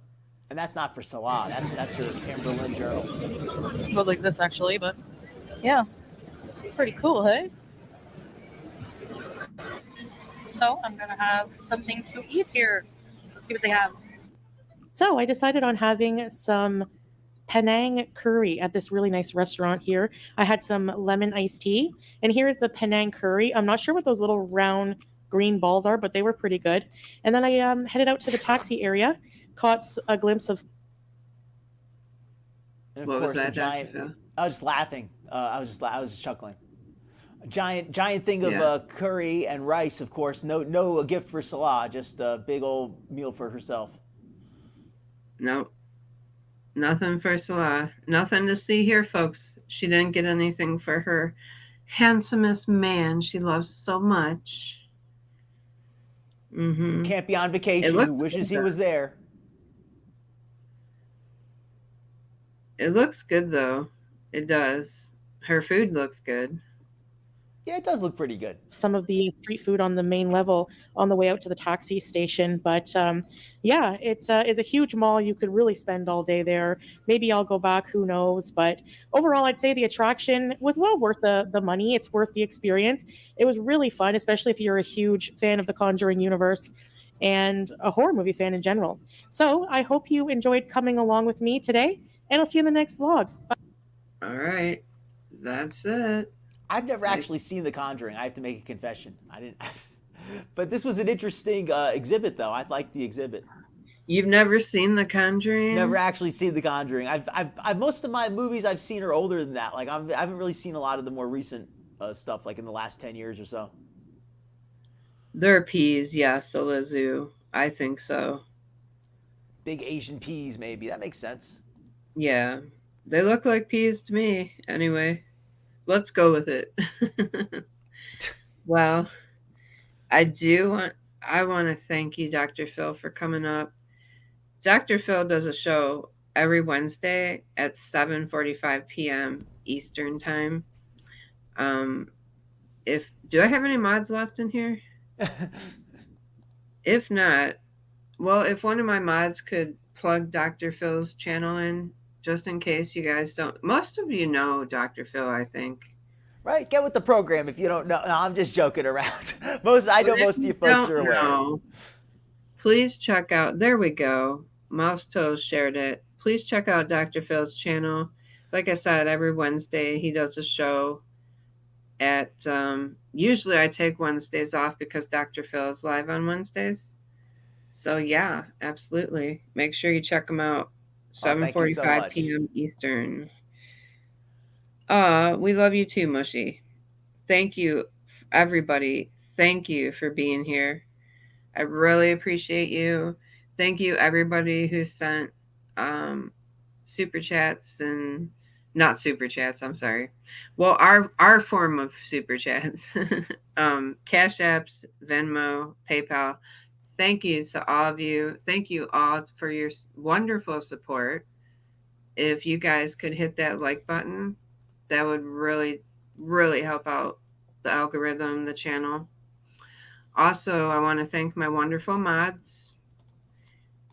And that's not for Salah. That's her Amberlin journal. It goes like this actually, but yeah, pretty cool, hey? So I'm gonna have something to eat here. Let's see what they have. So I decided on having some Penang curry at this really nice restaurant here. I had some lemon iced tea, and here's the Penang curry. I'm not sure what those little round green balls are, but they were pretty good. And then I headed out to the taxi area, caught a glimpse of. And of What was course, that, a giant. Dr. Phil? I was just laughing. I was just chuckling. A giant thing of Yeah. curry and rice, of course. No a gift for Salah, just a big old meal for herself. Nope. Nothing for Salah. Nothing to see here, folks. She didn't get anything for her handsomest man she loves so much. Who can't be on vacation, who looks wishes good, he though. was there. It looks good though. It does. Her food looks good. Yeah, it does look pretty good. some of the street food on the main level on the way out to the taxi station. But yeah, it is a huge mall. You could really spend all day there. Maybe I'll go back, who knows? But overall, I'd say the attraction was well worth the money. It's worth the experience. It was really fun, especially if you're a huge fan of the Conjuring universe and a horror movie fan in general. So I hope you enjoyed coming along with me today, and I'll see you in the next vlog. Bye. All right. That's it. I've never actually seen The Conjuring. I have to make a confession. I didn't. But this was an interesting exhibit, though. I liked the exhibit. You've never seen The Conjuring? Never actually seen The Conjuring. I've most of my movies I've seen are older than that. Like I haven't really seen a lot of the more recent stuff, like in the last 10 years or so. They're peas, yeah, Solazu. I think so. Big Asian peas, maybe. That makes sense. Yeah. They look like peas to me. Anyway, let's go with it. Well, I want to thank you, Dr. Phil, for coming up. Dr. Phil does a show every Wednesday at 7:45 p.m. Eastern time. Do I have any mods left in here? If not, well, if one of my mods could plug Dr. Phil's channel in, just in case you guys don't. Most of you know Dr. Phil, I think. Right? Get with the program if you don't know. No, I'm just joking around. I know most of you folks are aware. Please check out. There we go. Mouse Toes shared it. Please check out Dr. Phil's channel. Like I said, every Wednesday he does a show at. Usually I take Wednesdays off because Dr. Phil is live on Wednesdays. So yeah, absolutely. Make sure you check him out. 7:45 p.m. Eastern. We love you too, Mushy. Thank you, everybody. Thank you for being here. I really appreciate you. Thank you, everybody who sent super chats and not super chats. I'm sorry. Well, our form of super chats, Cash Apps, Venmo, PayPal. Thank you to all of you. Thank you all for your wonderful support. If you guys could hit that like button, that would really, really help out the algorithm, the channel. Also, I want to thank my wonderful mods.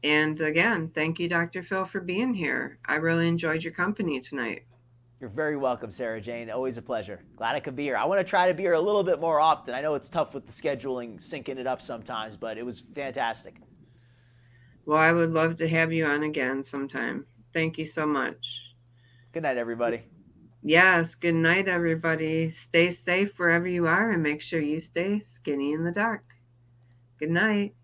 And again, thank you, Dr. Phil, for being here. I really enjoyed your company tonight. You're very welcome, Sarah Jane. Always a pleasure. Glad I could be here. I want to try to be here a little bit more often. I know it's tough with the scheduling, syncing it up sometimes, but it was fantastic. Well, I would love to have you on again sometime. Thank you so much. Good night, everybody. Yes, good night, everybody. Stay safe wherever you are and make sure you stay skinny in the dark. Good night.